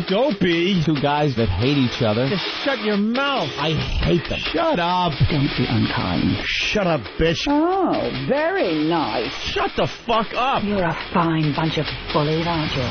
dopey. Two guys that hate each other. Just shut your mouth. I hate them. Shut up. Don't be unkind. Shut up, bitch. Oh, very nice. Shut the fuck up. You're a fine bunch of bullies, aren't you?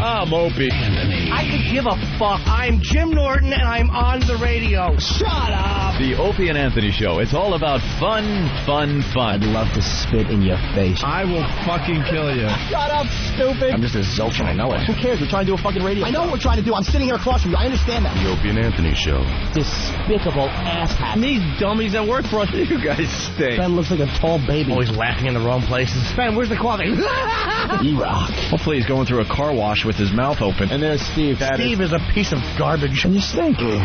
I'm Opie. I could give a fuck. I'm Jim Norton, and I'm on the radio. Shut up. The Opie and Anthony Show. It's all about fun. I'd love to spit in your face. I will fucking kill you. Shut up, stupid. I'm just a zilch and I know it. Who cares? We're trying to do a fucking radio. I know what we're trying to do. I'm sitting here across from you. I understand that. The Opie and Anthony Show. Despicable asshat. And these dummies that work for us. You guys stink. Ben looks like a tall baby. Always laughing in the wrong places. Ben, where's the coffee? You rock. Hopefully he's going through a car wash with his mouth open. And there's Steve. Steve is a piece of garbage. And you stink. You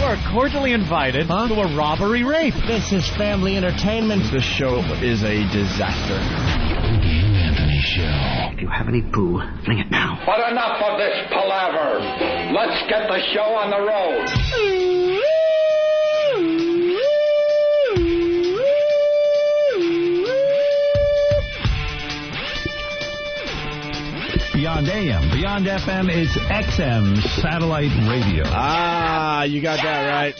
are cordially invited to a robbery rape. This is family entertainment. This show is a disaster. Opie and Anthony Show. If you have any poo, fling it now. But enough of this palaver. Let's get the show on the road. Beyond AM, Beyond FM, it's XM satellite radio. Ah, you got that right.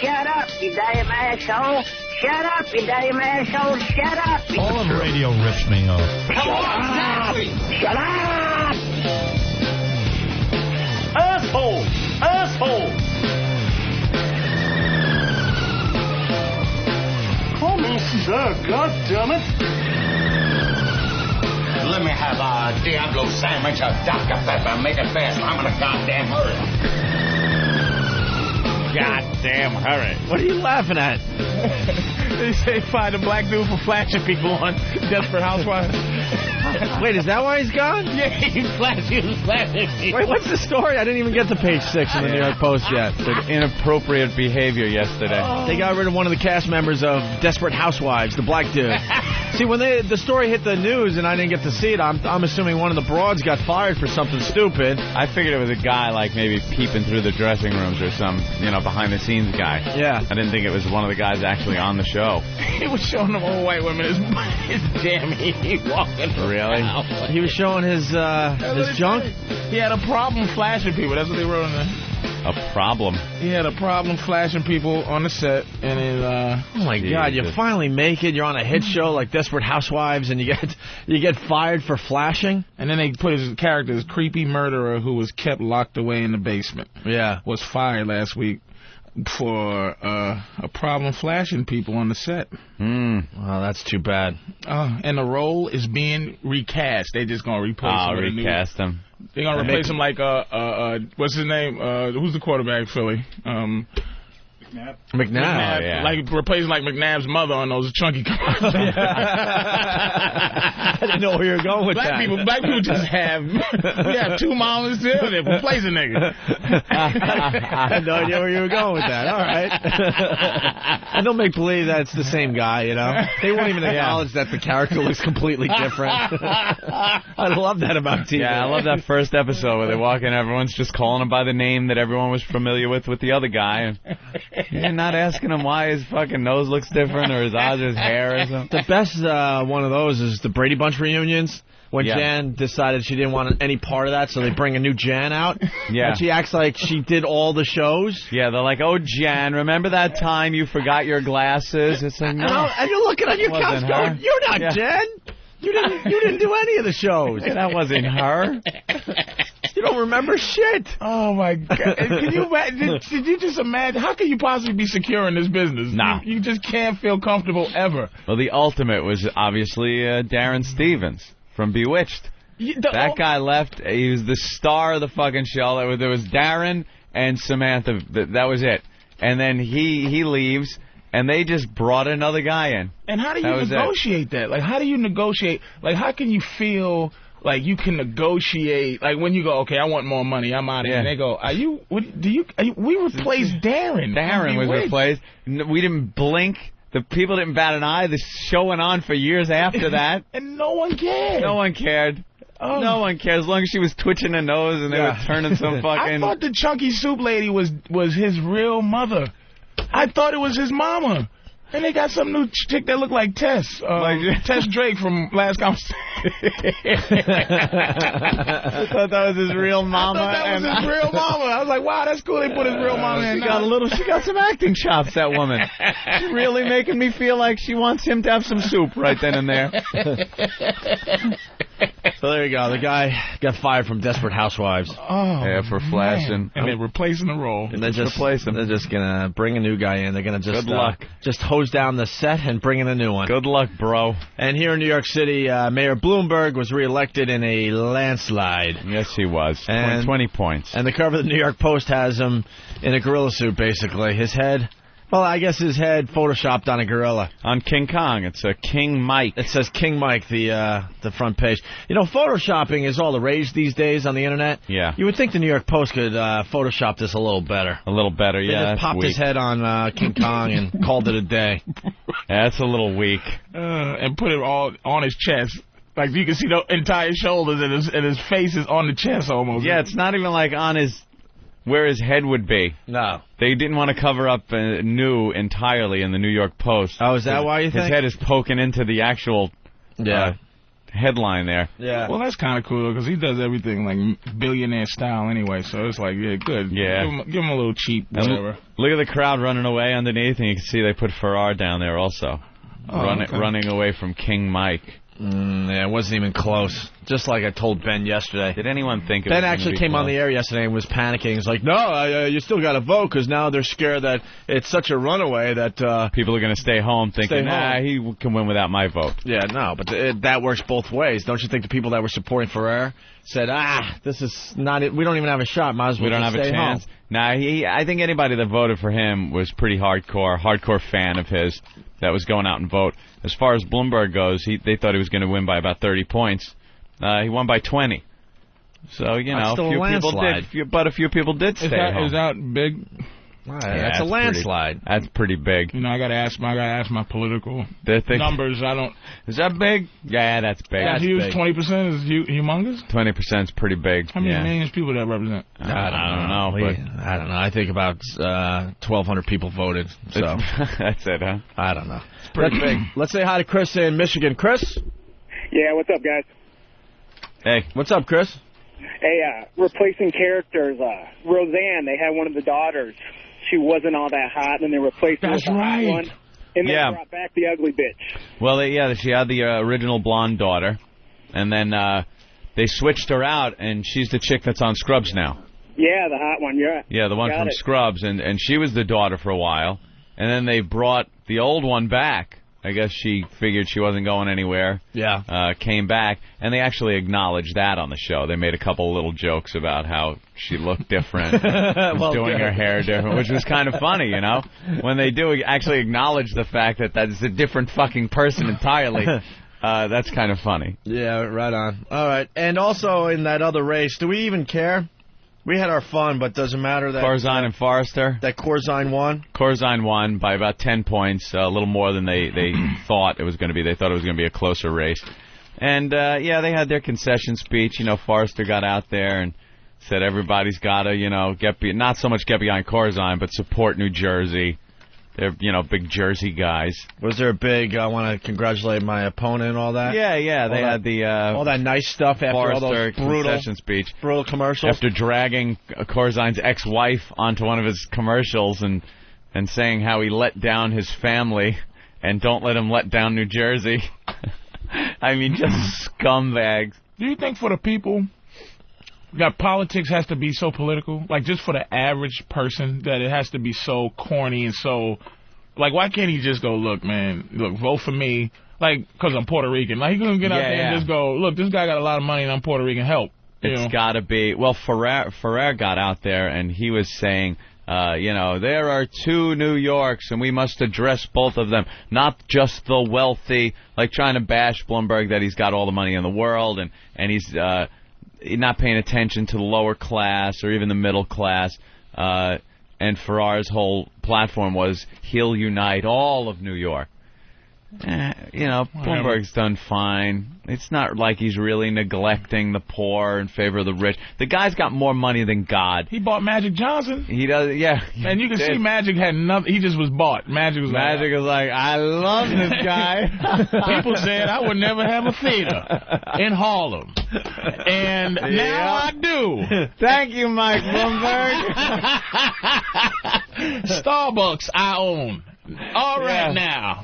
Shut up, you damn asshole. Shut up, you damn asshole. Shut up. All of radio rips me off. Come on, exactly. Shut up. Asshole! Asshole! Call me sir, goddammit. Let me have a Diablo sandwich, a Dr. Pepper. Make it fast. I'm in a goddamn hurry. Goddamn hurry. What are you laughing at? They say find a black dude for flashing people on Desperate Housewives. Wait, is that why he's gone? Yeah, he was flashing people. Wait, what's the story? I didn't even get to page 6 in the New York Post yet. Said inappropriate behavior yesterday. They got rid of one of the cast members of Desperate Housewives, the black dude. See, when the story hit the news and I didn't get to see it, I'm assuming one of the broads got fired for something stupid. I figured it was a guy like maybe peeping through the dressing rooms or some, behind the scenes guy. Yeah. I didn't think it was one of the guys actually on the show. He was showing them old white women his jammy walking. Really? He was showing his junk? He had a problem flashing people. That's what they wrote in there. A problem. He had a problem flashing people on the set, and it, oh my God! You finally make it. You're on a hit show like Desperate Housewives, and you get fired for flashing. And then they put his character, his creepy murderer who was kept locked away in the basement. Yeah, was fired last week for a problem flashing people on the set. Well, that's too bad. And the role is being recast. They just gonna replace him. Recast him. They're gonna replace him like what's his name? Who's the quarterback, Philly? McNabb. Yeah. Like replacing like McNabb's mother on those chunky commercials. I didn't know where you were going with Black people just have two mamas too. They replace a nigga. I had no idea where you were going with that. All right. And they'll make believe that it's the same guy, They won't even acknowledge that the character looks completely different. I love that about TV. Yeah, I love that first episode where they walk in, everyone's just calling him by the name that everyone was familiar with the other guy. And you're not asking him why his fucking nose looks different or his eyes or his hair or something. The best one of those is the Brady Bunch reunions. When Jan decided she didn't want any part of that, so they bring a new Jan out. Yeah. And she acts like she did all the shows. Yeah, they're like, oh, Jan, remember that time you forgot your glasses? It's like, no. And you're looking on your couch going, you're not Jan. You didn't do any of the shows. Yeah, that wasn't her. You don't remember shit. Oh, my God. Can you imagine? Did you just imagine? How can you possibly be secure in this business? No. You just can't feel comfortable ever. Well, the ultimate was obviously Darren Stevens from Bewitched. That guy left. He was the star of the fucking show. There was Darren and Samantha. That was it. And then he leaves, and they just brought another guy in. And how do you negotiate that? Like, how do you negotiate? Like, how can you feel like you can negotiate? Like, when you go, okay, I want more money, I'm out of here. And they go, we replaced Darren. Darren was replaced. We didn't blink. The people didn't bat an eye. The show went on for years after that. And no one cared. No one cared. Oh. No one cares. As long as she was twitching her nose and they were turning some fucking... I thought the chunky soup lady was his real mother. I thought it was his mama. And they got some new chick that look like Tess. Tess Drake from Last Conversation. I thought that was his real mama. That was his real mama. I was like, wow, that's cool. They put his real mama in. She got some acting chops, that woman. She's really making me feel like she wants him to have some soup right then and there. So there you go. The guy got fired from Desperate Housewives. Oh, yeah, for flashing. And they're replacing the role. And they're just replace him. They're just gonna bring a new guy in. They're gonna just Good luck. Just hose down the set and bring in a new one. Good luck, bro. And here in New York City, Mayor Bloomberg was reelected in a landslide. Yes, he was. And 20 points. And the cover of the New York Post has him in a gorilla suit, basically. His head. Well, I guess his head photoshopped on a gorilla. On King Kong, it's a King Mike. It says King Mike, the front page. You know, photoshopping is all the rage these days on the internet. Yeah. You would think the New York Post could Photoshop this a little better. A little better, They yeah. just popped his head on King Kong and called it a day. Yeah, that's a little weak. And put it all on his chest. Like, you can see the entire shoulders and his face is on the chest almost. Yeah, it's not even like on where his head would be. No. They didn't want to cover up new entirely in the New York Post. Oh, is that why you think? His head is poking into the actual headline there. Yeah. Well, that's kind of cool because he does everything like billionaire style anyway. So it's like, yeah, good. Yeah. Give him a little cheap, whatever. Look at the crowd running away underneath, and you can see they put Farrar down there also. Running away from King Mike. Yeah, it wasn't even close. Just like I told Ben yesterday. Did anyone think it Ben was actually came on the air yesterday and was panicking. He's like, no, you still got to vote because now they're scared that it's such a runaway that... people are going to stay home thinking, he can win without my vote. Yeah, no, but that works both ways. Don't you think the people that were supporting Ferrer said, this is not it. We don't even have a shot. Might as well We don't have a chance. Nah, I think anybody that voted for him was pretty hardcore fan of his that was going out and vote. As far as Bloomberg goes, they thought he was going to win by about 30 points. He won by 20. So, you know, a few people did stay home. Is that big? That's a landslide. That's pretty big. You know, I gotta ask my political numbers. Is that big? Yeah, that's big. That's huge. 20% is humongous. 20% is pretty big. How many millions people that represent? I don't know. I don't know. I think about 1,200 people voted. So that's it, huh? I don't know. It's pretty big. Let's say hi to Chris in Michigan. Chris. Yeah, what's up, guys? Hey, what's up, Chris? Hey, replacing characters. Roseanne, they had one of the daughters. She wasn't all that hot, and then they replaced her with the hot one. And then brought back the ugly bitch. Well, she had the original blonde daughter, and then they switched her out, and she's the chick that's on Scrubs now. Yeah, the hot one, yeah. Yeah, the one from Scrubs, and she was the daughter for a while, and then they brought the old one back. I guess she figured she wasn't going anywhere. Yeah. Came back, and they actually acknowledged that on the show. They made a couple of little jokes about how she looked different, was doing her hair different, which was kind of funny, you know? When they do actually acknowledge the fact that that's a different fucking person entirely, that's kind of funny. Yeah, right on. All right. And also in that other race, do we even care? We had our fun, but does it matter that... Corzine and Forrester? That Corzine won? Corzine won by about 10 points, a little more than they thought it was going to be. They thought it was going to be a closer race. And, they had their concession speech. You know, Forrester got out there and said everybody's got to, not so much get behind Corzine, but support New Jersey. They're, big Jersey guys. Was there a big, I want to congratulate my opponent and all that? Yeah, they had the... all that nice stuff after Forrester all those concession speech. Brutal commercials. After dragging Corzine's ex-wife onto one of his commercials and saying how he let down his family and don't let him let down New Jersey. I mean, just scumbags. Do you think for the people... that politics has to be so political? Like, just for the average person, that it has to be so corny and so... Like, why can't he just go, look, man, vote for me, like, because I'm Puerto Rican. Like, he couldn't get out there and just go, look, this guy got a lot of money and I'm Puerto Rican, help. It's got to be... Well, Ferrer got out there and he was saying, there are two New Yorks and we must address both of them, not just the wealthy, like trying to bash Bloomberg that he's got all the money in the world and he's... not paying attention to the lower class or even the middle class. And Farrar's whole platform was he'll unite all of New York. Bloomberg's done fine. It's not like he's really neglecting the poor in favor of the rich. The guy's got more money than God. He bought Magic Johnson. He does, yeah. And you can see Magic had nothing. He just was bought. Magic was like, I love this guy. People said I would never have a theater in Harlem. And now I do. Thank you, Mike Bloomberg. Starbucks I own. All right now.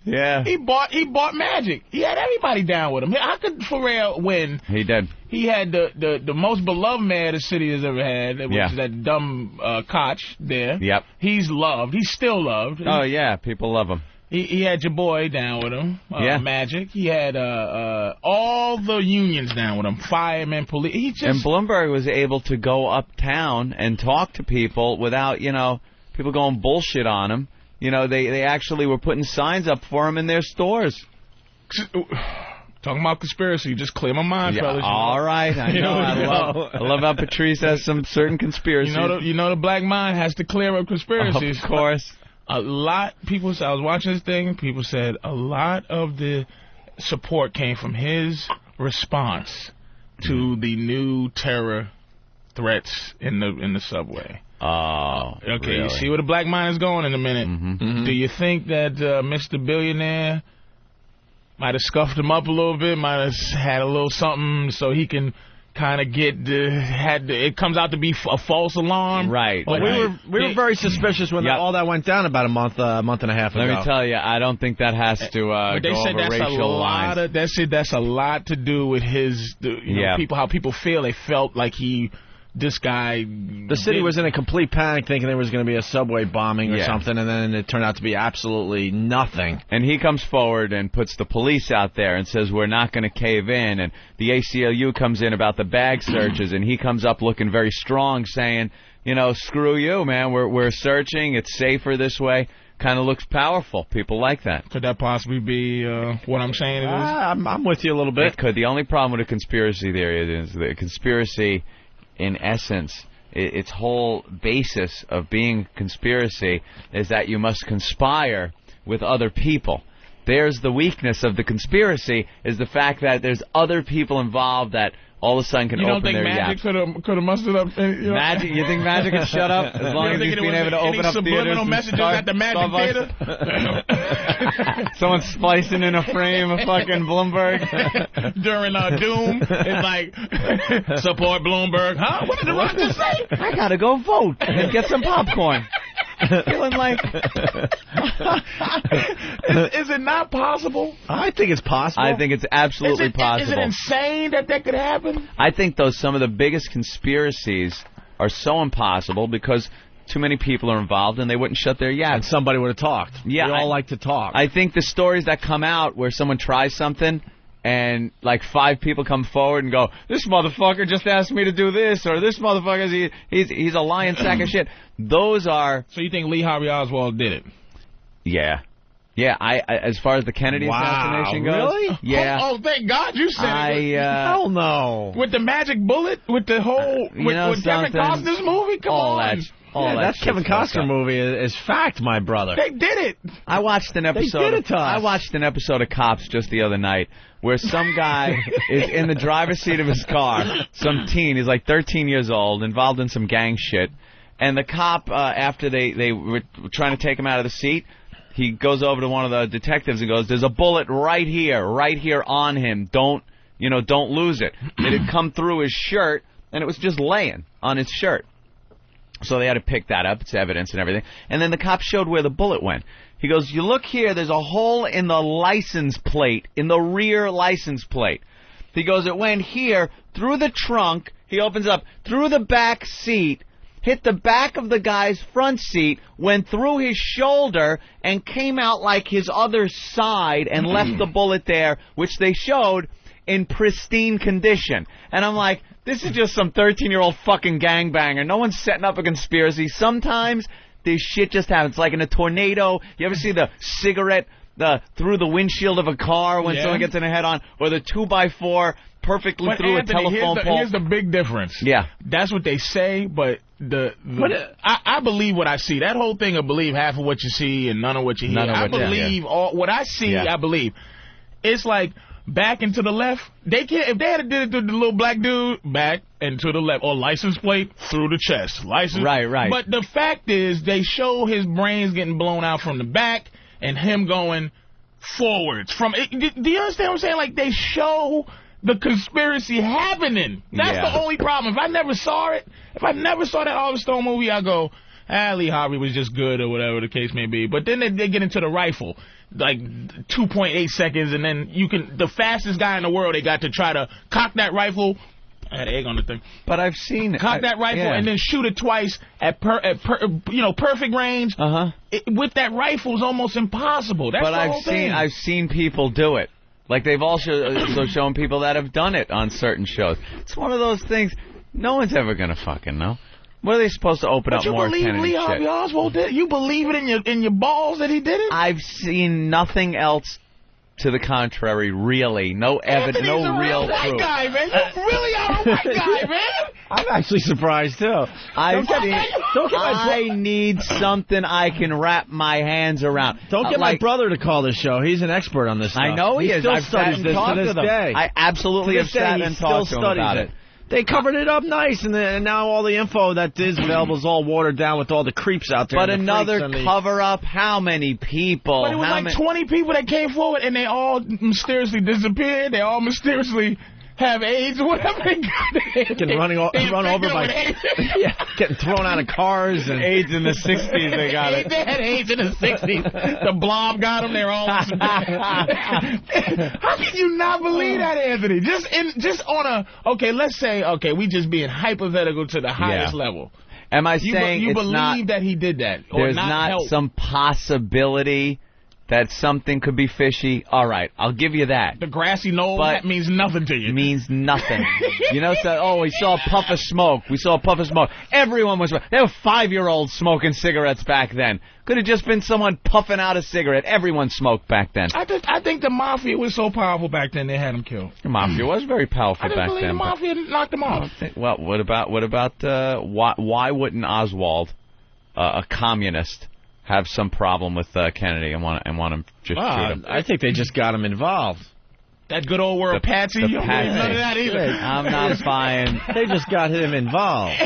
Yeah. He bought Magic. He had everybody down with him. How could Pharrell win? He did. He had the most beloved mayor the city has ever had, which is that dumb Koch there. Yep. He's loved. He's still loved. Oh, yeah. People love him. He had your boy down with him, Magic. He had all the unions down with him, firemen, police. And Bloomberg was able to go uptown and talk to people without, people going bullshit on him. They actually were putting signs up for him in their stores. Talking about conspiracy, just clear my mind, fellas. All right, I know. I love how Patrice has some certain conspiracies. The black mind has to clear up conspiracies. Of course. I was watching this thing, people said a lot of the support came from his response to the new terror threats in the subway. Oh, okay. Really? You see where the black mind is going in a minute. Do you think that Mr. Billionaire might have scuffed him up a little bit, might have had a little something so he can kind of it comes out to be a false alarm? Right. Well, we were very suspicious when all that went down about a month and a half ago. Let me tell you, I don't think that has to go over racial lines. That's a lot to do with his how people feel. They felt like this guy... The city was in a complete panic thinking there was going to be a subway bombing or something, and then it turned out to be absolutely nothing. And he comes forward and puts the police out there and says, we're not going to cave in. And the ACLU comes in about the bag searches, and he comes up looking very strong, saying, screw you, man. We're searching. It's safer this way. Kind of looks powerful. People like that. Could that possibly be what I'm saying it is? I'm with you a little bit. It could. The only problem with a conspiracy theory is the conspiracy... In essence, its whole basis of being conspiracy is that you must conspire with other people. There's the weakness of the conspiracy, is the fact that there's other people involved that all of a sudden can open their yaps. You don't think Magic could have mustered up? Magic? You think Magic could shut up as long as he's being able to open up theaters? Subliminal messages at the Magic Theater? Someone splicing in a frame of fucking Bloomberg during Doom. It's like support Bloomberg. Huh? What did the Rock just say? I gotta go vote and get some popcorn. Feeling like is it not possible? I think it's possible. I think it's absolutely possible. Is it insane that could happen? I think some of the biggest conspiracies are so impossible because too many people are involved and they wouldn't shut their yaps. And somebody would have talked. Yeah, we all like to talk. I think the stories that come out where someone tries something and like 5 people come forward and go, this motherfucker just asked me to do this, or this motherfucker, he's a lying sack of shit. Those are... So you think Lee Harvey Oswald did it? Yeah. Yeah, I as far as the Kennedy assassination goes... Really? Yeah. Oh, thank God you said it. Hell no. With the magic bullet? With the whole... with Kevin Costner's movie? Come on. That Kevin Costner movie is fact, my brother. They did it. I watched an episode. They did it to us. I watched an episode of Cops just the other night where some guy is in the driver's seat of his car. Some teen, he's like 13 years old, involved in some gang shit. And the cop, after they were trying to take him out of the seat, he goes over to one of the detectives and goes, "There's a bullet right here on him. Don't lose it." It had come through his shirt, and it was just laying on his shirt. So they had to pick that up. It's evidence and everything. And then the cop showed where the bullet went. He goes, "You look here, there's a hole in the license plate, in the rear license plate." He goes, "It went here, through the trunk." He opens up, through the back seat, hit the back of the guy's front seat, went through his shoulder, and came out like his other side and left the bullet there, which they showed in pristine condition. And I'm like, this is just some 13-year-old fucking gangbanger. No one's setting up a conspiracy. Sometimes this shit just happens. Like in a tornado, you ever see the cigarette through the windshield of a car when someone gets in a head-on, or the 2x4 perfectly through a telephone pole? Here's the big difference. Yeah. That's what they say, but I believe what I see. That whole thing of believe half of what you see and none of what you hear. I believe what I see. I believe. It's like back and to the left. They can't. If they had did it to the little black dude, back and to the left, or license plate through the chest. Right. But the fact is, they show his brains getting blown out from the back and him going forwards. Do you understand what I'm saying? Like, they show the conspiracy happening. That's the only problem. If I never saw that Oliver Stone movie, I go, Lee Harvey was just good or whatever the case may be. But then they get into the rifle, like 2.8 seconds, and then the fastest guy in the world, they got to try to cock that rifle. I had egg on the thing. But I've seen it. Cock that rifle and then shoot it twice at perfect range. With that rifle is almost impossible. That's the whole thing. I've seen people do it. Like, they've also shown people that have done it on certain shows. It's one of those things no one's ever going to fucking know. What are they supposed to open up more Kennedy shit? You believe Lee Harvey Oswald did it? You believe it in your balls that he did it? I've seen nothing else to the contrary, really. No evidence, no real proof. White guy, man. You really are a white guy, man. I'm actually surprised, too. I need something I can wrap my hands around. Don't get my brother to call this show. He's an expert on this stuff. I know he is. I've studied this to this day. I absolutely have sat and talked to him about it. They covered it up nice, and now all the info that is available is all watered down with all the creeps out there. But another cover-up, how many people? But it was like 20 people that came forward, and they all mysteriously disappeared. They all mysteriously have AIDS or whatever they got. Getting run over by... getting thrown out of cars. And AIDS in the 60s, they got it. They had AIDS in the 60s. The blob got them. They're all... How can you not believe that, Anthony? Just on a... Okay, let's say, we just being hypothetical to the highest level. Am I saying you believe that he did that? Or there's not some possibility that something could be fishy? All right, I'll give you that. The grassy knoll, that means nothing to you. Means nothing. We saw a puff of smoke. Everyone was... There were 5-year-olds smoking cigarettes back then. Could have just been someone puffing out a cigarette. Everyone smoked back then. I think the Mafia was so powerful back then, they had him killed. The Mafia was very powerful back then. I didn't believe the Mafia knocked him off. Well, what about why wouldn't Oswald, a communist, have some problem with Kennedy and want him just shoot him? I think they just got him involved. That good old word Patsy? You don't believe none of that either. I'm not buying. They just got him involved.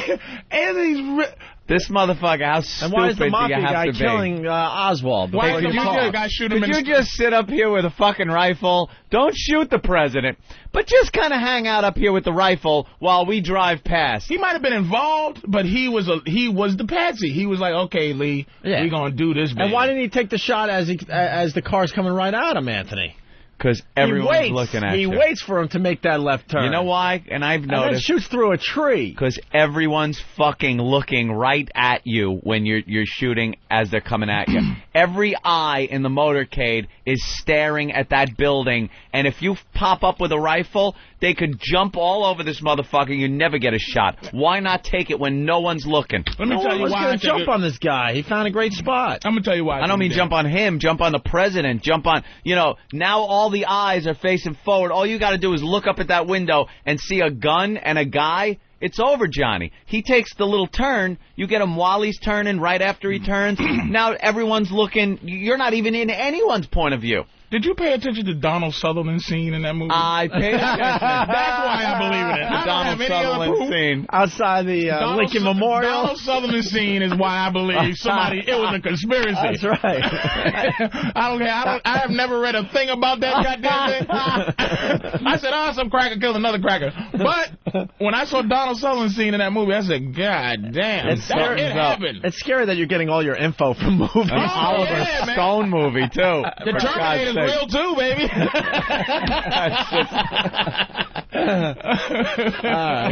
This motherfucker, how stupid and why is the Mafia guy to be? killing Oswald? Why is the Mafia guy shooting him? Could you just sit up here with a fucking rifle? Don't shoot the president, but just kind of hang out up here with the rifle while we drive past. He might have been involved, but he was the patsy. He was like, okay, Lee, we're gonna do this. And why didn't he take the shot as the car's coming right at him, Anthony? Because everyone's looking at you. He waits for him to make that left turn. You know why? And I've noticed. And then shoots through a tree. Because everyone's fucking looking right at you when you're shooting as they're coming at you. Every eye in the motorcade is staring at that building, and if you pop up with a rifle, they could jump all over this motherfucker. You never get a shot. Why not take it when no one's looking? Let me tell you why. Going to jump on this guy. He found a great spot. I'm going to tell you why. I don't mean jump on him. Jump on the president. Jump on, now all the eyes are facing forward. All you got to do is look up at that window and see a gun and a guy. It's over, Johnny. He takes the little turn. You get him while he's turning, right after he turns. Now everyone's looking. You're not even in anyone's point of view. Did you pay attention to Donald Sutherland's scene in that movie? I paid attention. That's why I believe in it. The Donald Sutherland scene. Outside the Lincoln Memorial. Donald Sutherland scene is why I believe it was a conspiracy. That's right. I don't care. I have never read a thing about that goddamn thing. I said, some cracker killed another cracker. But when I saw Donald Sutherland's scene in that movie, I said, God damn, it happened. It's scary that you're getting all your info from movies. Oliver Stone movie, too. The Terminator's real, too, baby.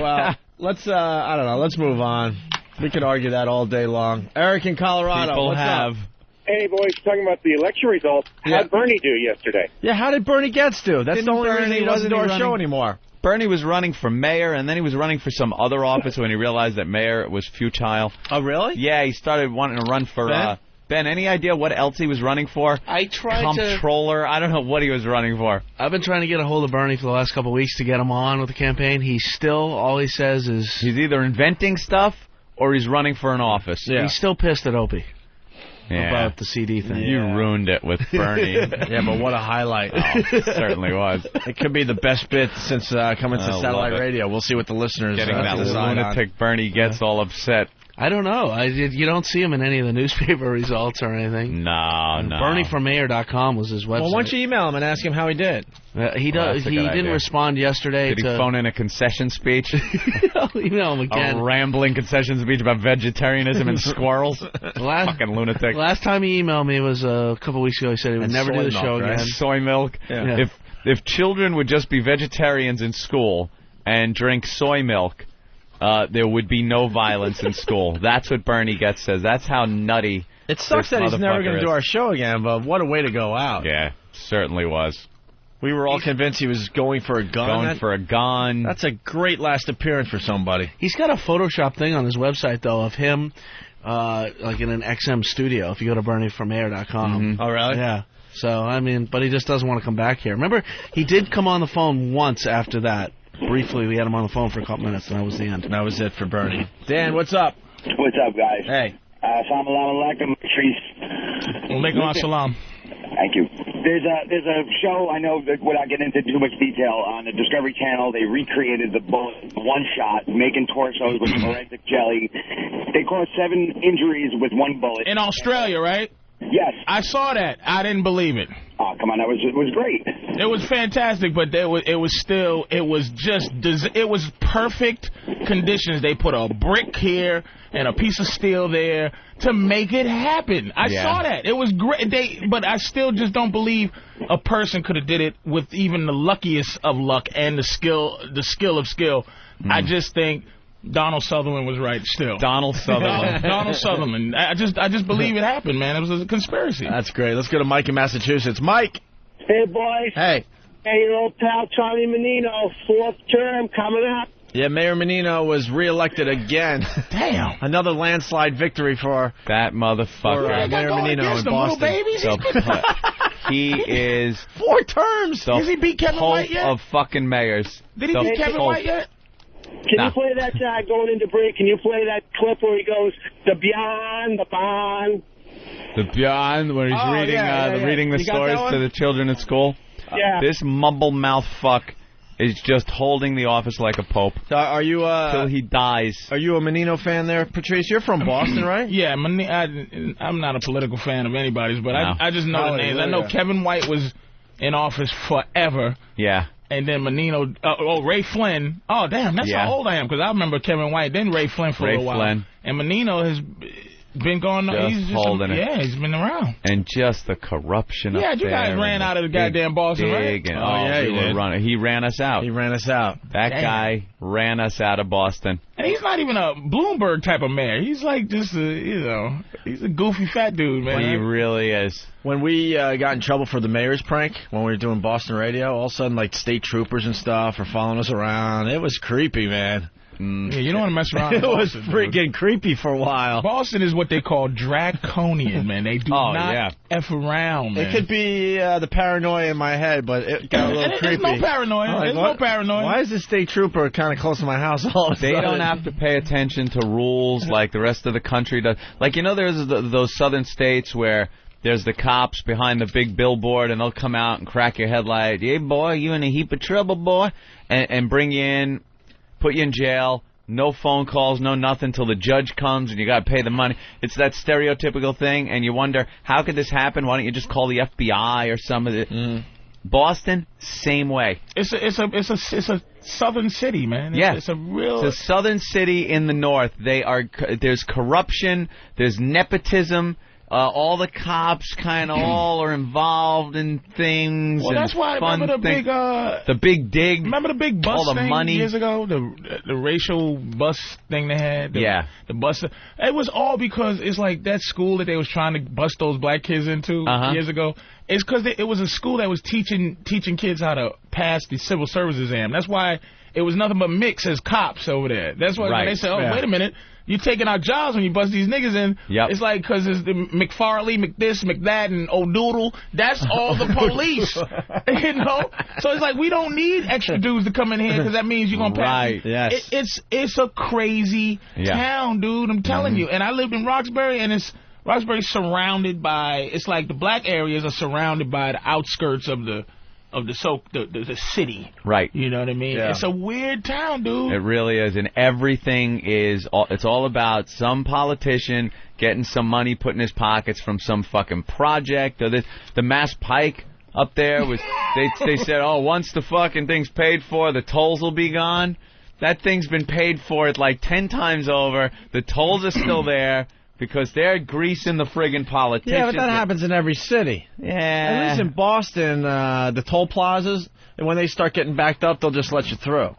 Well, let's, I don't know, let's move on. We could argue that all day long. Eric in Colorado, what's up? Hey, boys, talking about the election results. How'd Bernie do yesterday? Yeah, how did Bernie Getz do? That's the only reason he doesn't do our show anymore. Bernie was running for mayor, and then he was running for some other office when he realized that mayor was futile. Oh, really? Yeah, he started wanting to run for... Ben, any idea what else he was running for? I tried Comptroller? I don't know what he was running for. I've been trying to get a hold of Bernie for the last couple of weeks to get him on with the campaign. All he says is... He's either inventing stuff or he's running for an office. Yeah. He's still pissed at Opie. Yeah. About the CD thing. You ruined it with Bernie. Yeah, but what a highlight. It certainly was. It could be the best bit since coming to satellite radio. We'll see what the listeners getting that lunatic Bernie gets all upset. I don't know. You don't see him in any of the newspaper results or anything. No. BernieFromMayor.com was his website. Well, why don't you email him and ask him how he did? He didn't respond yesterday. Did he phone in a concession speech? I'll email him again. A rambling concession speech about vegetarianism and squirrels? Fucking lunatic. Last time he emailed me was a couple weeks ago. He said he would never do the show again. Soy milk. Yeah. If children would just be vegetarians in school and drink soy milk, there would be no violence in school. That's what Bernie Getz says. That's how nutty. It sucks that he's never going to do our show again, but what a way to go out. Yeah, certainly was. We were all convinced he was going for a gun. That's a great last appearance for somebody. He's got a Photoshop thing on his website, though, of him like in an XM studio, if you go to BernieFromMayor.com. Mm-hmm. Oh, really? Yeah. So, I mean, but he just doesn't want to come back here. Remember, he did come on the phone once after that. Briefly, we had him on the phone for a couple minutes, and that was the end. That was it for Bernie. Dan, what's up? What's up, guys? Hey. Assalamu alaikum, Patrice. Walaikum assalam. Thank you. There's a show, I know that without getting into too much detail, on the Discovery Channel. They recreated the bullet one shot, making torsos with forensic jelly. They caused 7 injuries with one bullet. In Australia, right? Yes. I saw that. I didn't believe it. Oh, come on. It was great. It was fantastic, but it was perfect conditions. They put a brick here and a piece of steel there to make it happen. I saw that. It was great. But I still just don't believe a person could have did it with even the luckiest of luck and the skill of skill. I just think Donald Sutherland was right still. Donald Sutherland. Donald Sutherland. I just believe it happened, man. It was a conspiracy. That's great. Let's go to Mike in Massachusetts. Mike. Hey, boys. Hey. Hey, your old pal Charlie Menino, 4th term coming up. Yeah, Mayor Menino was reelected again. Damn. Another landslide victory for that motherfucker. Mayor Menino in Boston. Babies? He is 4 terms. Has he beat Kevin White yet? Of fucking mayors. Did he beat Kevin White yet? Can you play that going into break? Can you play that clip where he goes, the beyond, the bond? The beyond, where he's reading the stories to the children at school? Yeah. This mumble mouth fuck is just holding the office like a pope. So are you till he dies? Are you a Menino fan there, Patrice? You're from Boston, right? Yeah, I'm not a political fan of anybody's, but no. I just know the names. I know Kevin White was in office forever. Yeah. And then Menino, Ray Flynn. Oh, damn, that's how old I am, because I remember Kevin White, then Ray Flynn for a while. Flynn. And Menino has been going, he's been around. And just the corruption up there. Yeah, you guys ran out of the goddamn Boston, right? He ran us out. He ran us out. That guy ran us out of Boston. And he's not even a Bloomberg type of mayor. He's like just he's a goofy fat dude, man. He really is. When we got in trouble for the mayor's prank, when we were doing Boston radio, all of a sudden, like, state troopers and stuff are following us around. It was creepy, man. Yeah, you don't want to mess around. It was freaking creepy for a while. Boston is what they call draconian, man. They do not F around, man. It could be the paranoia in my head, but it got a little creepy. There's no paranoia. There's no paranoia. Why is the state trooper kind of close to my house all of a sudden? They don't have to pay attention to rules like the rest of the country does. Like, there's those southern states where there's the cops behind the big billboard, and they'll come out and crack your headlight. Hey, boy, you in a heap of trouble, boy, and bring you in. Put you in jail, no phone calls, no nothing till the judge comes and you got to pay the money. It's that stereotypical thing, and you wonder, how could this happen? Why don't you just call the FBI or some of it? Boston, same way. It's a southern city, man. It's a southern city in the north. There's corruption, there's nepotism. All the cops kind of all are involved in things. Well, that's why I remember the big dig. Remember the big bus all the thing money years ago? The racial bus thing they had? The bus. It was all because it's like that school that they was trying to bust those black kids into years ago. It's because it was a school that was teaching kids how to pass the civil service exam. That's why it was nothing but mix as cops over there. That's why when they said, wait a minute. you're taking our jobs when you bust these niggas in. Yep. It's like, because it's the McFarley, McThis, McThat, and O'Doodle. That's all the police. You know? So it's like, we don't need extra dudes to come in here because that means you're going to pass. Right, yes. It's a crazy town, dude. I'm telling you. And I lived in Roxbury, and Roxbury's surrounded by, it's like the black areas are surrounded by the outskirts of the city. Right. You know what I mean? Yeah. It's a weird town, dude. It really is, and everything is. It's all about some politician getting some money put in his pockets from some fucking project. Or the Mass Pike up there was. They said, oh, once the fucking thing's paid for, the tolls will be gone. That thing's been paid for like 10 times over. The tolls are still there. Because they're greasing the friggin' politicians. Yeah, but that happens in every city. Yeah. At least in Boston, the toll plazas, and when they start getting backed up, they'll just let you through.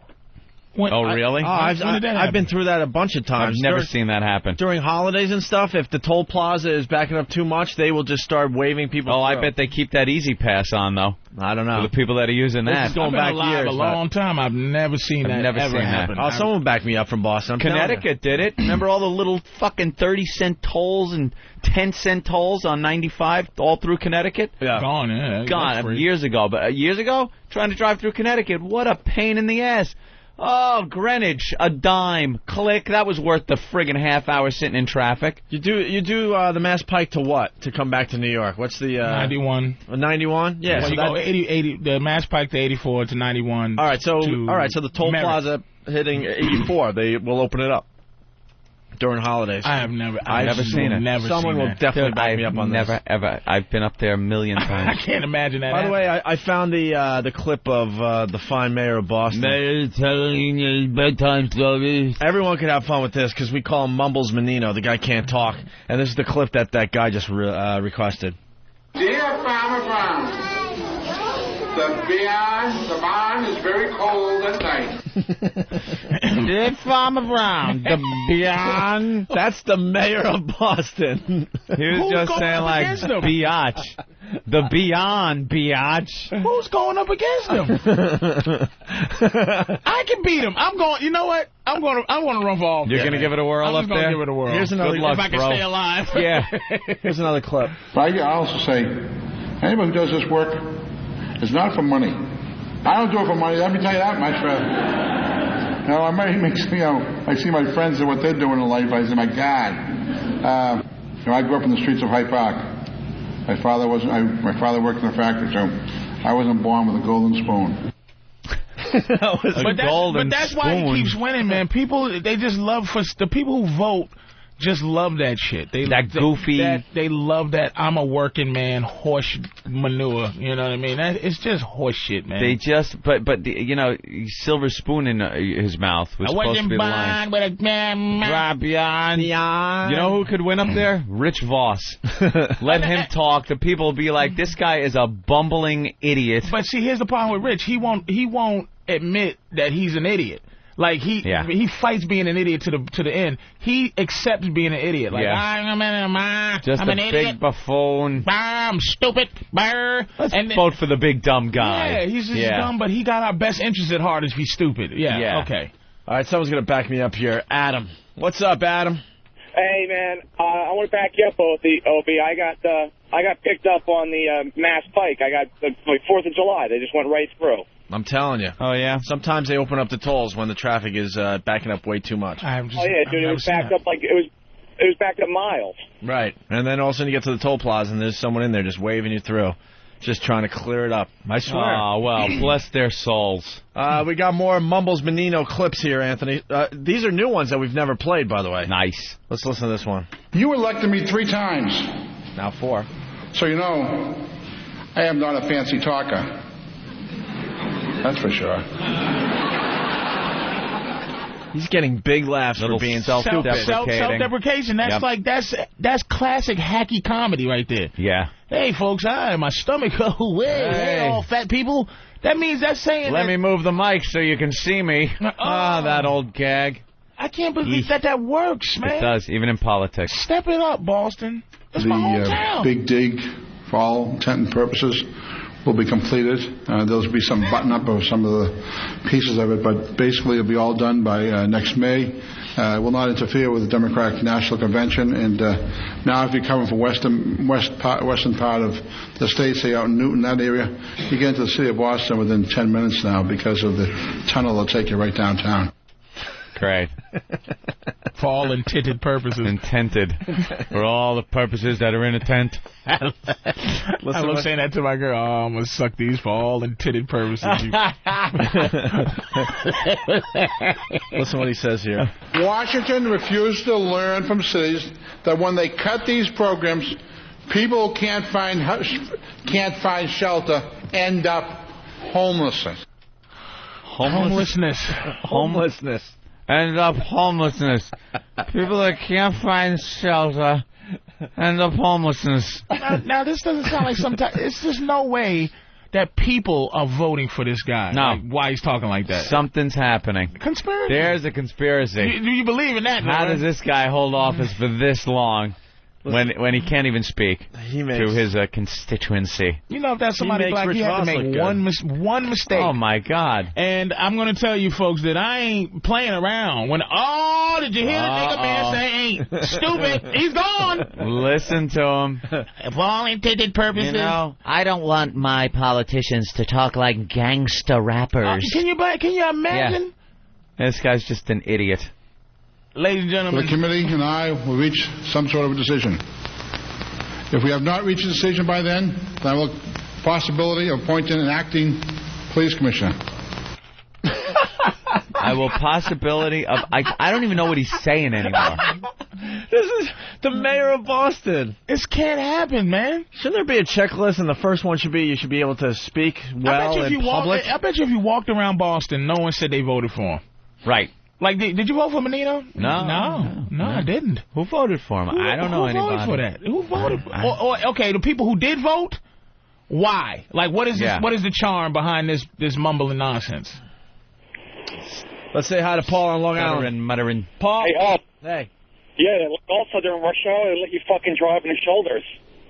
Really? I've been through that a bunch of times. I've never seen that happen. During holidays and stuff, if the toll plaza is backing up too much, they will just start waving people through. I bet they keep that Easy Pass on, though. I don't know. For the people that are using that. This is going back years. A long time. I've never seen that ever happen. Oh, someone backed me up from Boston. Connecticut did it. Remember all the little fucking 30-cent tolls and 10-cent tolls on 95 all through Connecticut? Yeah. Gone. Years ago. But years ago, trying to drive through Connecticut, what a pain in the ass. Oh, Greenwich, a dime. Click. That was worth the friggin' half hour sitting in traffic. You do the Mass Pike to what? To come back to New York? What's the 91? 91? Yeah. So you go 80, the Mass Pike to 84 to 91. All right. So the toll plaza hitting 84, they will open it up during holidays. I've never seen it. Someone will definitely back me up on this. Never ever. I've been up there a million times. I can't imagine that. By the way, I found the clip of the fine mayor of Boston. Mayor telling his bedtime stories. Everyone could have fun with this because we call him Mumbles Menino. The guy can't talk, and this is the clip that guy just requested. Dear Farmer Brown, the barn is very cold at night. Dear Farmer Brown, the beyond. That's the mayor of Boston. He was just saying like biatch. The beyond biatch. Who's going up against him? I can beat him. I'm going. You know what? I'm going to run for office. You're going to give it a whirl up there? I'm going to give it a whirl. Here's another. Good luck, if I can stay alive. Yeah. Here's another clip. But I also say, anyone who does this work, it's not for money. I don't do it for money. Let me tell you that much. I see my friends and what they're doing in life. I say, my God. I grew up in the streets of Hyde Park. My father worked in a factory, so I wasn't born with a golden spoon. But that's why he keeps winning, man. People, they just love the people who vote. Just love that shit. They love that I'm a working man horse manure. You know what I mean? It's just horse shit, man. They just, but silver spoon in his mouth was supposed to be the line. You know who could win up there? Rich Voss. Let him talk. The people will be like, this guy is a bumbling idiot. But see, here's the problem with Rich. He won't admit that he's an idiot. Like he fights being an idiot to the end. He accepts being an idiot. Like I'm an idiot. Big buffoon. I'm stupid. Let's vote for the big dumb guy. Yeah, he's just dumb, but he got our best interests at heart if he's stupid. Yeah. Okay. All right, someone's gonna back me up here. Adam, what's up, Adam? Hey man, I want to back you up, Opie. I got picked up on the Mass Pike. I got the 4th of July. They just went right through. I'm telling you. Oh, yeah? Sometimes they open up the tolls when the traffic is backing up way too much. Dude, it was backed up like it was backed up miles. Right. And then all of a sudden you get to the toll plaza and there's someone in there just waving you through. Just trying to clear it up. I swear. Oh, well, bless their souls. We got more Mumbles Menino clips here, Anthony. These are new ones that we've never played, by the way. Nice. Let's listen to this one. You elected me 3 times. Now 4. So you know, I am not a fancy talker. That's for sure. He's getting big laughs for being self-deprecating. Self-deprecation. That's like that's classic hacky comedy right there. Yeah. Hey folks, my stomach. Oh, hey, all fat people. That means that's saying. Let me move the mic so you can see me. That old gag. I can't believe that works, man. It does, even in politics. Step it up, Boston. That's my hometown. Big dig, for all intent and purposes, will be completed. There'll be some button-up of some of the pieces of it, but basically it'll be all done by next May. It will not interfere with the Democratic National Convention. And now if you're coming from western part of the state, say out in Newton, that area, you get into the city of Boston within 10 minutes now because of the tunnel that'll take you right downtown. Great. For all intended purposes. Intended. For all the purposes that are in a tent. I love saying that to my girl. Oh, I'm going to suck these for all intended purposes. Listen what he says here. Washington refused to learn from cities that when they cut these programs, people who can't find shelter end up homelessness. Homelessness. End up homelessness. People that can't find shelter end up homelessness. Now this doesn't sound like sometimes. It's just no way that people are voting for this guy. No. Like, why he's talking like that? Something's happening. Conspiracy. There's a conspiracy. Do you believe in that? How does this guy hold office for this long when he can't even speak to his constituency? You know, if that's somebody black, you have to make one mistake. Oh, my God. And I'm going to tell you, folks, that I ain't playing around. Did you hear the nigga man say ain't stupid? He's gone. Listen to him. For all intended purposes. You know, I don't want my politicians to talk like gangsta rappers. Can you imagine? Yeah. This guy's just an idiot. Ladies and gentlemen, the committee and I will reach some sort of a decision. If we have not reached a decision by then I will possibility of appointing an acting police commissioner. I don't even know what he's saying anymore. This is the mayor of Boston. This can't happen, man. Shouldn't there be a checklist, and the first one should be you should be able to speak well in public? I bet you if you walked around Boston, no one said they voted for him. Right. Like, did you vote for Menino? No, I didn't. Who voted for him? I don't know anybody. Who voted for that? Who voted? Okay, the people who did vote. Why? Like, what is this? What is the charm behind this mumbling nonsense? Let's say hi to Paul on Long Island. Muttering. Paul. Hey, Hey. Yeah, also during rush hour, they let you fucking drive in the shoulders,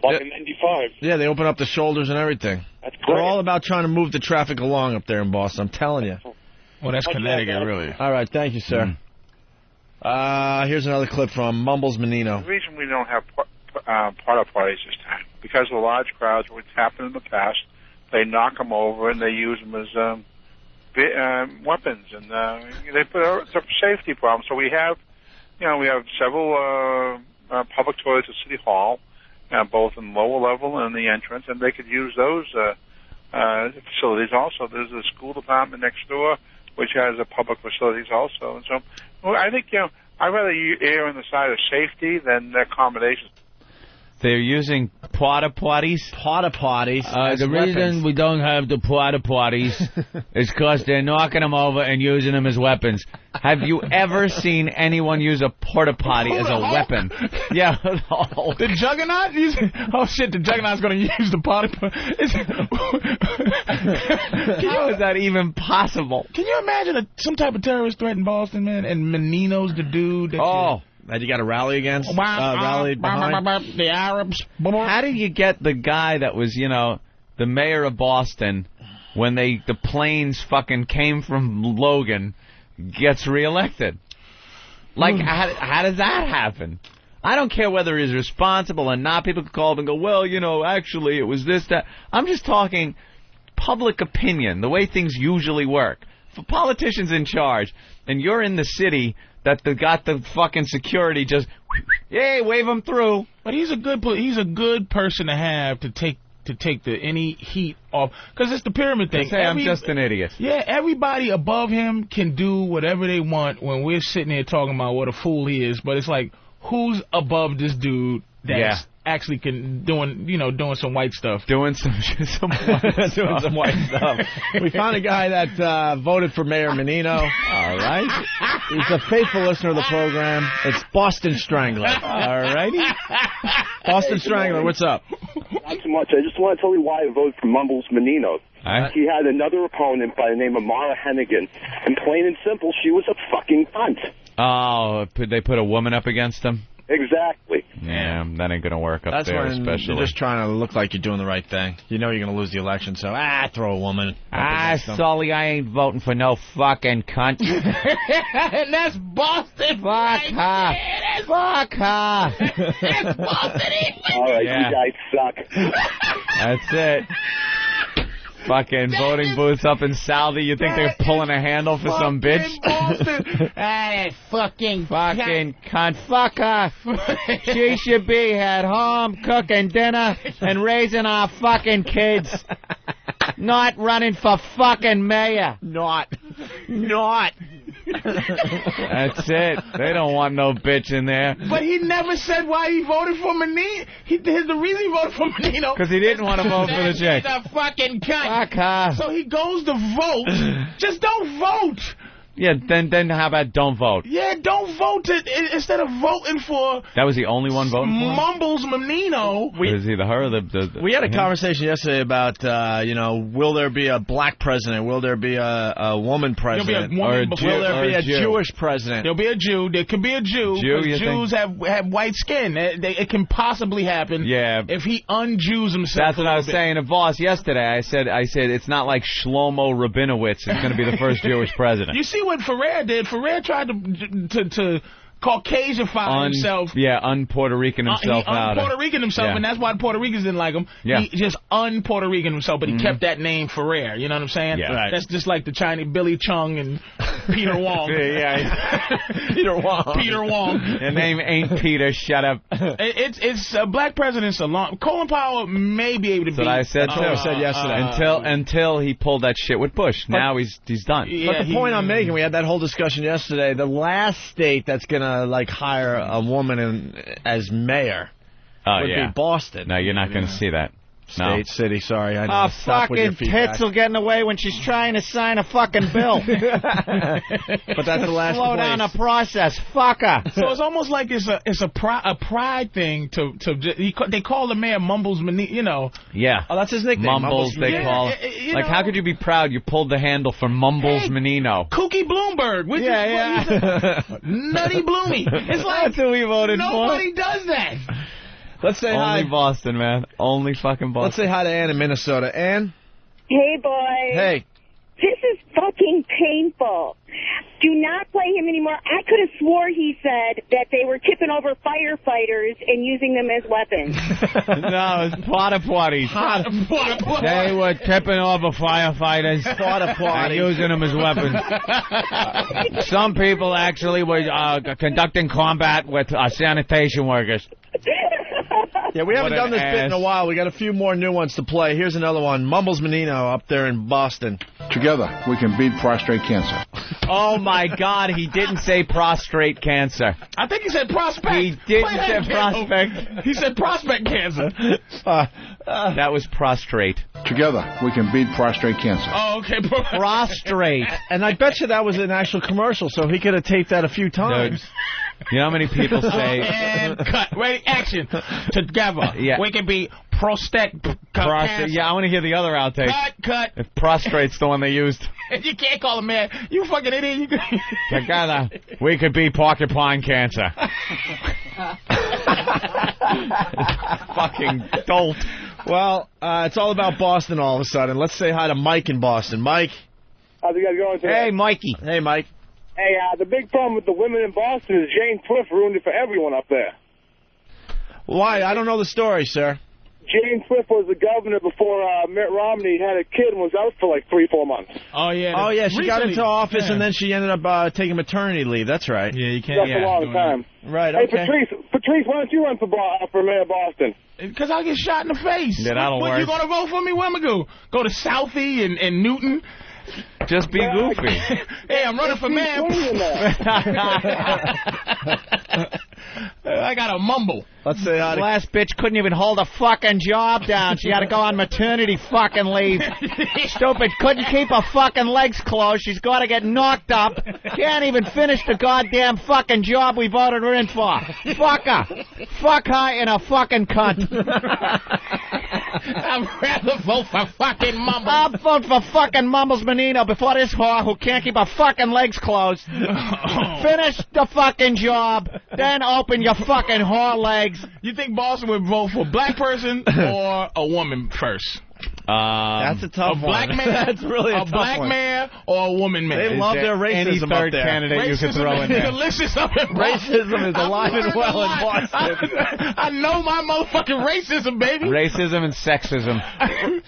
like in 95. Yeah, they open up the shoulders and everything. That's great. They're all about trying to move the traffic along up there in Boston. I'm telling you. Well, that's Connecticut, really. All right, thank you, sir. Here's another clip from Mumbles Menino. The reason we don't have porta-potties this time, because of the large crowds, what's happened in the past, they knock them over and they use them as weapons, and they put it's a safety problem. So we have several public toilets at City Hall, both in the lower level and the entrance, and they could use those facilities also. There's a school department next door, which has public facilities also. And so I think, I'd rather err on the side of safety than accommodations. They're using porta-potties? Porta-potties. The reason we don't have the porta-potties is because they're knocking them over and using them as weapons. Have you ever seen anyone use a porta-potty as a weapon? Yeah. The Juggernaut? Oh, shit, the Juggernaut's going to use the porta-potty. How is that even possible? Can you imagine some type of terrorist threat in Boston, man? And Menino's the dude that you got to rally against? Rally behind? The Arabs. How do you get the guy that was, the mayor of Boston, when the planes fucking came from Logan, gets reelected? Like, how does that happen? I don't care whether he's responsible or not. People could call up and go, well, actually it was this, that. I'm just talking public opinion, the way things usually work. For politicians in charge, and you're in the city that got the fucking security just, yay, wave them through. But he's a good person to have to take any heat off, because it's the pyramid thing. I'm just an idiot. Yeah, everybody above him can do whatever they want when we're sitting here talking about what a fool he is. But it's like, who's above this dude that's actually doing some white stuff? Doing some white stuff. We found a guy that voted for Mayor Menino. All right. He's a faithful listener of the program. It's Boston Strangler. All righty. Boston Strangler, what's up? Not too much. I just want to tell you why I voted for Mumbles Menino. He had another opponent by the name of Mara Hennigan, and plain and simple, she was a fucking cunt. Oh, they put a woman up against him? Exactly. Yeah, that ain't gonna work up That's there, when especially. you're just trying to look like you're doing the right thing. You know you're going to lose the election, so throw a woman. Sully, I ain't voting for no fucking cunt. And that's Boston. Fuck her. Fuck her. That's Boston. All right, Yeah. you guys suck. That's it. Fucking voting booths up in Saudi. You think they're pulling a handle for some bitch? Fucking cunt. Fuck her. She should be at home cooking dinner and raising our fucking kids. Not running for fucking mayor. Not. That's it. They don't want no bitch in there. But he never said why he voted for Menino. The reason he voted for Menino... Because he didn't want to vote for the chick. He's a fucking cunt. Fuck her. So he goes to vote. Just don't vote. Yeah, then how about don't vote? Yeah, don't vote instead of voting for... That was the only one voting for him? Mumbles Menino. Is either her or the we had a him? conversation yesterday about, will there be a black president? Will there be a woman president? Will there be a Jewish president? There'll be a Jew. There could be a Jew. Because Jews have white skin. It can possibly happen if he unjews himself. That's what I was saying to Voss yesterday. I said it's not like Shlomo Rabinowitz is going to be the first Jewish president. You see what Ferrer did? Ferrer tried to Caucasianify himself. Yeah, un-Puerto Rican himself out. Puerto Rican himself, and that's why the Puerto Ricans didn't like him. Yeah. He just un-Puerto Rican himself, but he kept that name Ferrer. You know what I'm saying? Yeah. Right. That's just like the Chinese Billy Chung and Peter Wong. Peter Wong. Peter Wong. Your name ain't Peter. Shut up. It's black presidents a long. Colin Powell may be able to. That's what I said too. I said yesterday. Until he pulled that shit with Bush. Now he's done. But the point I'm making, we had that whole discussion yesterday. The last state that's gonna hire a woman as mayor would be Boston. No, you're not gonna see that. State, city, sorry. I know. Fucking tits will get in the way when she's trying to sign a fucking bill. But that's the last Slow down the process. Fuck her. So it's almost like it's a pride thing they call the mayor Mumbles Menino. Yeah. Oh, that's his nickname. Mumbles, they call it. How could you be proud you pulled the handle for Mumbles Menino? Kooky Bloomberg. Nutty Bloomy. It's like that's who we voted nobody does that. Let's say hi. Only Boston, man. Only fucking Boston. Let's say hi to Ann in Minnesota. Ann? Hey, boys. Hey. This is fucking painful. Do not play him anymore. I could have swore he said that they were tipping over firefighters and using them as weapons. No, it's porta-potties. They were tipping over firefighters. Porta-potty. And using them as weapons. Some people actually were conducting combat with sanitation workers. Yeah, we haven't done this bit in a while. We got a few more new ones to play. Here's another one. Mumbles Menino up there in Boston. Together, we can beat prostate cancer. Oh, my God. He didn't say prostrate cancer. I think he said prospect. He didn't say prospect. He said prospect cancer. That was prostrate. Together, we can beat prostate cancer. Oh, okay. Prostrate. And I bet you that was an actual commercial, so he could have taped that a few times. You know how many people say... And cut. Ready? Action. Together. Yeah. We can be prostate cancer. Yeah, I want to hear the other outtake. Cut. If prostrate's the one they used. You can't call him man. You fucking idiot. Together, we could beat porcupine cancer. Fucking dolt. Well, it's all about Boston all of a sudden. Let's say hi to Mike in Boston. Mike? How's it guys going today? Hey, Mikey. Hey, Mike. Hey, the big problem with the women in Boston is Jane Twift ruined it for everyone up there. Why? I don't know the story, sir. Jane Twift was the governor before Mitt Romney had a kid and was out for like 3-4 months. Oh, yeah. Oh, yeah. She got into office and then she ended up taking maternity leave. That's right. Yeah, you can't. That's a long time. Right, Hey, okay. Patrice, why don't you run for mayor of Boston? Because I'll get shot in the face. Yeah, that'll work. You going to vote for me? Where am I go? Go to Southie and Newton? Just be goofy. Hey, I'm running for mayor. I got a mumble. Let's say hi to... Last bitch couldn't even hold a fucking job down. She had to go on maternity fucking leave. Stupid. Couldn't keep her fucking legs closed. She's got to get knocked up. Can't even finish the goddamn fucking job we voted her in for. Fuck her. Fuck her in a fucking cunt. I'd rather vote for fucking Mumbles. I'll vote for fucking Mumbles Menino before this whore who can't keep her fucking legs closed. Finish the fucking job, then open your fucking whore legs. You think Boston would vote for a black person or a woman first? That's a tough black one. Man, That's really a tough black mayor or a woman mayor? They love their racism Any third up there. candidate Racism you could throw in is there. delicious up in Boston. Racism is alive and well in Boston. I know my motherfucking racism, baby. Racism and sexism.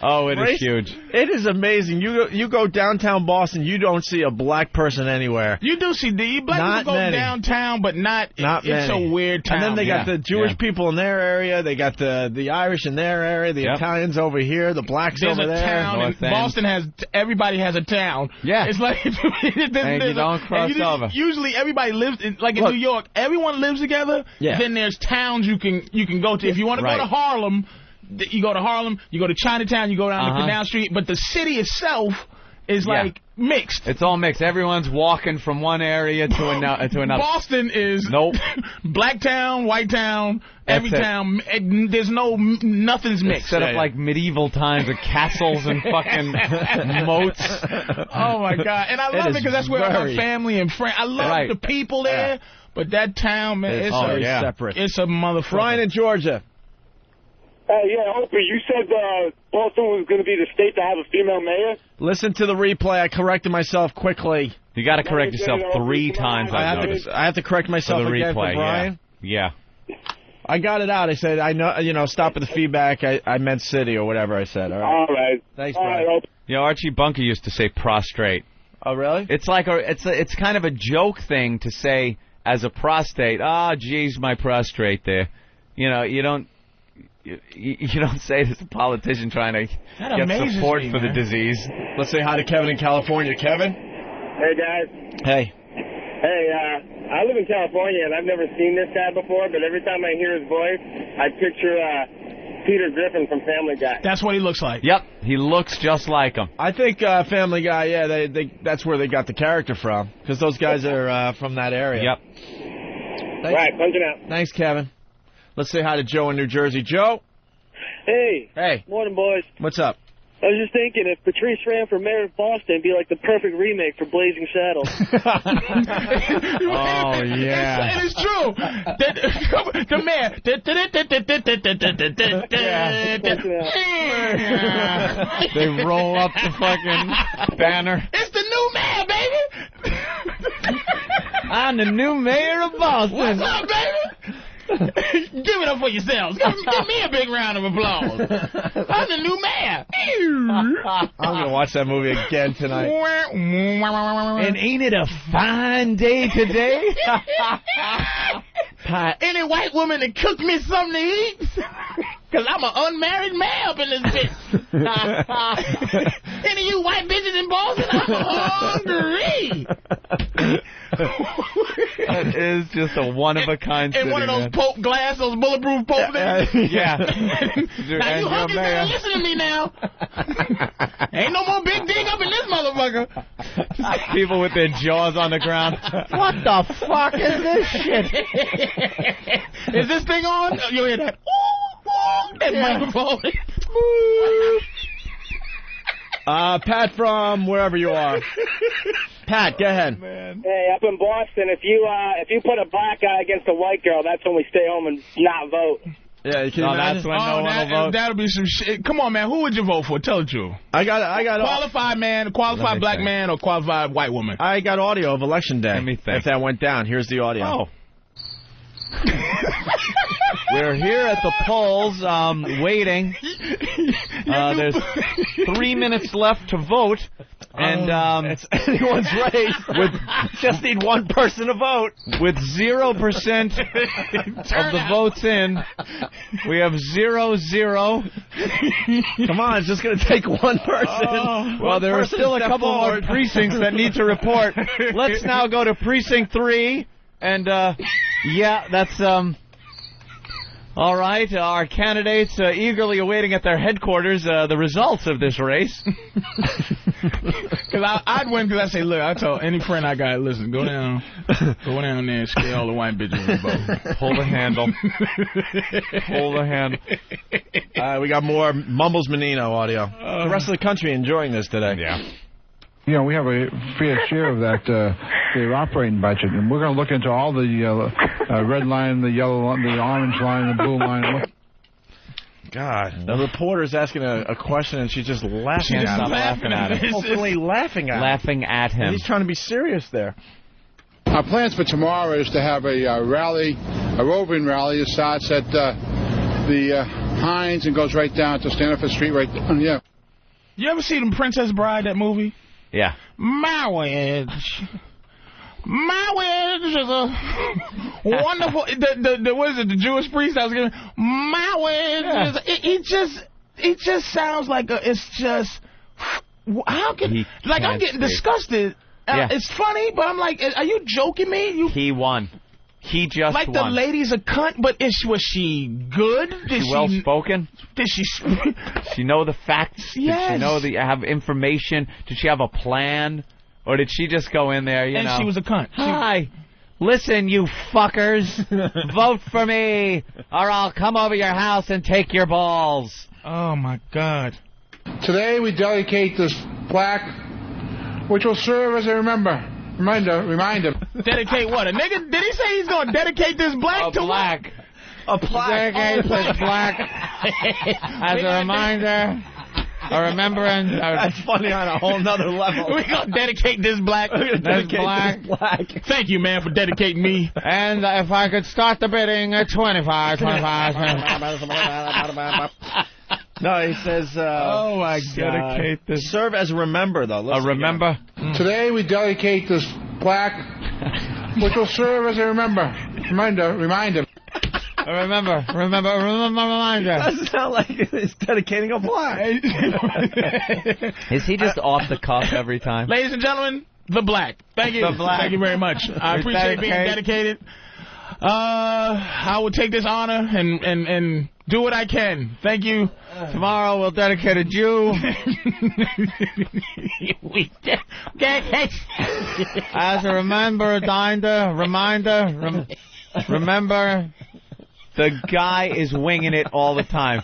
Oh, it is huge. It is amazing. You go downtown Boston, you don't see a black person anywhere. You do see black people go downtown, but not it's many. a weird town. And then they got the Jewish people in their area. They got the Irish in their area. The Italians over here. The blacks over there. Town, and Boston everybody has a town. Yeah. It's like and you don't cross over. Usually everybody lives in New York. Everyone lives together. Yeah. Then there's towns you can go to. If you want to go to Harlem, you go to Harlem. You go to Chinatown. You go down to Canal Street. But the city itself is like mixed. It's all mixed. Everyone's walking from one area to another. Boston is black town, white town, every town. Nothing's mixed. It's set up like medieval times with castles and fucking moats. Oh my God! And I love it because that's where my family and friends. I love the people there, but that town, man, it's separate. It's a motherfucker. Ryan in Georgia. Opie, you said Boston was going to be the state to have a female mayor? Listen to the replay. I corrected myself quickly. You got to correct yourself 3 times. I have to correct myself for the again replay, for Brian. Yeah. I got it out. I said, stop at the feedback. I meant city or whatever I said. All right. Thanks, Brian. Right, Archie Bunker used to say prostrate. Oh, really? It's like it's kind of a joke thing to say as a prostate. Geez, my prostrate there. You don't say it as a politician trying to get support for the disease. Let's say hi to Kevin in California. Kevin? Hey, guys. Hey. Hey, I live in California, and I've never seen this guy before, but every time I hear his voice, I picture Peter Griffin from Family Guy. That's what he looks like. Yep, he looks just like him. I think Family Guy, that's where they got the character from, because those guys are from that area. Yep. Right, punching out. Thanks, Kevin. Let's say hi to Joe in New Jersey. Joe? Hey. Hey. Morning, boys. What's up? I was just thinking, if Patrice ran for mayor of Boston, it'd be like the perfect remake for Blazing Saddles. Oh, yeah. It is true. The mayor. They roll up the fucking banner. It's the new mayor, baby. I'm the new mayor of Boston. What's up, baby? Give it up for yourselves. Give me a big round of applause. I'm the new mayor. I'm going to watch that movie again tonight. And ain't it a fine day today? Any white woman that cook me something to eat? Because I'm an unmarried man up in this bitch. Any of you white bitches in Boston, I'm hungry. That is just a one-of-a-kind city, and one of those Pope glass, those bulletproof Pope things. Yeah. Now, you hungry, better listen to me now. Ain't no more big dig up in this motherfucker. People with their jaws on the ground. What the fuck is this shit? Is this thing on? You hear that? That microphone. Pat from wherever you are. Pat, go ahead. Hey, up in Boston, if you put a black guy against a white girl, that's when we stay home and not vote. Yeah, you can imagine. That's when no one will vote. That'll be some shit. Come on, man. Who would you vote for? Tell the truth. I got qualified man, qualified black man, or qualified white woman. I got audio of Election Day. Let me think. If that went down, here's the audio. Oh. We're here at the polls, waiting. There's 3 minutes left to vote, and it's anyone's race. Just need one person to vote. With 0% of the votes in, we have 0-0. Come on, it's just going to take one person. Well, there are still a couple more precincts that need to report. Let's now go to precinct 3, and yeah, that's all right. Our candidates Because eagerly awaiting at their headquarters the results of this race. I Because I'd win because I say, look, I told any friend I got, listen, go down there and scare all the white bitches in the boat. Pull the handle. Pull the handle. We got more Mumbles Menino audio. The rest of the country enjoying this today. Yeah. You know, we have a fair share of that the operating budget, and we're going to look into all the red line, the yellow line, the orange line, the blue line. God, the reporter's asking a question, and she's just laughing at him. Openly laughing at him. Laughing at him. And he's trying to be serious there. Our plans for tomorrow is to have a rally, a roving rally. It starts at the Heinz and goes right down to Stanford Street right down. Yeah. You ever see the Princess Bride, that movie? Yeah. Marriage is a wonderful. What is it? The Jewish priest I was giving. Marriage is. It just sounds like it's just. How can I'm getting disgusted. It's funny, but I'm like, are you joking me? He won. He just won. The lady's a cunt, but was she good? Did she well spoken? Did she know the facts? Yes. Did she know have information? Did she have a plan? Or did she just go in there, you know? And she was a cunt. Hi. Listen, you fuckers. Vote for me, or I'll come over your house and take your balls. Oh, my God. Today we dedicate this plaque, which will serve as a reminder. Dedicate what? A nigga? Did he say he's going to dedicate this black to black? A plaque. Dedicate this black as a reminder. A remembrance. That's funny on a whole nother level. We're going to dedicate this black. This black. Thank you, man, for dedicating me. And if I could start the bidding at 25. No, he says, oh, my God. Dedicate this. Serve as a remember, though. A remember? Today we dedicate this plaque, which will serve as a reminder. Remember, reminder. Doesn't sound like he's dedicating a plaque. Is he just off the cuff every time? Ladies and gentlemen, the black. Thank you. The black. Thank you very much. I appreciate being dedicated. I will take this honor and do what I can. Thank you. Tomorrow we'll dedicate a Jew. As a reminder. Remember, the guy is winging it all the time.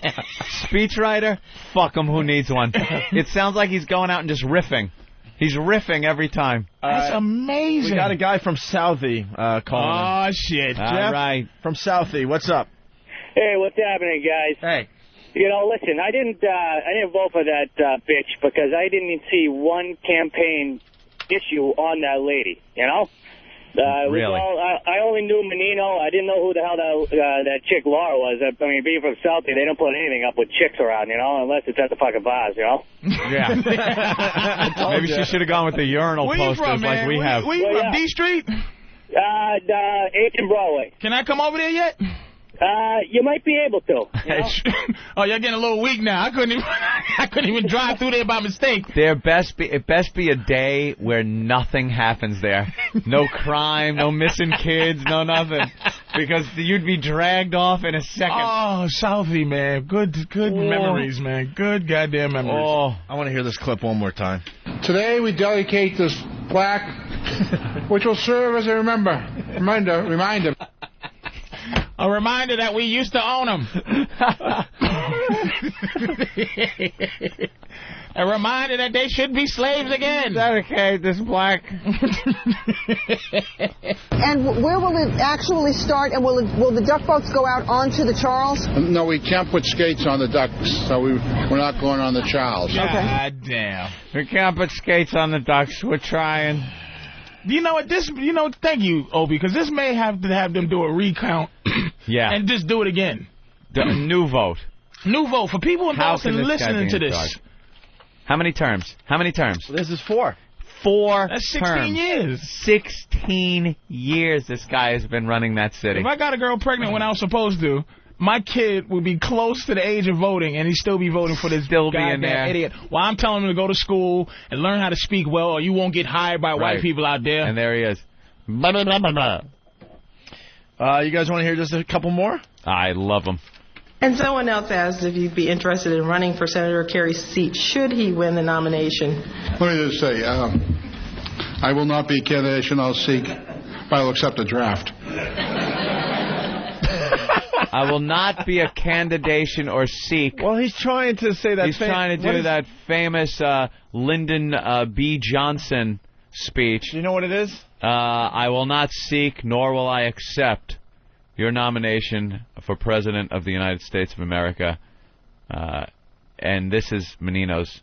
Speechwriter, fuck him, who needs one? It sounds like he's going out and just riffing. He's riffing every time. That's amazing. We got a guy from Southie calling in. Shit. Jeff All right. From Southie, what's up? Hey, what's happening, guys? Hey. You know, listen, I didn't vote for that bitch because I didn't see one campaign issue on that lady, you know? Really? I only knew Menino. I didn't know who the hell that chick Laura was. I mean, being from Southie, they don't put anything up with chicks around, you know, unless it's at the fucking bars, you know? Yeah. Maybe she should have gone with the urinal posters from, like we have. Where you from, D Street? 8th and Broadway. Can I come over there yet? You might be able to. You know? Oh, you're getting a little weak now. I couldn't even drive through there by mistake. It best be a day where nothing happens there. No crime, no missing kids, no nothing. Because you'd be dragged off in a second. Oh, Southie, man. Good memories, man. Good goddamn memories. Oh, I want to hear this clip one more time. Today we dedicate this plaque, which will serve as a reminder. A reminder that we used to own them. A reminder that they should be slaves again. Dedicate this black. And where will it actually start? And will the duck boats go out onto the Charles? No, we can't put skates on the ducks, so we're not going on the Charles. God damn. We can't put skates on the ducks. We're trying. You know what? Thank you, Opie, because this may have to have them do a recount. Yeah. And just do it again. New vote. New vote for people in Boston listening to this. How many terms? This is 4. 4 That's 16 terms. years. 16 years this guy has been running that city. If I got a girl pregnant when I was supposed to, my kid would be close to the age of voting, and he'd still be voting for this goddamn idiot. Well, I'm telling him to go to school and learn how to speak well, or you won't get hired by white people out there. And there he is. You guys want to hear just a couple more? I love him. And someone else asked if you'd be interested in running for Senator Kerry's seat should he win the nomination. Let me just say, I will not be a candidate I'll seek, but I'll accept a draft. I will not be a candidation or seek. Well, he's trying to say that. He's trying to do that famous Lyndon B. Johnson speech. Do you know what it is? I will not seek, nor will I accept your nomination for President of the United States of America. And this is Menino's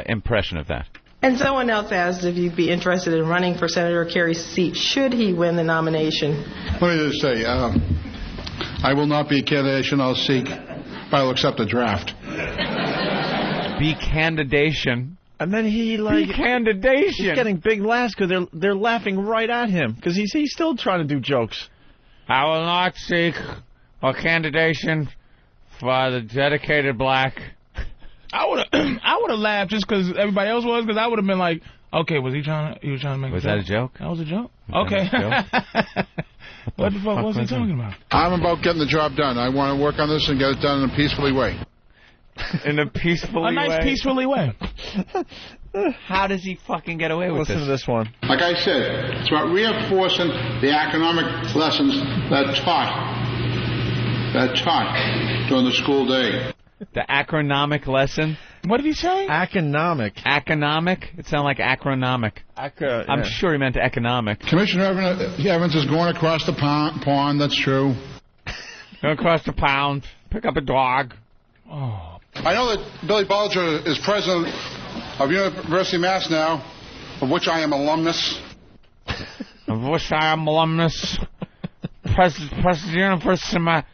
impression of that. And someone else asked if you'd be interested in running for Senator Kerry's seat should he win the nomination. Let me just say, I will not be a candidate I'll seek, but I'll accept a draft. Be candidation. And then he like candidation. He's getting big laughs because they're laughing right at him because he's still trying to do jokes. I will not seek a candidation for the dedicated black. I would have laughed just because everybody else was, because I would have been like, okay, was he trying to make was a joke? Was that a joke? That was a joke? Okay. What the fuck was he talking about? I'm about getting the job done. I want to work on this and get it done in a peacefully way. In a peacefully way? A nice peacefully way. How does he fucking get away with Listen to this one. Like I said, it's about reinforcing the economic lessons that taught during the school day. The acronomic lesson? What did he say? Economic. Economic? It sounded like acronomic. I'm sure he meant economic. Commissioner Evans is going across the pond. That's true. Go across the pond. Pick up a dog. Oh. I know that Billy Bulger is president of University of Mass now, of which I am alumnus. President of University of Mass.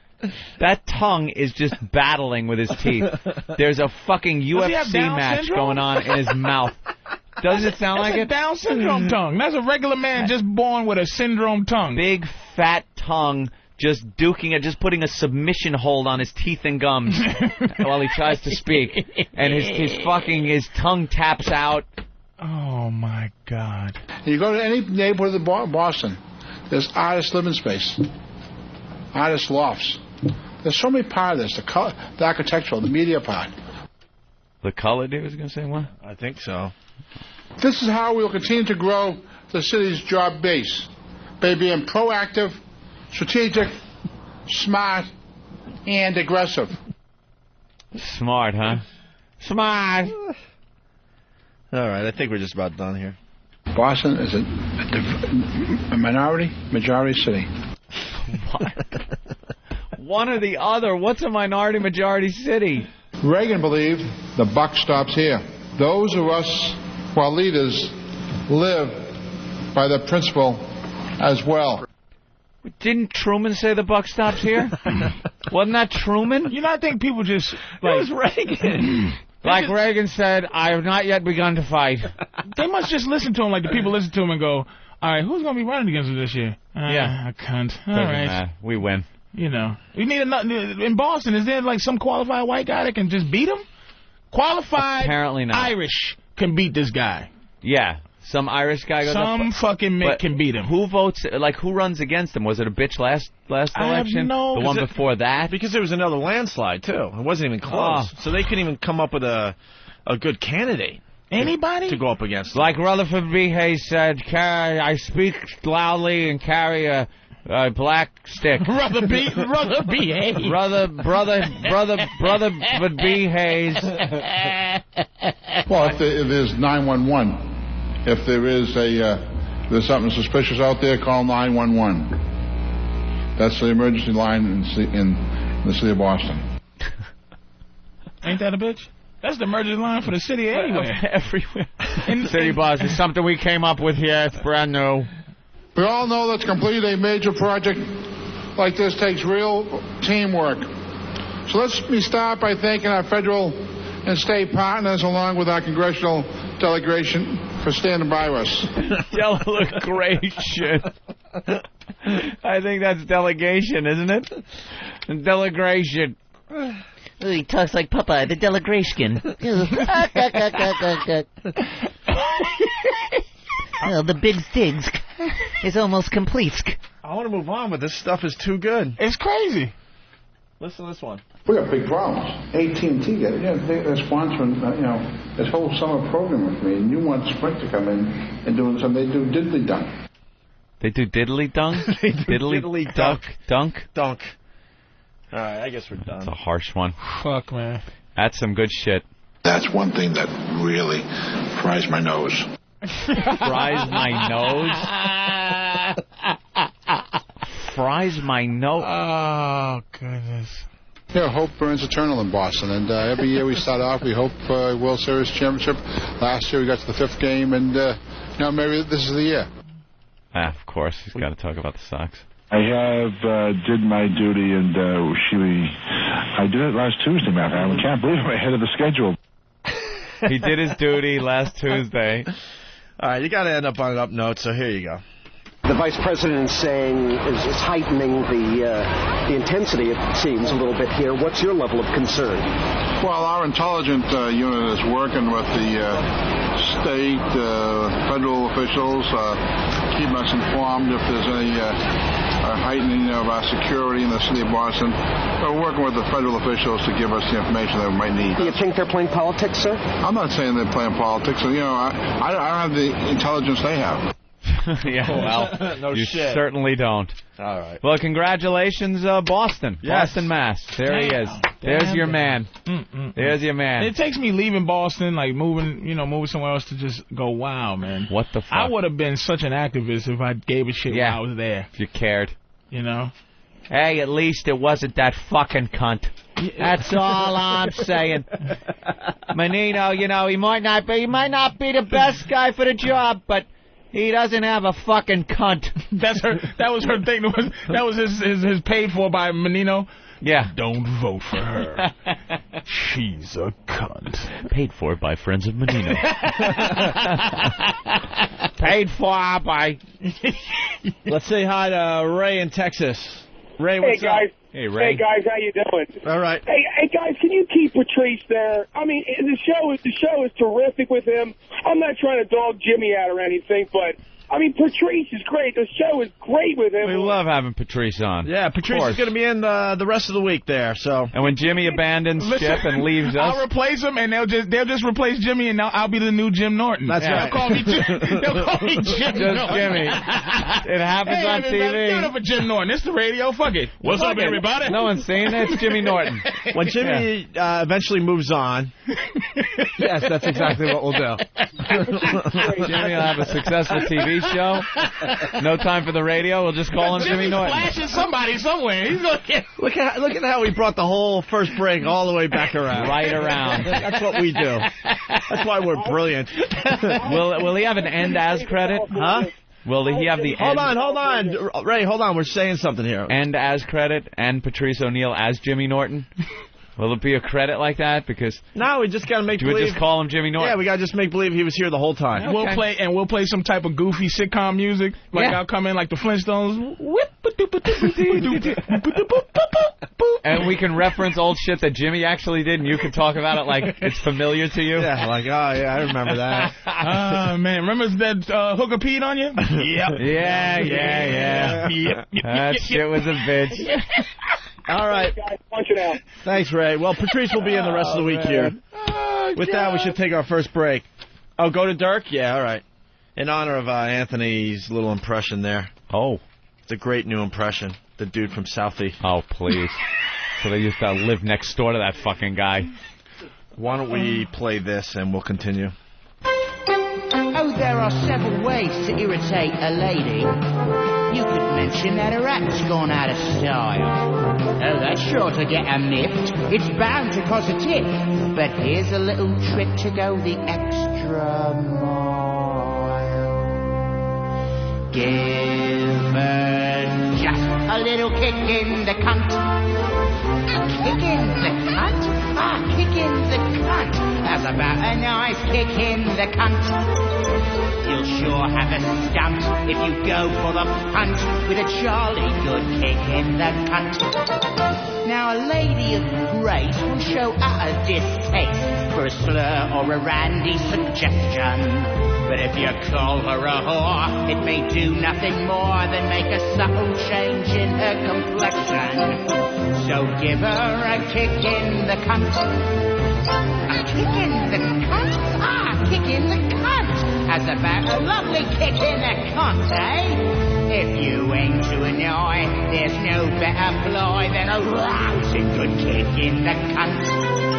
That tongue is just battling with his teeth. There's a fucking UFC match going on in his mouth. Does it sound like it? Down syndrome tongue. That's a regular man just born with a syndrome tongue. Big fat tongue, just duking it, just putting a submission hold on his teeth and gums while he tries to speak, and his tongue taps out. Oh my God! You go to any neighborhood of Boston, there's artist living space, artist lofts. There's so many part of this, the architectural, the media part. The color dude was going to say what? I think so. This is how we will continue to grow the city's job base by being proactive, strategic, smart, and aggressive. Smart, huh? Smart. All right, I think we're just about done here. Boston is a majority city. What? One or the other. What's a minority-majority city? Reagan believed the buck stops here. Those of us who are leaders live by the principle as well. Didn't Truman say the buck stops here? Wasn't that Truman? You know, I think people just... It was Reagan. Like Reagan said, I have not yet begun to fight. They must just listen to him like the people listen to him and go, all right, who's going to be running against us this year? A cunt. All right. We win. You know, we need in Boston. Is there like some qualified white guy that can just beat him? Qualified, apparently not. Irish can beat this guy. Yeah, some Irish guy goes some fucking Mick can beat him. Who votes? Like who runs against him? Was it a bitch last election? I have no. The one before that? Because there was another landslide too. It wasn't even close, so they couldn't even come up with a good candidate. Anybody to go up against? Like Rutherford B. Hayes said, I speak loudly and carry a black stick. Brother B. Hayes. Brother B. Hayes. Well, if there's 911, if there's something suspicious out there, call 911. That's the emergency line in the city of Boston. Ain't that a bitch? That's the emergency line for the city anywhere. Everywhere. In city Boston. It's something we came up with here. It's brand new. We all know that to complete a major project like this takes real teamwork. So let me start by thanking our federal and state partners along with our congressional delegation for standing by us. Delegation. I think that's delegation, isn't it? Delegation. He talks like Popeye, the delegation. Well, the big things is almost complete. I want to move on, but this stuff is too good. It's crazy. Listen to this one. We got big problems. AT&T, they're sponsoring, this whole summer program with me, and you want Sprint to come in and do something. They do diddly dunk. They do diddly dunk? Diddly duck? Dunk? Dunk. All right, I guess we're done. That's a harsh one. Fuck, man. That's some good shit. That's one thing that really fries my nose. Fries my nose? Fries my nose? Oh, goodness. Yeah, hope burns eternal in Boston, and every year we start off, we hope World Series championship. Last year we got to the 5th game, and maybe this is the year. Of course, he's got to talk about the Sox. I have did my duty, and I did it last Tuesday, man. I can't believe I'm ahead of the schedule. He did his duty last Tuesday. All right, you got to end up on an up note, so here you go. The vice president is saying is heightening the intensity, it seems, a little bit here. What's your level of concern? Well, our intelligence unit is working with the state, federal officials, keeping us informed if there's any heightening of our security in the city of Boston. We're working with the federal officials to give us the information that we might need. Do you think they're playing politics, sir? I'm not saying they're playing politics. I don't have the intelligence they have. Yeah, well, no you shit. certainly don't. All right. Well, congratulations, Boston. Yes. Boston, Mass. There he is. There's your man. There's your man. It takes me leaving Boston, like moving somewhere else to just go, wow, man. What the fuck? I would have been such an activist if I gave a shit while I was there. If you cared. Hey, at least it wasn't that fucking cunt. That's all I'm saying. Menino, he might not be the best guy for the job, but he doesn't have a fucking cunt. That was her thing. That was his paid for by Menino. Yeah. Don't vote for her. She's a cunt. Paid for by friends of Menino. Paid for by. Let's say hi to Ray in Texas. Ray, what's up? Hey, Ray. Hey, guys, how you doing? All right. Hey, guys, can you keep Patrice there? I mean, the show is terrific with him. I'm not trying to dog Jimmy out or anything, but I mean, Patrice is great. The show is great with him. We love having Patrice on. Yeah, Patrice is going to be in the rest of the week there. So. And when Jimmy abandons ship and leaves us, I'll replace him, and they'll just replace Jimmy, and I'll be the new Jim Norton. That's right. They'll call me Jim. Just Jimmy. It happens on TV. Give it up for Jim Norton. It's the radio. Fuck it. What's up, everybody? No one's seen it. It's Jimmy Norton. When Jimmy eventually moves on, yes, that's exactly what we'll do. Jimmy will have a successful TV show. No time for the radio. We'll just call him Jimmy Norton. Flashing somebody somewhere. He's gonna get... Look at how we brought the whole first break all the way back around. Right around. That's what we do. That's why we're brilliant. Will he have an end as credit? Huh? Will he have the Hold on. Ray, hold on. We're saying something here. End as credit and Patrice O'Neal as Jimmy Norton? Will it be a credit like that? Because no, we just gotta make believe. Do we just call him Jimmy Norton? Yeah, we gotta just make believe he was here the whole time. Okay. We'll play some type of goofy sitcom music. Like I'll come in like the Flintstones. And we can reference old shit that Jimmy actually did, and you can talk about it like it's familiar to you. Yeah, like I remember that. Oh man, remember that hooker peed on you? Yep. Yeah. Yep. That shit was a bitch. All right. Guys, punch it out. Thanks, Ray. Well, Patrice will be in the rest of the week here. With that, we should take our first break. Oh, go to Dirk? Yeah, all right. In honor of Anthony's little impression there. Oh. It's a great new impression. The dude from Southie. Oh, please. So they used to live next door to that fucking guy. Why don't we play this and we'll continue? Oh, there are several ways to irritate a lady. You could mention that her act's gone out of style. Oh, that's sure to get her miffed. It's bound to cause a tiff. But here's a little trick to go the extra mile. Give her just a little kick in the cunt. A kick in the cunt? Ah, kick in the cunt. That's about a nice kick in the cunt. You'll sure have a stunt if you go for the punt with a jolly good kick in the cunt. Now a lady of grace will show utter distaste for a slur or a randy suggestion. But if you call her a whore, it may do nothing more than make a subtle change in her complexion. So give her a kick in the cunt. A kick in the cunt? Ah, kick in the cunt. As about a lovely kick in the cunt, eh? If you aim to annoy, there's no better ploy than a rousing good kick in the cunt.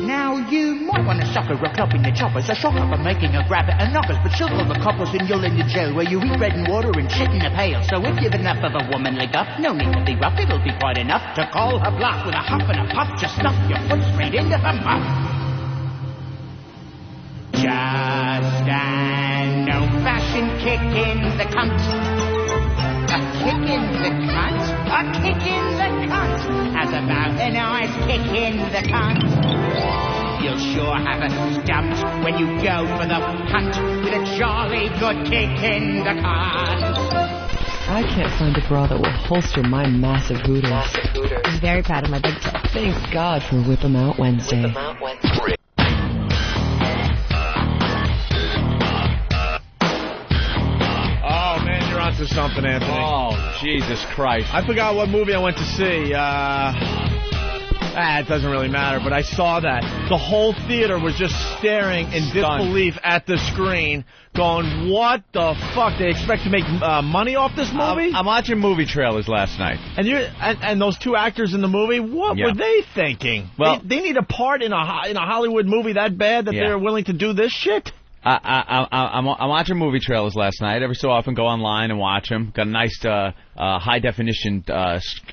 Now you might want to suck her a club in the choppers, a shock up and making a grab at a knockers, but she'll call the coppers and you'll in the jail where you eat bread and water and shit in a pail. So if you've enough of a womanly guff, no need to be rough, it'll be quite enough to call her bluff with a huff and a puff, just stuff your foot straight into her muff. Just an old-fashioned kick in the cunt. A kick in the cunt, a kick in the cunt. As about a nice kick in the cunt. You'll sure have a stumped when you go for the punt with a jolly good kick in the cunt. I can't find a bra that will holster my massive hooters. I'm very proud of my big toe. Thank God for Whip 'em Out Wednesday. Onto something, Anthony. Oh, Jesus Christ. I forgot what movie I went to see. It doesn't really matter, but I saw that. The whole theater was just staring in disbelief at the screen, going, what the fuck? They expect to make money off this movie? I'm watching movie trailers last night. And those two actors in the movie, what were they thinking? Well, they need a part in a Hollywood movie that bad that they're willing to do this shit? I'm watching movie trailers last night. Every so often go online and watch them. Got a nice high-definition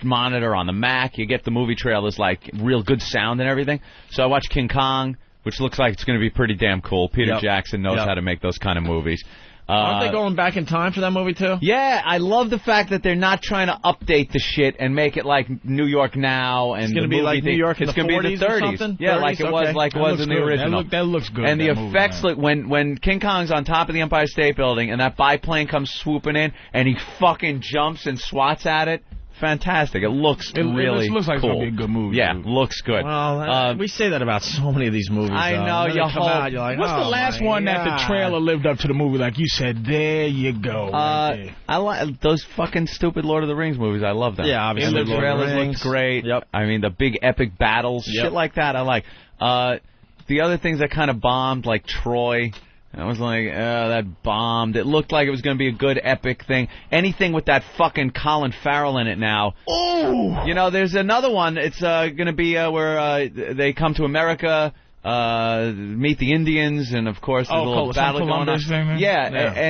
monitor on the Mac. You get the movie trailers, like, real good sound and everything. So I watched King Kong, which looks like it's going to be pretty damn cool. Peter Jackson knows how to make those kind of movies. Aren't they going back in time for that movie, too? Yeah, I love the fact that they're not trying to update the shit and make it like New York now. And it's going to be like New York in the 40s. It's going to be the 30s. Or something? Yeah, 30s? like it was in the original. That looks good. And the effects, look, when King Kong's on top of the Empire State Building and that biplane comes swooping in and he fucking jumps and swats at it. Fantastic. It looks really It looks like cool. It's going to be a good movie. Yeah, looks good. Well, we say that about so many of these movies. I know. You're like, what's the last one that the trailer lived up to the movie? Like you said, there you go. I like those fucking stupid Lord of the Rings movies. I love them. Yeah, obviously. The trailers looked great. Yep. I mean, the big epic battles, shit like that, I like. The other things that kind of bombed, like Troy... I was like, that bombed. It looked like it was going to be a good epic thing. Anything with that fucking Colin Farrell in it now. Oh! You know, there's another one. It's going to be where they come to America, meet the Indians, and of course there's a little battle going on.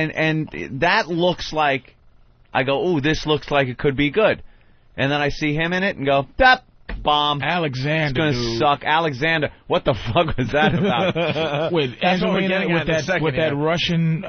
And that looks like, I go, ooh, this looks like it could be good. And then I see him in it and go, dap. Bomb. Alexander, it's gonna suck. Alexander, what the fuck was that about? With Angelina, with that Russian.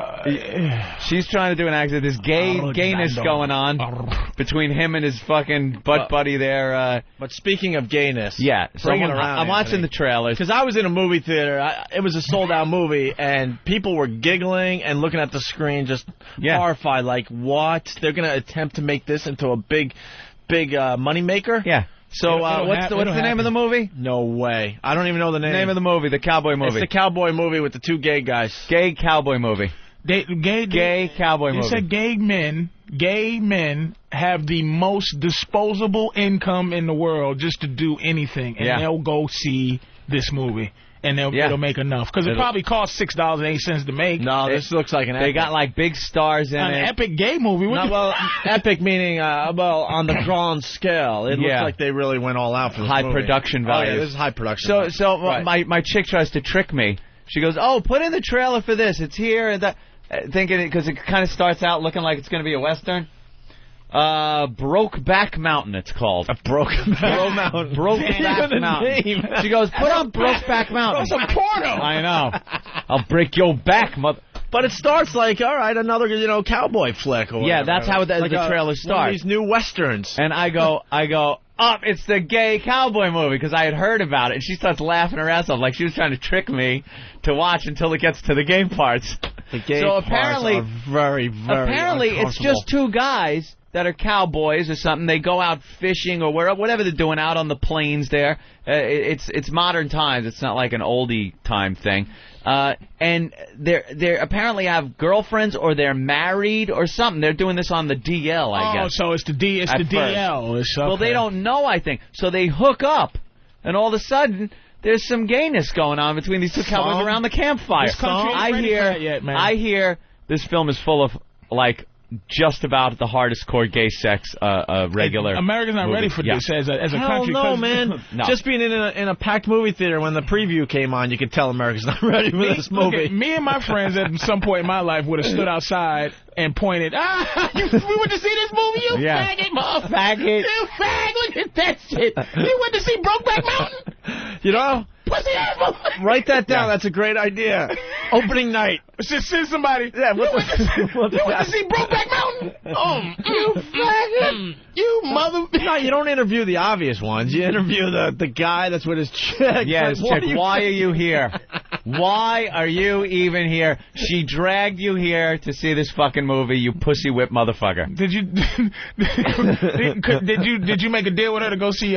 She's trying to do an accent. There's gayness going on between him and his fucking butt buddy there. But speaking of gayness, so I'm watching the trailers because I was in a movie theater. It was a sold-out movie, and people were giggling and looking at the screen, just horrified. Like, what? They're gonna attempt to make this into a big moneymaker? Yeah. So what's the name of the movie? No way. I don't even know the name. The name of the movie, the cowboy movie. It's the cowboy movie with the two gay guys. Gay cowboy movie. Gay cowboy movie. They said gay men have the most disposable income in the world just to do anything, and they'll go see this movie. And it'll make enough. Because it probably costs $6.08 to make. No, this looks like an epic. They got, like, big stars in it. An epic gay movie. Epic meaning, on the grand scale. It looks like they really went all out for this high movie. production value. Oh, yeah, this is high production. So my chick tries to trick me. She goes, oh, put in the trailer for this. It's here. And that, thinking because it kind of starts out looking like it's going to be a Western. Brokeback Mountain, it's called. Brokeback Mountain. She goes, put on Brokeback Mountain. That's a porno. I know. I'll break your back, mother. But it starts like, all right, another cowboy flick. Or whatever. That's how the trailer starts. One of these new westerns. And I go, it's the gay cowboy movie because I had heard about it. And she starts laughing her ass off like she was trying to trick me to watch until it gets to the gay parts. The gay parts are very, very apparently, it's just two guys that are cowboys or something. They go out fishing or whatever they're doing out on the plains there. It's modern times. It's not like an oldie time thing. And they apparently have girlfriends or they're married or something. They're doing this on the DL, I guess. Oh, so it's the DL. It's okay. Well, they don't know, I think. So they hook up, and all of a sudden there's some gayness going on between these two cowboys around the campfire. This country ain't ready for that yet, man. I hear this film is full of, like, just about the hardest core gay sex regular. America's not ready for this as a country. No, man. No. Just being in a packed movie theater when the preview came on, you could tell America's not ready for this movie. Okay, me and my friends at some point in my life would have stood outside and pointed, we went to see this movie, you faggot, motherfucker. Faggot. You fag, look at that shit. You went to see Brokeback Mountain? You know? Pussy ass motherfucker. Write that down. That's a great idea. Opening night. Just send somebody. Yeah, you went to see Brokeback Mountain? You faggot. You mother... No, you don't interview the obvious ones. You interview the guy that's with his chick. Yeah, like, his chick. Why are you here? Why are you even here? She dragged you here to see this fucking movie, you pussy whip motherfucker. Did you make a deal with her to go see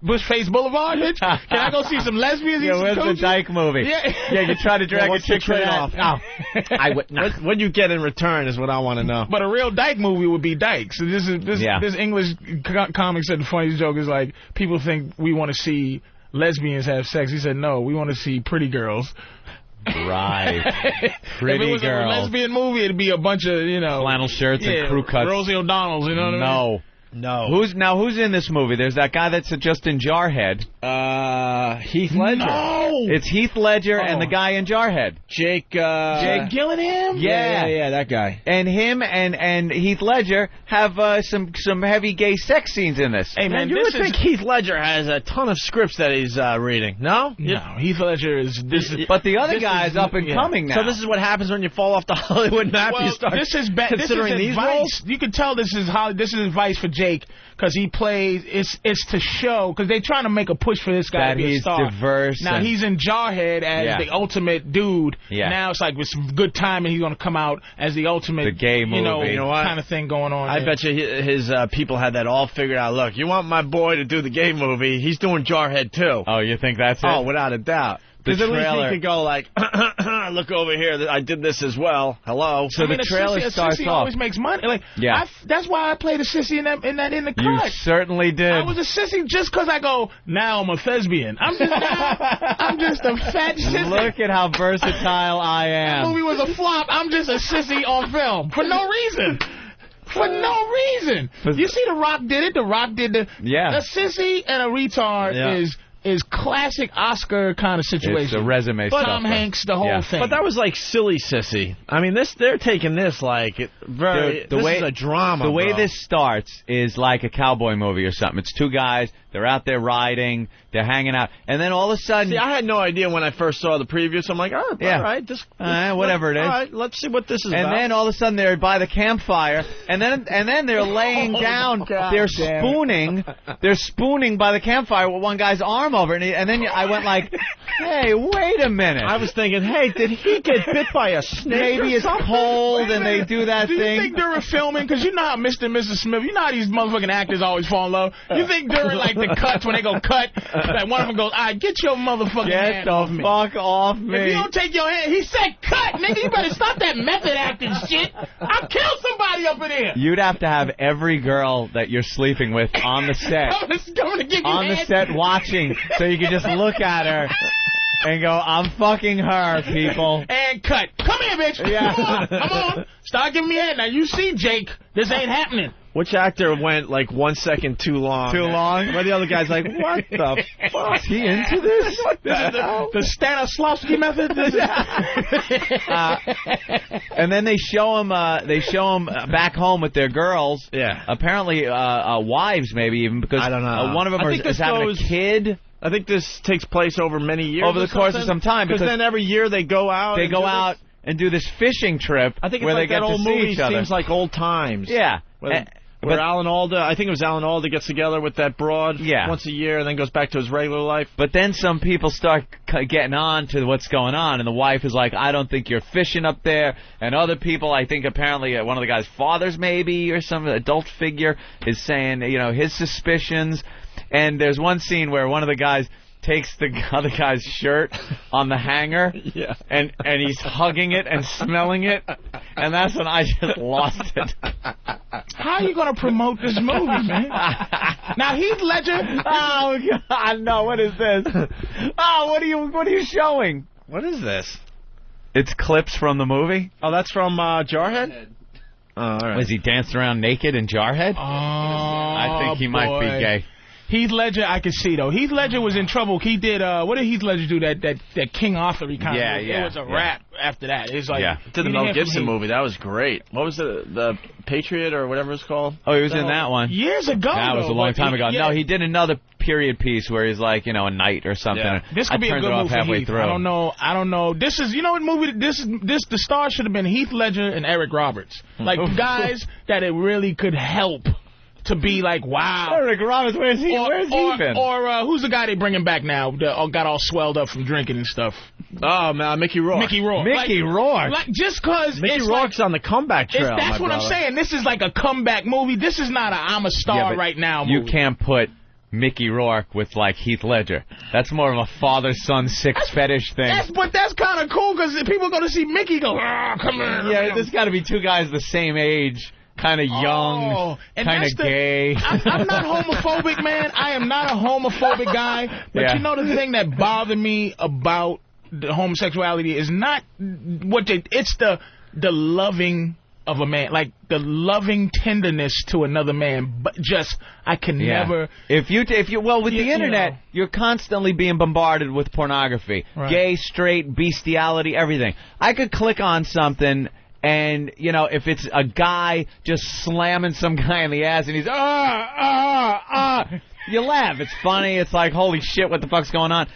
Bushface Boulevard, bitch? Can I go see some lesbians? Yeah, where's the dyke movie? Yeah, you try to drag a chick for that. Off? Oh. I would not. What you get in return is what I want to know. But a real dyke movie would be Dyke. So this English comic said the funniest joke is like, people think we want to see lesbians have sex. He said, no, we want to see pretty girls. Right. Pretty if it was girls. a lesbian movie, it'd be a bunch of, flannel shirts and crew cuts. Rosie O'Donnell's, you know what I mean? No. Who's in this movie? There's that guy that's just in Jarhead. Heath Ledger. No! It's Heath Ledger and the guy in Jarhead. Jake Gyllenhaal? Yeah, that guy. And him and Heath Ledger have some heavy gay sex scenes in this. Hey, man, you would think Heath Ledger has a ton of scripts that he's reading. No? No, Heath Ledger is... But the other guy is up and coming now. So this is what happens when you fall off the Hollywood map. Well, you start considering these advice. roles? You can tell this is advice for Jake, because he plays... It's to show... Because they're trying to make a push for this guy that to be a he's star. Diverse. Now, he's in Jarhead as the ultimate dude. Yeah. Now it's like with some good timing, he's going to come out as the ultimate... The gay movie. You know what? Kind of thing going on. I bet you his people had that all figured out. Look, you want my boy to do the gay movie, he's doing Jarhead too. Oh, you think that's it? Oh, without a doubt. Because at least he could go like, look over here, I did this as well. Hello. So the trailer starts off. off. Always makes money. Like, yeah. That's why I played a sissy in the cut. You certainly did. I was a sissy just because I go, now I'm a thespian. I'm just a fat sissy. Look at how versatile I am. That movie was a flop. I'm just a sissy on film for no reason. For no reason. You see The Rock did it. The Rock did the... Yeah. A sissy and a retard is classic Oscar kind of situation. It's a resume but stuff. Tom Hanks, the whole thing. But that was like silly sissy. I mean, they're taking this like very... This is a drama, The way bro. this starts is like a cowboy movie or something. It's two guys, they're out there riding, they're hanging out, and then all of a sudden... See, I had no idea when I first saw the preview, so I'm like, all right, whatever it is. All right, let's see what this is about. And then all of a sudden they're by the campfire, and then they're laying down, they're spooning by the campfire with one guy's arm over it, and then I went like, hey, wait a minute. I was thinking, hey, did he get bit by a snake? Maybe it's cold and they do that thing. Do you think during filming, because you know how Mr. and Mrs. Smith, you know how these motherfucking actors always fall in love? You think during like the cuts, when they go cut, like one of them goes, all right, get your motherfucking hand off me. Get the fuck off me. If you don't take your hand, he said cut, nigga, you better stop that method acting shit. I'll kill somebody up in here. You'd have to have every girl that you're sleeping with on the set. On the set watching, so you can just look at her and go, I'm fucking her, people. And cut. Come here, bitch. Yeah. Come on. Start giving me a hand. Now, you see, Jake, this ain't happening. Which actor went like 1 second too long? Too long? Where the other guy's like, what the fuck? Is he into this? The Stanislavski method? And then they show him back home with their girls. Yeah. Apparently, wives maybe even, because I don't know. One of them is having a kid. I think this takes place over many years. Over the course of some time. Because then every year they go out. They go out and do this fishing trip. I think it's where like they get that old to see movie each other. seems like old times. Yeah. Where Alan Alda, I think it was Alan Alda, gets together with that broad once a year and then goes back to his regular life. But then some people start getting on to what's going on, and the wife is like, I don't think you're fishing up there. And other people, I think apparently one of the guy's fathers maybe, or some adult figure, is saying, his suspicions. And there's one scene where one of the guys takes the other guy's shirt on the hanger, and he's hugging it and smelling it, and that's when I just lost it. How are you going to promote this movie, man? Now Heath Ledger. Oh God, no! What is this? Oh, what are you showing? What is this? It's clips from the movie. Oh, that's from Jarhead. Oh, all right. Was he dancing around naked in Jarhead? Oh, I think he might be gay. Heath Ledger, I can see, though. Heath Ledger was in trouble. He did, what did Heath Ledger do? That King Arthur kind of... It was a rap after that. It's like... Did the Mel Gibson movie. That was great. What was the Patriot or whatever it's called? Oh, he was in that one. Years ago, that was a long time ago. No, he did another period piece where he's like, a knight or something. Yeah. This could be a good movie for Heath. Through. I don't know. This is, what movie? The star should have been Heath Ledger and Eric Roberts. Like, guys that it really could help. To be like, wow. Eric Roberts, where's he been? Or who's the guy they bringing back now that got all swelled up from drinking and stuff? Oh, man, Mickey Rourke. Mickey Rourke. Like, just because... Mickey Rourke's on the comeback trail, that's what I'm saying. This is like a comeback movie. This is not a I'm a star right now movie. You can't put Mickey Rourke with, like, Heath Ledger. That's more of a father-son sex fetish thing. But that's kind of cool because people are going to see Mickey go, come here. Yeah, there's got to be two guys the same age. Kind of young, kind of gay. I'm not homophobic, man. I am not a homophobic guy. But the thing that bothered me about the homosexuality is not it's the loving of a man, like the loving tenderness to another man. But I can never. With the internet, you're constantly being bombarded with pornography, gay, straight, bestiality, everything. I could click on something. And, if it's a guy just slamming some guy in the ass and he's, you laugh. It's funny. It's like, holy shit, what the fuck's going on?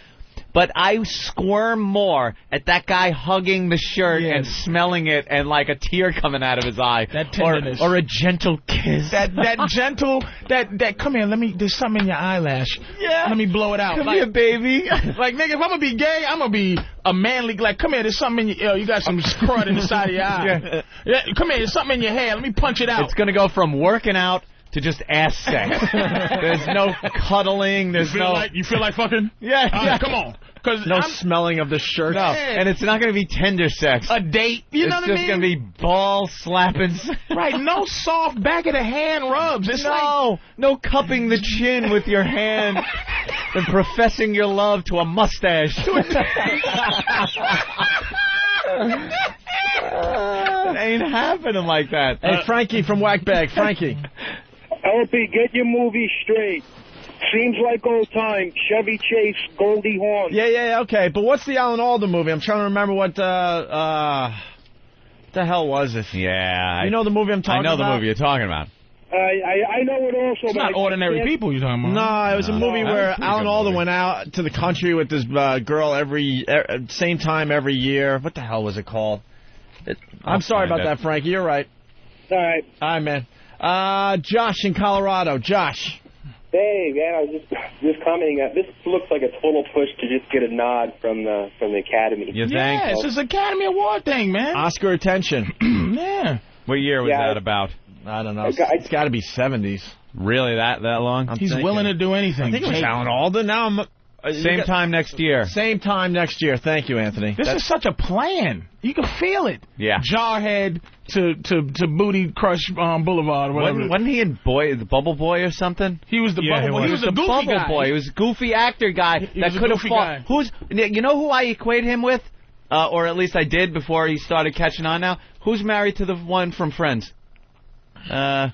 But I squirm more at that guy hugging the shirt and smelling it and like a tear coming out of his eye. That tenderness. Or a gentle kiss. That gentle, come here, there's something in your eyelash. Yeah. Let me blow it out. Come here, baby. Like, nigga, if I'm going to be gay, I'm going to be a manly, like, come here, there's something in your, you got some crud in the side of your eye. Yeah. Come here, there's something in your hair. Let me punch it out. It's going to go from working out to just ass sex. There's no cuddling. There's you feel like fucking? Yeah. Come on. No smelling of the shirt. No, and it's not going to be tender sex. A date. You know what I mean? It's just going to be ball slapping. Right, no soft back of the hand rubs. It's no cupping the chin with your hand and professing your love to a mustache. It ain't happening like that. Hey, Frankie from Whackbag. Frankie. Opie, get your movie straight. Seems like old time. Chevy Chase, Goldie Hawn. Yeah, okay. But what's the Alan Alda movie? I'm trying to remember what the hell was it? Yeah. You know the movie I'm talking about? I know the movie you're talking about. I know it also. It's not Ordinary People you're talking about. No, it was a movie where Alan Alda went out to the country with this girl same time every year. What the hell was it called? I'm sorry about that, Frankie. You're right. All right. All right, man. Josh in Colorado. Josh. Hey, man, I was just commenting. This looks like a total push to just get a nod from the Academy. You think? Yeah, it's this Academy Award thing, man. Oscar attention. Yeah. What year was that about? I don't know. It's got to be 70s. Really, that long? He's willing to do anything. I think it was Alan Alda. Now I'm... Same time next year. Same time next year. Thank you, Anthony. This is such a plan. You can feel it. Yeah. Jarhead to Booty Crush Boulevard or whatever. Wasn't he in the Bubble Boy or something? He was the Bubble Boy. He was the goofy Bubble guy. Boy. He was a goofy actor guy that could have fought. You know who I equate him with? Or at least I did before he started catching on now? Who's married to the one from Friends? Yeah.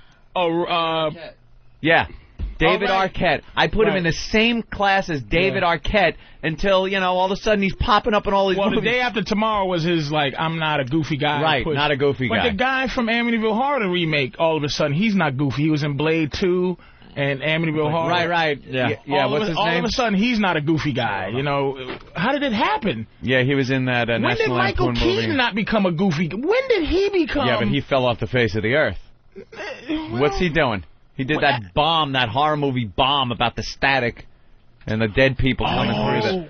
David Arquette. I put him in the same class as David Arquette until, all of a sudden he's popping up in all these movies. The Day After Tomorrow was his, I'm not a goofy guy. Right, push. not a goofy guy. But the guy from Amityville Horror, the remake, all of a sudden, he's not goofy. He was in Blade 2 and Amityville Horror. Right. Yeah. What's his name? All of a sudden, he's not a goofy guy. How did it happen? Yeah, he was in that When did National Michael Lampoon movie. Keaton not become a goofy guy? When did he become... Yeah, but he fell off the face of the earth. What's he doing? He did that bomb, that horror movie bomb about the static and the dead people coming through.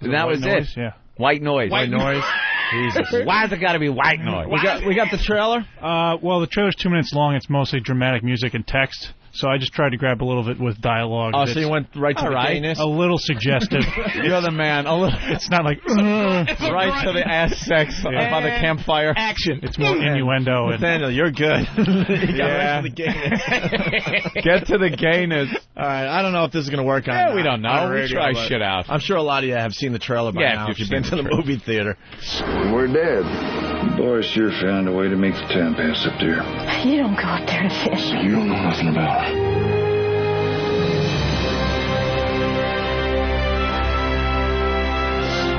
And that was noise? it. Yeah. White noise. White noise. Jesus. Why has it got to be white noise? We got the trailer. Well, the trailer's 2 minutes long. It's mostly dramatic music and text. So I just tried to grab a little bit with dialogue. Oh, so you went right to the gayness? A little suggestive. You're the man. It's not like right to the ass sex by the campfire. Action. It's more innuendo. Nathaniel, you're good. You got right to the gayness. Get to the gayness. All right, I don't know if this is going to work on. We don't know. We try shit out. I'm sure a lot of you have seen the trailer by now if you've been to the movie theater. We're dead. Boy sure found a way to make the time pass up there. You don't go up there to fish. You don't know nothing about it.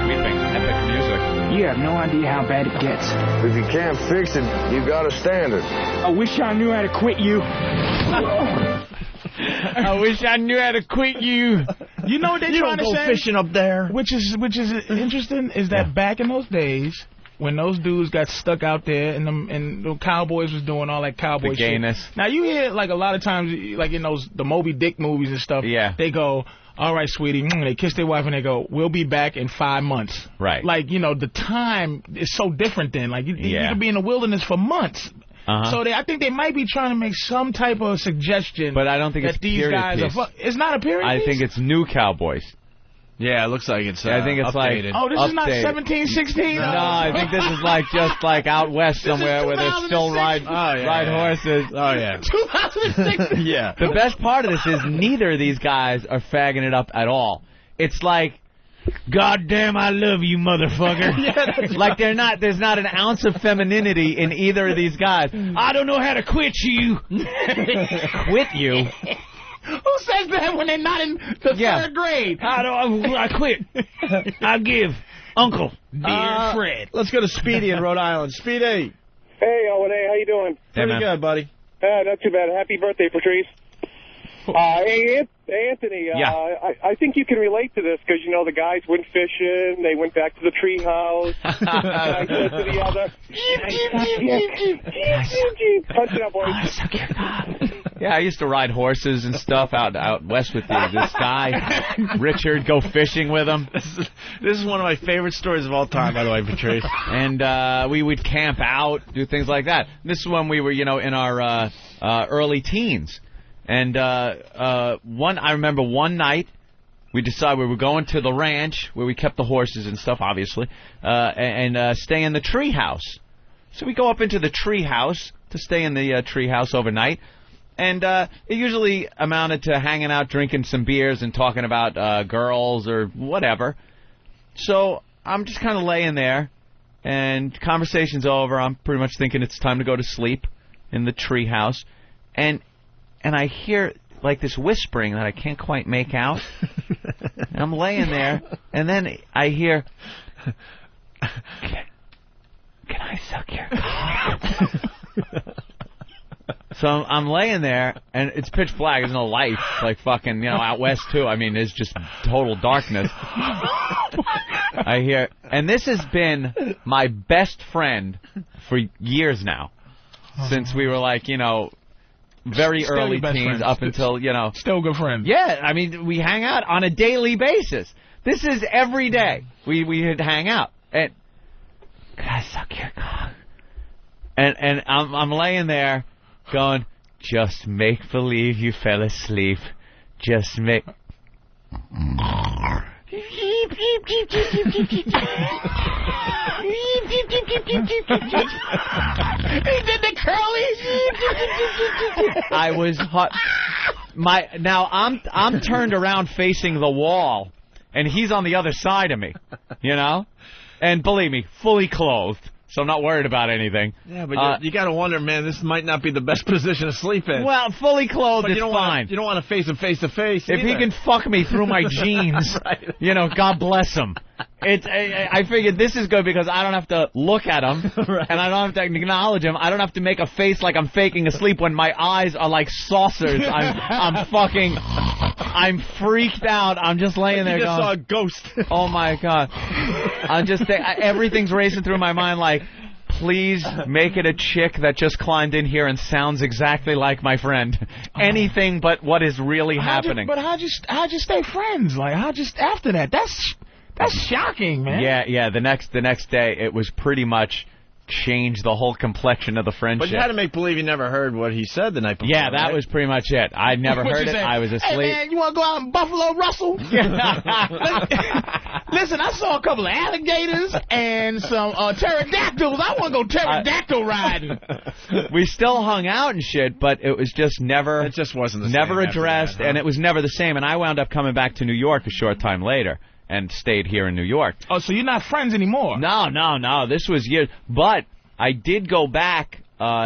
Sweeping, epic music. You have no idea how bad it gets. If you can't fix it, you gotta stand it. I wish I knew how to quit you. I wish I knew how to quit you. You know what they're trying to say? You don't go fishing up there. Which is interesting is that back in those days, when those dudes got stuck out there and the cowboys was doing all that cowboy The gayness. shit. Now you hear like a lot of times like in the Moby Dick movies and stuff. Yeah. They go, all right, sweetie. They kiss their wife and they go, we'll be back in 5 months. Right. Like the time is so different then. Like you could be in the wilderness for months. So I think they might be trying to make some type of suggestion. But I don't think that it's these period guys piece. are. It's not a period piece? I think it's new cowboys. Yeah, it looks like it's I think it's updated. Oh, this is not 1716? No, I think this is just like out west somewhere where they still ride horses. Oh, yeah. 2006. Yeah. The best part of this is neither of these guys are fagging it up at all. It's like, God damn, I love you, motherfucker. Like there's not an ounce of femininity in either of these guys. I don't know how to quit you. Quit you? Who says that when they're not in the third grade? I quit. I give. Uncle. Dear Fred. Let's go to Speedy in Rhode Island. Speedy. Hey, Owen, how you doing? Pretty good, buddy. Not too bad. Happy birthday, Patrice. Hey, Anthony, I think you can relate to this because, the guys went fishing. They went back to the treehouse. I said to the other, punch it up, boys. Yeah, I used to ride horses and stuff out west with this guy, Richard, go fishing with him. This is one of my favorite stories of all time, by the way, Patrice. And we would camp out, do things like that. This is when we were, in our early teens. And I remember one night we decided we were going to the ranch where we kept the horses and stuff, obviously, and stay in the treehouse. So we go up into the treehouse to stay in the treehouse overnight. And it usually amounted to hanging out, drinking some beers, and talking about girls or whatever. So I'm just kind of laying there, and conversation's over. I'm pretty much thinking it's time to go to sleep in the treehouse. And I hear like this whispering that I can't quite make out. And I'm laying there, and then I hear, can I suck your cock? So I'm laying there, and it's pitch black. There's no light, like fucking, out west, too. I mean, there's just total darkness. I hear, and this has been my best friend for years now, since we were like, very Still early best teens friends. up until, Still good friends. Yeah, I mean, we hang out on a daily basis. This is every day. We'd hang out. And, can I suck your cock? And I'm laying there going, just make believe you fell asleep. Just make... He did the curlies. I was hot. Now I'm turned around facing the wall, and he's on the other side of me, and believe me, fully clothed. So I'm not worried about anything. Yeah, but you got to wonder, man, this might not be the best position to sleep in. Well, fully clothed is fine. You don't want to face him face to face. If he can fuck me through my jeans, right. God bless him. I figured this is good because I don't have to look at him, right. And I don't have to acknowledge him. I don't have to make a face like I'm faking asleep when my eyes are like saucers. I'm freaked out. I'm just laying there going, just saw a ghost. Oh, my God. I'm just everything's racing through my mind like, please make it a chick that just climbed in here and sounds exactly like my friend. Anything but what is really happening. But how'd you stay friends? Like, after that? That's shocking, man. Yeah. The next day, it was pretty much changed the whole complexion of the friendship. But you had to make believe you never heard what he said the night before. Yeah, that was pretty much it. I never heard it. I was asleep. Hey, man, you want to go out and Buffalo Russell? Listen, I saw a couple of alligators and some pterodactyls. I want to go pterodactyl riding. We still hung out and shit, but it was just never... It just wasn't the never same addressed, that, huh? and it was never the same. And I wound up coming back to New York a short time later and stayed here in New York. Oh, so you're not friends anymore? No. This was years. But I did go back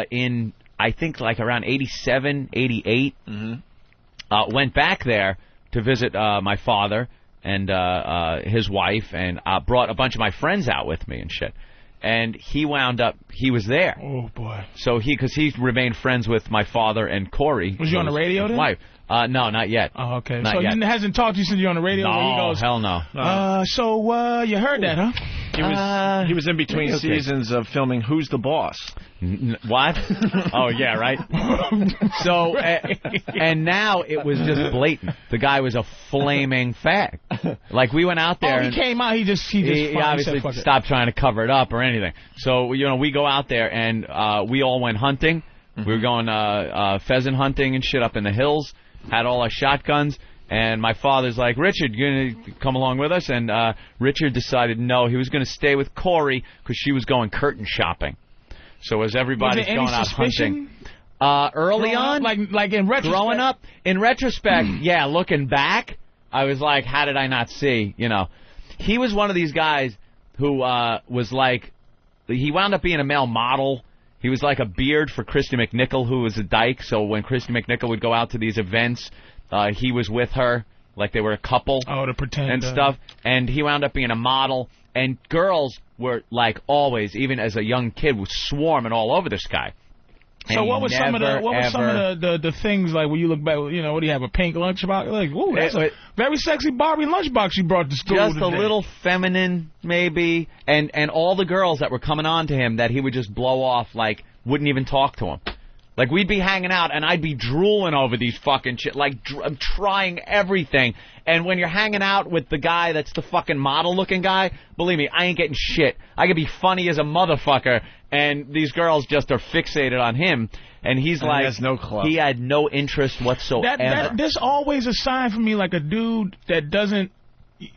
in, I think, like around 87, 88. Mm-hmm. Went back there to visit my father and his wife, and brought a bunch of my friends out with me and shit. And he was there. Oh, boy. So because he remained friends with my father and Corey. Was you on the radio then? Wife. No, not yet. Oh, okay. Not so yet. he hasn't talked to you since you're on the radio? No, where he goes, hell no. So you heard that, huh? He was in between seasons of filming Who's the Boss? What? Oh, yeah, right? So, and now it was just blatant. The guy was a flaming fag. Like, we went out there. Oh, he came out, he obviously said, stopped trying to cover it up or anything. So, we go out there, and we all went hunting. Mm-hmm. We were going pheasant hunting and shit up in the hills. Had all our shotguns. And my father's like, Richard, you going to come along with us? And Richard decided no, he was going to stay with Corey because she was going curtain shopping. So as everybody's going out hunting. Early on? Like in retrospect? Growing up? In retrospect, yeah, looking back, I was like, how did I not see? He was one of these guys who was like, he wound up being a male model. He was like a beard for Christy McNichol, who was a dyke. So when Christy McNichol would go out to these events, he was with her, like they were a couple. Oh, to pretend. And stuff. And he wound up being a model. And girls were, like, always, even as a young kid, was swarming all over this guy. So what was some of the things, like, when you look back, what do you have, a pink lunchbox? Like, ooh, that's a very sexy Barbie lunchbox you brought to school Just today. a little feminine, maybe. And all the girls that were coming on to him that he would just blow off, like, wouldn't even talk to him. Like, we'd be hanging out, and I'd be drooling over these fucking shit. Like, I'm trying everything. And when you're hanging out with the guy that's the fucking model-looking guy, believe me, I ain't getting shit. I could be funny as a motherfucker, and these girls just are fixated on him. And he's like, he has no club. He had no interest whatsoever. There's always a sign for me, like a dude that doesn't,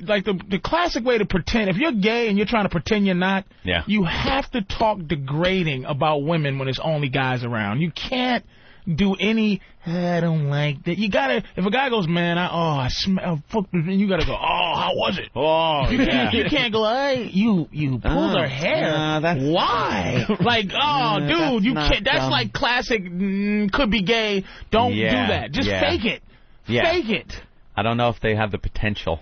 like the classic way to pretend. If you're gay and you're trying to pretend you're not, you have to talk degrading about women when there's only guys around. You can't do any, I don't like that. You gotta, if a guy goes, man, I smell, fuck, and you gotta go, oh, how was it? Oh, you can't go, hey, you pulled her hair. Why? Like, oh, dude, you can't. That's like classic, could be gay. Don't do that. Just fake it. Fake it. I don't know if they have the potential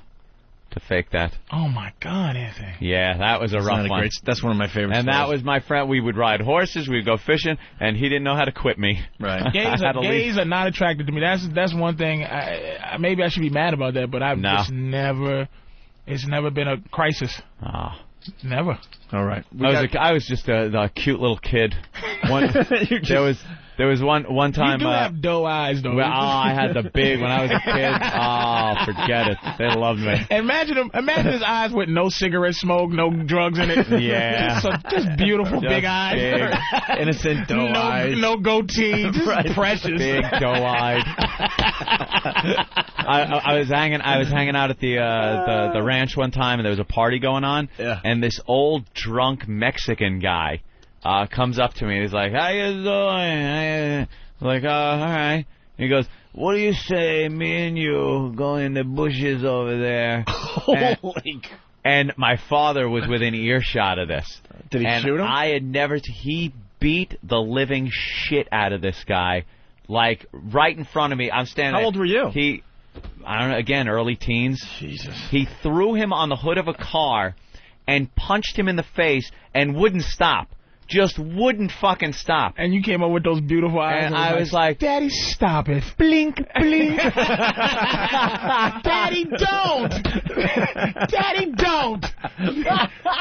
to fake that. Oh, my God, Anthony. Yeah, that was a rough one. That's one of my favorites. And that was my friend. We would ride horses, we'd go fishing, and he didn't know how to quit me. Right. Gays are not attracted to me. That's one thing. Maybe I should be mad about that, but it's never been a crisis. Oh. Never. All right. I was just a cute little kid. There was one time. You do have doe eyes, though. Well, I had the big when I was a kid. Oh, forget it. They loved me. Imagine his eyes with no cigarette smoke, no drugs in it. Yeah. Just beautiful big eyes. Big, innocent doe eyes. No goatee. Just precious. Big doe eyed. I was hanging out at the ranch one time, and there was a party going on. Yeah. And this old drunk Mexican guy comes up to me, and he's like, how you doing? I'm like, all right. And he goes, what do you say, me and you go in the bushes over there? And my father was within earshot of this. Did he shoot him? I had never... He beat the living shit out of this guy, like, right in front of me. I'm standing... How old were you? I don't know, again, early teens. Jesus. He threw him on the hood of a car and punched him in the face and wouldn't stop. Just wouldn't fucking stop. And you came up with those beautiful eyes. And I was like, Daddy, stop it. Blink, blink. Daddy, don't. Daddy, don't.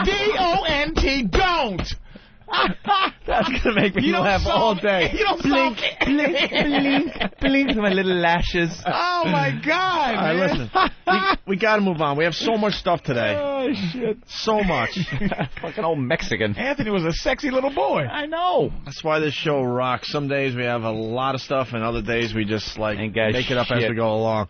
D-O-N-T, don't. That's gonna make me laugh all day. You don't blink, blink, blink, blink with my little lashes. Oh my God! All right, man. listen. We gotta move on. We have so much stuff today. Oh shit! So much. Fucking old Mexican. Anthony was a sexy little boy. I know. That's why this show rocks. Some days we have a lot of stuff, and other days we just make it up as we go along.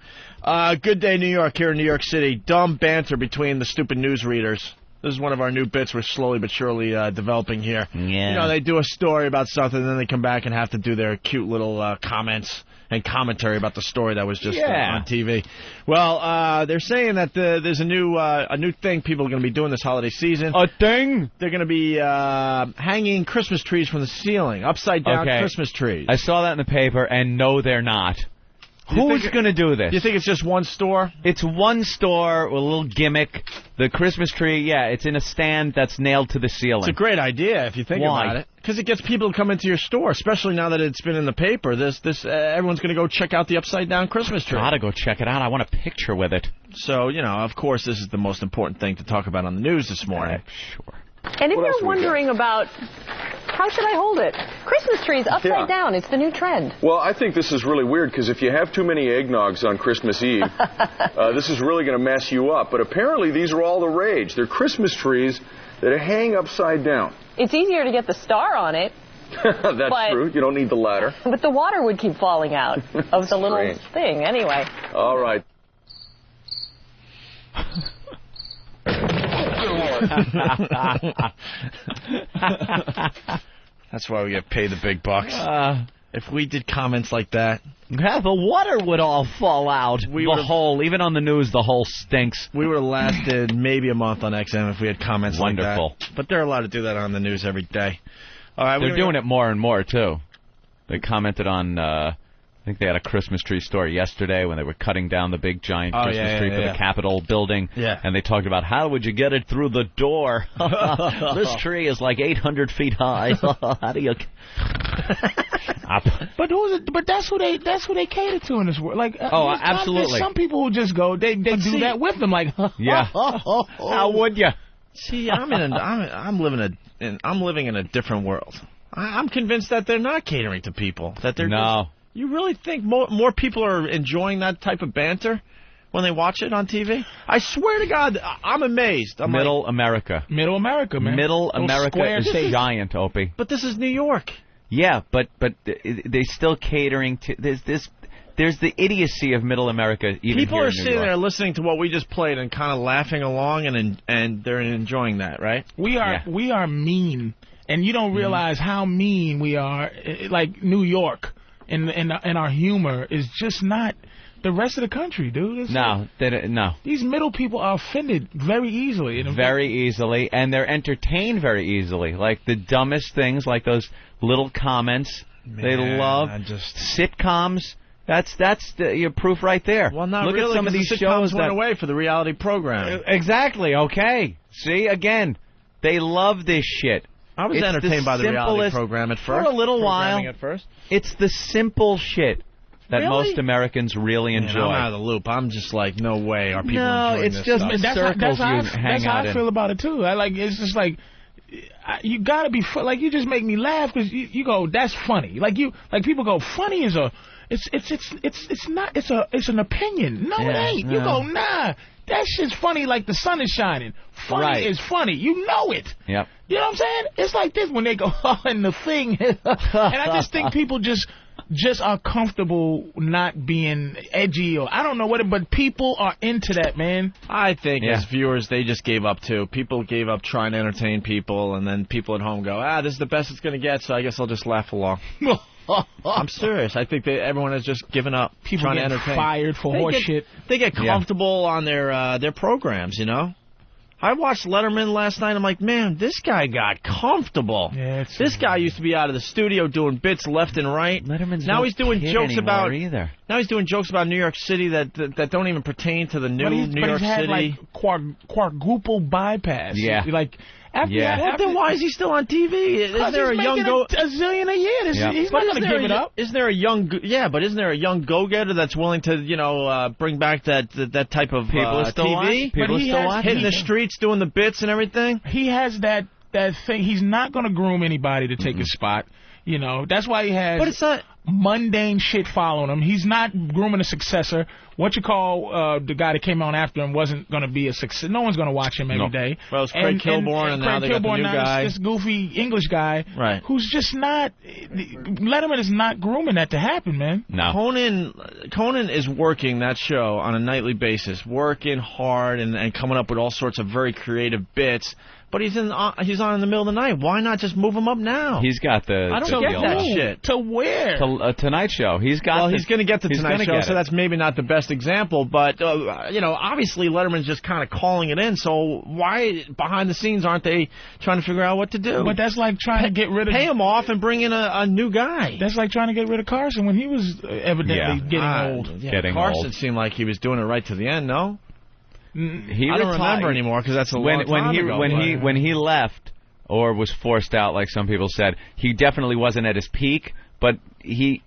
Good Day New York here in New York City. Dumb banter between the stupid newsreaders. This is one of our new bits we're slowly but surely developing here. Yeah. You know, they do a story about something, and then they come back and have to do their cute little comments and commentary about the story that was just on TV. Well, they're saying that there's a new thing people are going to be doing this holiday season. A thing? They're going to be hanging Christmas trees from the ceiling, upside down Christmas trees. I saw that in the paper, and no, they're not. Who's going to do this? You think it's just one store? It's one store with a little gimmick. The Christmas tree, it's in a stand that's nailed to the ceiling. It's a great idea if you think about it. Because it gets people to come into your store, especially now that it's been in the paper. Everyone's going to go check out the upside-down Christmas tree. Gotta go check it out. I want a picture with it. So, of course, this is the most important thing to talk about on the news this morning. Sure. And if you're wondering about how should I hold it, Christmas trees upside down, it's the new trend. Well, I think this is really weird because if you have too many eggnogs on Christmas Eve, this is really going to mess you up. But apparently these are all the rage. They're Christmas trees that hang upside down. It's easier to get the star on it. That's true. You don't need the ladder. But the water would keep falling out of the little thing anyway. All right. That's why we get paid the big bucks. If we did comments like that, the water would all fall out. Even on the news, the hole stinks. We would have lasted maybe a month on XM if we had comments Wonderful. like that. But they're allowed to do that on the news every day. All right, they're doing it more and more, too. They commented on... I think they had a Christmas tree story yesterday when they were cutting down the big giant Christmas tree for the Capitol building. Yeah. And they talked about how would you get it through the door? This tree is like 800 feet high. How do you... But that's who they cater to in this world. Like, absolutely. There's some people who just go, they do that with them. Like, how would you? See, I'm living in a different world. I'm convinced that they're not catering to people. That they're You really think more people are enjoying that type of banter when they watch it on TV? I swear to God, I'm amazed. Middle America, man. Middle America is giant, Opie. But this is New York. Yeah, but they still catering to there's the idiocy of Middle America. People are sitting there listening to what we just played and kind of laughing along, and they're enjoying that, right? We are mean, and you don't realize how mean we are. Like New York. And our humor is just not the rest of the country, dude. No. These middle people are offended very easily. Very easily, and they're entertained very easily. Like the dumbest things, like those little comments. They love sitcoms. That's your proof right there. Well, not Look really. At some of these the shows went away for the reality program. Exactly. Okay. See, again, they love this shit. I was entertained by the reality program at first. For a little while. At first. It's the simple shit that most Americans really enjoy. I'm out of the loop. I'm just like, no way are people enjoying this stuff. That's how I feel about it, too. It's just like, you got to be, you just make me laugh because you go, that's funny. People go, funny is it's an opinion. No, it ain't. You go, nah. That shit's funny like the sun is shining. Funny is funny. You know it. Yep. You know what I'm saying? It's like this when they go, and the thing. And I just think people just are comfortable not being edgy or I don't know what, but people are into that, man. I think as viewers, they just gave up, too. People gave up trying to entertain people, and then people at home go, this is the best it's going to get, so I guess I'll just laugh along. I'm serious. I think everyone has just given up people trying to entertain. Fired for horse shit. They get comfortable on their programs, you know? I watched Letterman last night. I'm like, man, this guy got comfortable. Yeah, this guy used to be out of the studio doing bits left and right. Letterman's now he's doing jokes about either. Now he's doing jokes about New York City that don't even pertain to the new New York City. Like quadruple bypass. Yeah. Like after that, then why is he still on TV? Is there a young a zillion a year? He's not going to give it up. Isn't there a young but isn't there a young go-getter that's willing to bring back that type of people still TV? People still watch hitting the streets, doing the bits and everything. He has that that thing. He's not going to groom anybody to take his spot. You know, that's why he has mundane shit following him. He's not grooming a successor. The guy that came on after him wasn't going to be a success. No one's going to watch him every day. Well, it's Craig Kilborn, and now they got the new guy. This goofy English guy, right? Who's just not. Letterman is not grooming that to happen, man. No. Conan is working that show on a nightly basis, working hard and coming up with all sorts of very creative bits. But he's on in the middle of the night. Why not just move him up now? He's got the. I don't get that shit. To where? To Tonight Show. He's going to get the Tonight Show, so that's maybe not the best example. But obviously Letterman's just kind of calling it in. So why behind the scenes aren't they trying to figure out what to do? But that's like trying to get rid of. Pay him off and bring in a new guy. That's like trying to get rid of Carson when he was evidently getting old. Yeah, Carson seemed like he was doing it right to the end. No. I don't remember anymore because that's a long time ago. When he left or was forced out, like some people said, he definitely wasn't at his peak, but he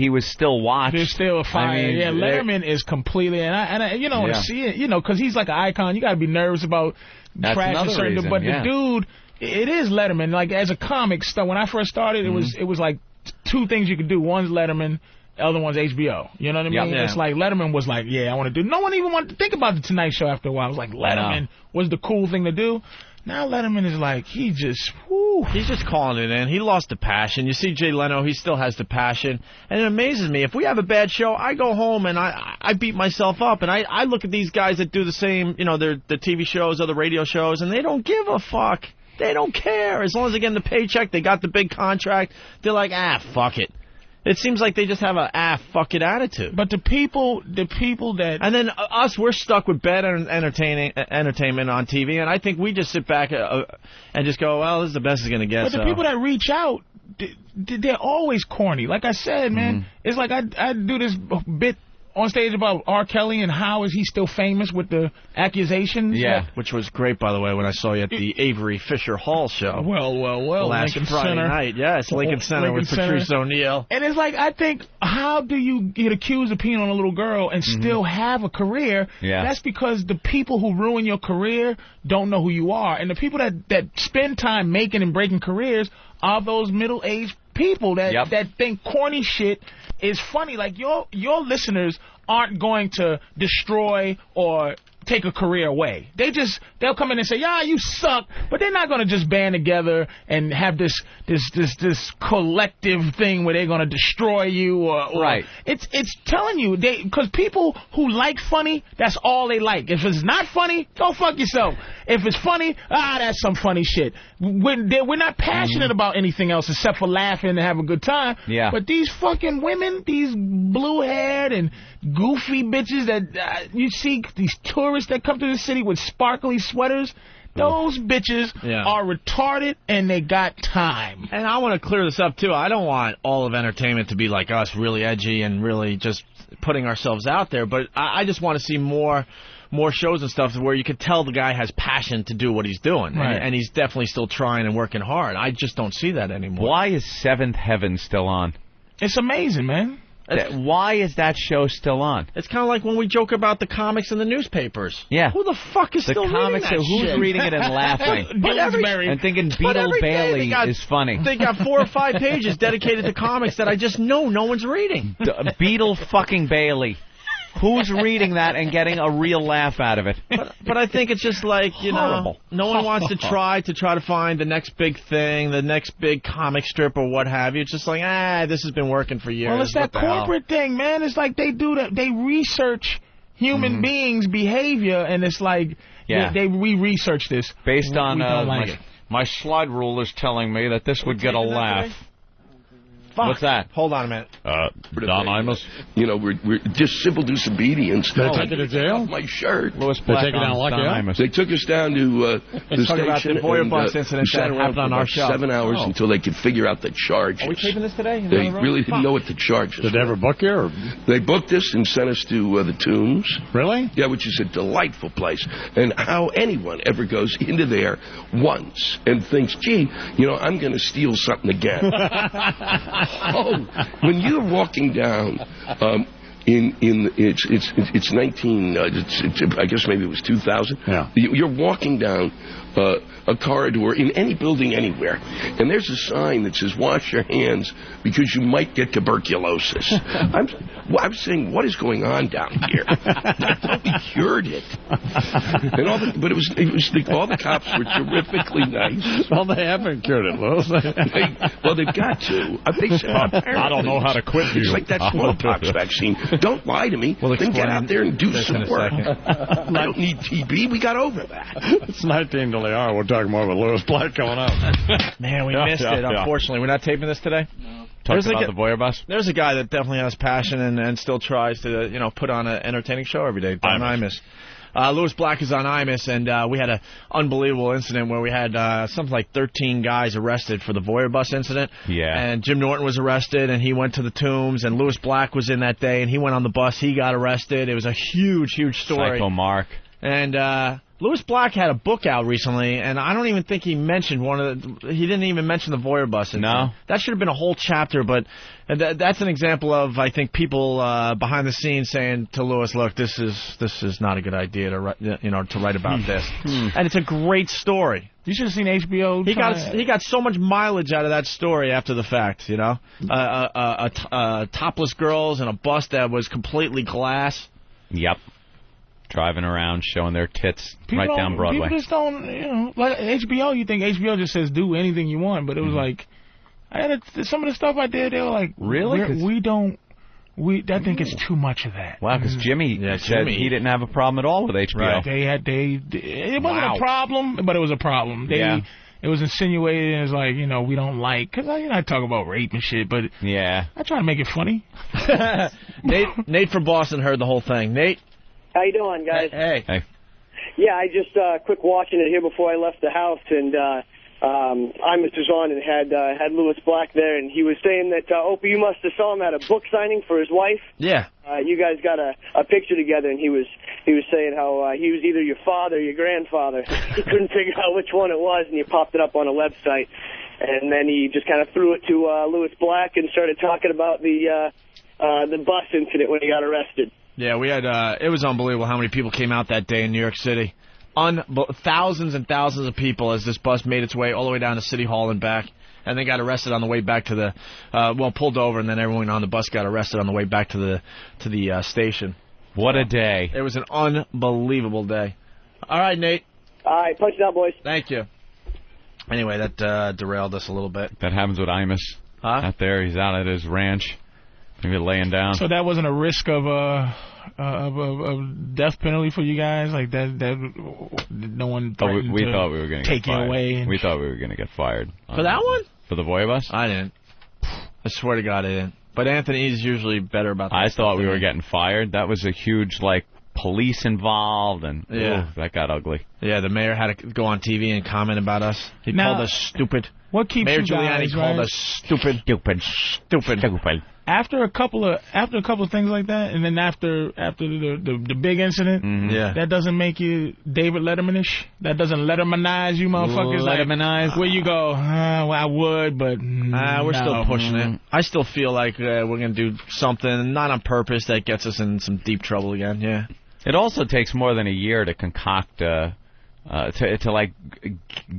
was still watched. There's still a fire. I mean, Letterman is completely, and I you don't want to see it, because he's like an icon. You got to be nervous about trashing certain. Reason, but the dude, it is Letterman. Like as a comic stuff, when I first started, it was like two things you could do. One's Letterman. The other one's HBO. You know what I mean? Yeah. It's like Letterman was like, I want to do. No one even wanted to think about the Tonight Show after a while. It was like Letterman was the cool thing to do. Now Letterman is like, he's just calling it in. He lost the passion. You see Jay Leno, he still has the passion. And it amazes me. If we have a bad show, I go home and I beat myself up. And I look at these guys that do the same, the TV shows or the radio shows, and they don't give a fuck. They don't care. As long as they get the paycheck, they got the big contract, they're like, fuck it. It seems like they just have a fuck it attitude. But the people that... And then us, we're stuck with bad entertainment on TV, and I think we just sit back and just go, well, this is the best it's going to get. But the people that reach out, they're always corny. Like I said, man, it's like I do this bit on stage about R. Kelly and how is he still famous with the accusations. Yeah, which was great, by the way, when I saw you at the Avery Fisher Hall show. Well. Last Lincoln Friday Center. night. Yes, Lincoln Center with Patrice O'Neal. And it's like, I think, how do you get accused of peeing on a little girl and still have a career? Yeah. That's because the people who ruin your career don't know who you are. And the people that spend time making and breaking careers are those middle-aged people that think corny shit is funny. Like your listeners aren't going to destroy or take a career away. They'll come in and say, you suck, but they're not going to just band together and have this collective thing where they're going to destroy you or right. It's telling you, because people who like funny, that's all they like. If it's not funny, go fuck yourself. If it's funny, that's some funny shit. We're not passionate about anything else except for laughing and have a good time. Yeah. But these fucking women, these blue-haired and goofy bitches that you see, these tourists that come to the city with sparkly sweaters, those bitches are retarded and they got time. And I want to clear this up, too. I don't want all of entertainment to be like us, really edgy and really just putting ourselves out there. But I just want to see more shows and stuff where you could tell the guy has passion to do what he's doing. Right. And he's definitely still trying and working hard. I just don't see that anymore. Why is Seventh Heaven still on? It's amazing, man. Why is that show still on? It's kind of like when we joke about the comics in the newspapers. Yeah. Who the fuck is still reading that who's shit? reading it and laughing? And thinking Beetle Bailey is funny. They got 4 or 5 pages dedicated to comics that I just know no one's reading. Beetle fucking Bailey. Who's reading that and getting a real laugh out of it? But I think it's just like, no one wants to try to find the next big thing, the next big comic strip or what have you. It's just like, this has been working for years. Well, it's that corporate thing, man. It's like they research human beings' behavior, and it's like, we research this. Based on my slide rule is telling me that this would get a laugh. Fuck. What's that? Hold on a minute. Don Imus. We're just civil disobedience. They took you to jail? My shirt. Louis Black. They took you down like Imus. They took us down to the station and we sat around for about 7 hours until they could figure out the charges. Are we taping this today? They really didn't know what the charges were. Did they ever book you? Or? They booked us and sent us to the Tombs. Really? Yeah, which is a delightful place. And how anyone ever goes into there once and thinks, gee, I'm going to steal something again. When you're walking down it's 19 I guess maybe it was 2000. Yeah. You're walking down a corridor in any building anywhere, and there's a sign that says "Wash your hands because you might get tuberculosis." I'm saying, what is going on down here? I thought we cured it. And but it was all the cops were terrifically nice. Well, they haven't cured it, Louis. Well, they've got to. They said, I don't know how to quit you. It's like that smallpox vaccine. Don't lie to me. Then get out there and do some work. I don't need TB. We got over that. It's 19 till the hour. We're talking more about Louis Black coming up. Man, we missed it, unfortunately. We're not taping this today? No. Talking about the voyeur bus? There's a guy that definitely has passion and still tries to, put on an entertaining show every day. Don Imus. Louis Black is on Imus, and we had an unbelievable incident where we had something like 13 guys arrested for the voyeur bus incident. Yeah. And Jim Norton was arrested, and he went to the Tombs, and Louis Black was in that day, and he went on the bus. He got arrested. It was a huge, huge story. Psycho Mark. And Louis Black had a book out recently, and I don't even think he mentioned he didn't even mention the voyeur bus. No. That should have been a whole chapter, but that's an example of, I think, people behind the scenes saying to Louis, look, this is not a good idea to write about this. And it's a great story. You should have seen HBO. He got so much mileage out of that story after the fact, topless girls in a bus that was completely glass. Yep. Driving around, showing their tits right down Broadway. People just don't, like HBO, you think HBO just says do anything you want, but it was like, some of the stuff I did, they were like, really? I think it's too much of that. Wow, because Jimmy said he didn't have a problem at all with HBO. Right. It wasn't a problem, but it was a problem. It was insinuated as like, we don't like, because I talk about rape and shit, but yeah, I try to make it funny. Nate from Boston heard the whole thing. Nate? How you doing, guys? Hey. Yeah, I just quick watching it here before I left the house, and Imus was on and had Louis Black there, and he was saying that Opie, you must have saw him at a book signing for his wife. Yeah. You guys got a picture together, and he was saying how he was either your father or your grandfather. He couldn't figure out which one it was, and you popped it up on a website, and then he just kind of threw it to Louis Black and started talking about the bus incident when he got arrested. Yeah, we had. It was unbelievable how many people came out that day in New York City. Thousands and thousands of people as this bus made its way all the way down to City Hall and back, and they got arrested on the way back to the. Pulled over, and then everyone on the bus got arrested on the way back to the station. What a day! It was an unbelievable day. All right, Nate. All right, punch it out, boys. Thank you. Anyway, that derailed us a little bit. That happens with Imus. Out there, he's out at his ranch. Maybe laying down. So that wasn't a risk of death penalty for you guys, like that no one. We thought we were going to take get fired. It away. We thought we were going to get fired for that one. For the voyeur bus? I didn't. I swear to God, I didn't. But Anthony's usually better about that. I thought we were getting fired. That was a huge police involved, and that got ugly. Yeah, the mayor had to go on TV and comment about us. He called us stupid. What keeps Mayor you guys, Giuliani called us stupid. After a couple of things like that, and then after the big incident, that doesn't make you David Letterman-ish. That doesn't Lettermanize you, motherfuckers. Lettermanize. Where you go? Well, I would, but we're still pushing it. I still feel like we're gonna do something, not on purpose, that gets us in some deep trouble again. Yeah. It also takes more than a year to concoct to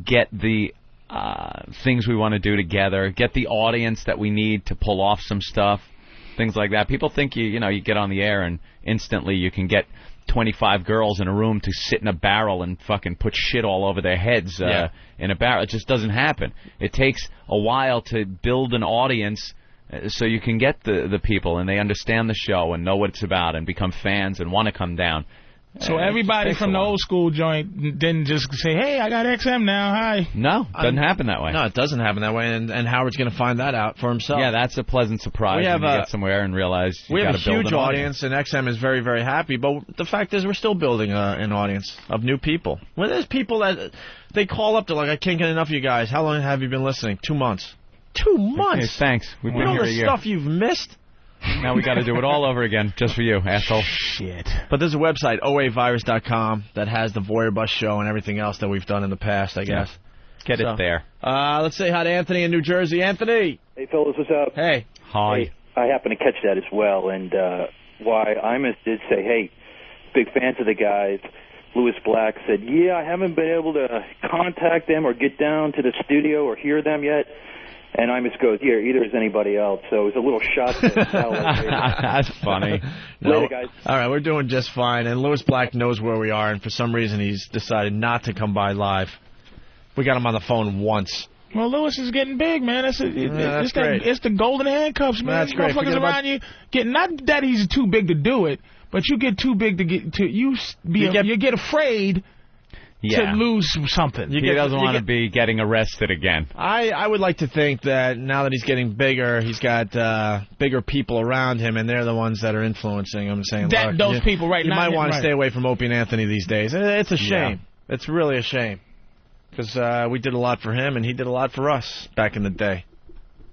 get the things we want to do together, get the audience that we need to pull off some stuff, things like that. People think you get on the air and instantly you can get 25 girls in a room to sit in a barrel and fucking put shit all over their heads in a barrel. It just doesn't happen. It takes a while to build an audience so you can get the people and they understand the show and know what it's about and become fans and want to come down. So everybody from the old school joint didn't just say, hey, I got XM now, hi. No, it doesn't happen that way. No, it doesn't happen that way, and Howard's going to find that out for himself. Yeah, that's a pleasant surprise when you get somewhere and realize you got to build an audience. We have a huge audience, and XM is very, very happy, but the fact is we're still building an audience of new people. Well, there's people that they call up, they're like, I can't get enough of you guys. How long have you been listening? 2 months. 2 months? Okay, thanks. We've been here a year. You know the stuff you've missed? Now we got to do it all over again, just for you, asshole. Shit. But there's a website, oavirus.com, that has the Voyeur Bus show and everything else that we've done in the past, I guess. Get it there. Let's say hi to Anthony in New Jersey. Anthony. Hey, fellas, what's up? Hey. Hi. Hey, I happen to catch that as well, and why Imus did say, hey, big fans of the guys. Louis Black said, yeah, I haven't been able to contact them or get down to the studio or hear them yet. And Imus goes, yeah, either is anybody else. So it was a little shot to That's funny. Later, guys. All right, we're doing just fine. And Louis Black knows where we are, and for some reason he's decided not to come by live. We got him on the phone once. Well, Louis is getting big, man. It's the golden handcuffs, man. That's great. Motherfuckers around you get, not that he's too big to do it, but you get too big to you get afraid to lose something. He doesn't want to be getting arrested again. I would like to think that now that he's getting bigger, he's got bigger people around him, and they're the ones that are influencing him, saying, that, those people, right? You might want to stay away from Opie and Anthony these days. It's a shame. Yeah. It's really a shame. Because we did a lot for him, and he did a lot for us back in the day.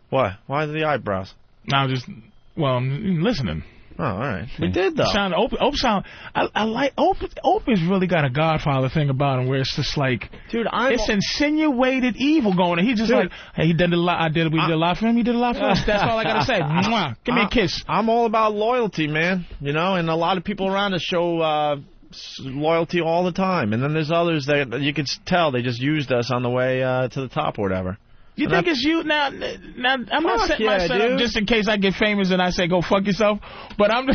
What? Why the eyebrows? I'm listening. Oh, all right. We did, though. I like Opie's really got a Godfather thing about him where it's just like, dude, it's insinuated evil going on. He's just like, hey, he did a lot. We did a lot for him. He did a lot for us. That's all I gotta say. Mwah. Give me a kiss. I'm all about loyalty, man. You know, and a lot of people around us show loyalty all the time. And then there's others that you can tell they just used us on the way to the top or whatever. You think it's you? Now I'm not setting myself up just in case I get famous and I say, go fuck yourself. But I'm...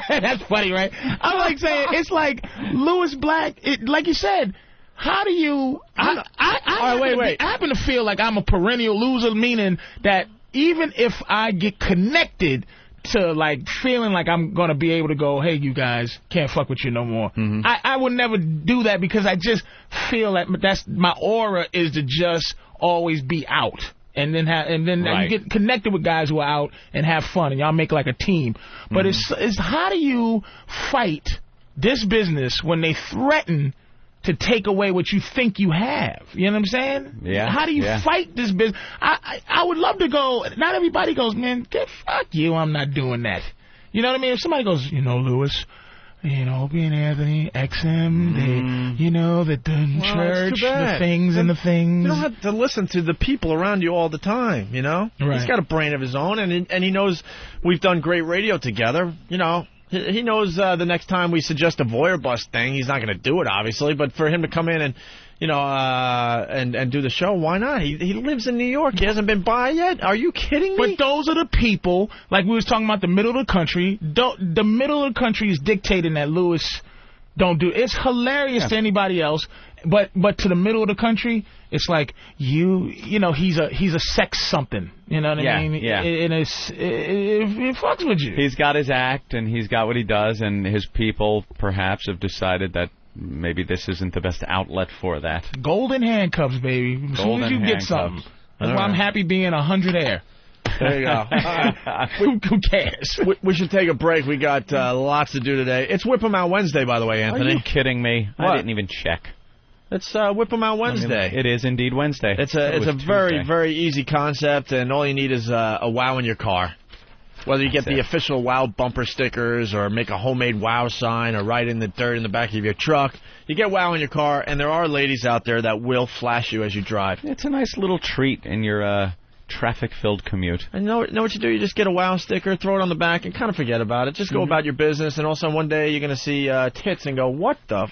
That's funny, right? I'm like saying, it's like Louis Black, like you said, how do you... I happen to feel like I'm a perennial loser, meaning that even if I get connected to, like, feeling like I'm going to be able to go, hey, you guys, can't fuck with you no more. Mm-hmm. I would never do that because I just feel that that's my aura is to just always be out. And then you get connected with guys who are out and have fun, and y'all make like a team. But it's how do you fight this business when they threaten to take away what you think you have? You know what I'm saying? Yeah. How do you fight this business? I would love to go. Not everybody goes, man, fuck you, I'm not doing that. You know what I mean? If somebody goes, you know, Louis, you know, Opie and Anthony, XM, they, you know, the church, the things and the things. You don't have to listen to the people around you all the time, you know? Right. He's got a brain of his own, and he knows we've done great radio together, you know. He knows the next time we suggest a voyeur bust thing, he's not going to do it, obviously, but for him to come in and, you know, and do the show, why not? He lives in New York. He hasn't been by yet. Are you kidding me? But those are the people, like we was talking about the middle of the country. The middle of the country is dictating that Louis don't do. It's hilarious to anybody else, but to the middle of the country, it's like you know, he's a sex something. You know what I mean? Yeah. And it fucks with you. He's got his act and he's got what he does, and his people perhaps have decided that maybe this isn't the best outlet for that. Golden handcuffs, baby. As soon as you get something. That's why I'm happy being 100 air. There you go. Who cares? We should take a break. We got lots to do today. It's Whip 'em Out Wednesday, by the way, Anthony. Are you kidding me? What? I didn't even check. It's Whip 'em Out Wednesday. I mean, it is indeed Wednesday. It's a very, very easy concept, and all you need is a wow in your car. Whether you get the official WOW bumper stickers or make a homemade WOW sign or write in the dirt in the back of your truck, you get WOW in your car, and there are ladies out there that will flash you as you drive. It's a nice little treat in your traffic-filled commute. And know what you do? You just get a WOW sticker, throw it on the back, and kind of forget about it. Just go about your business, and all of a sudden one day you're going to see tits and go, what the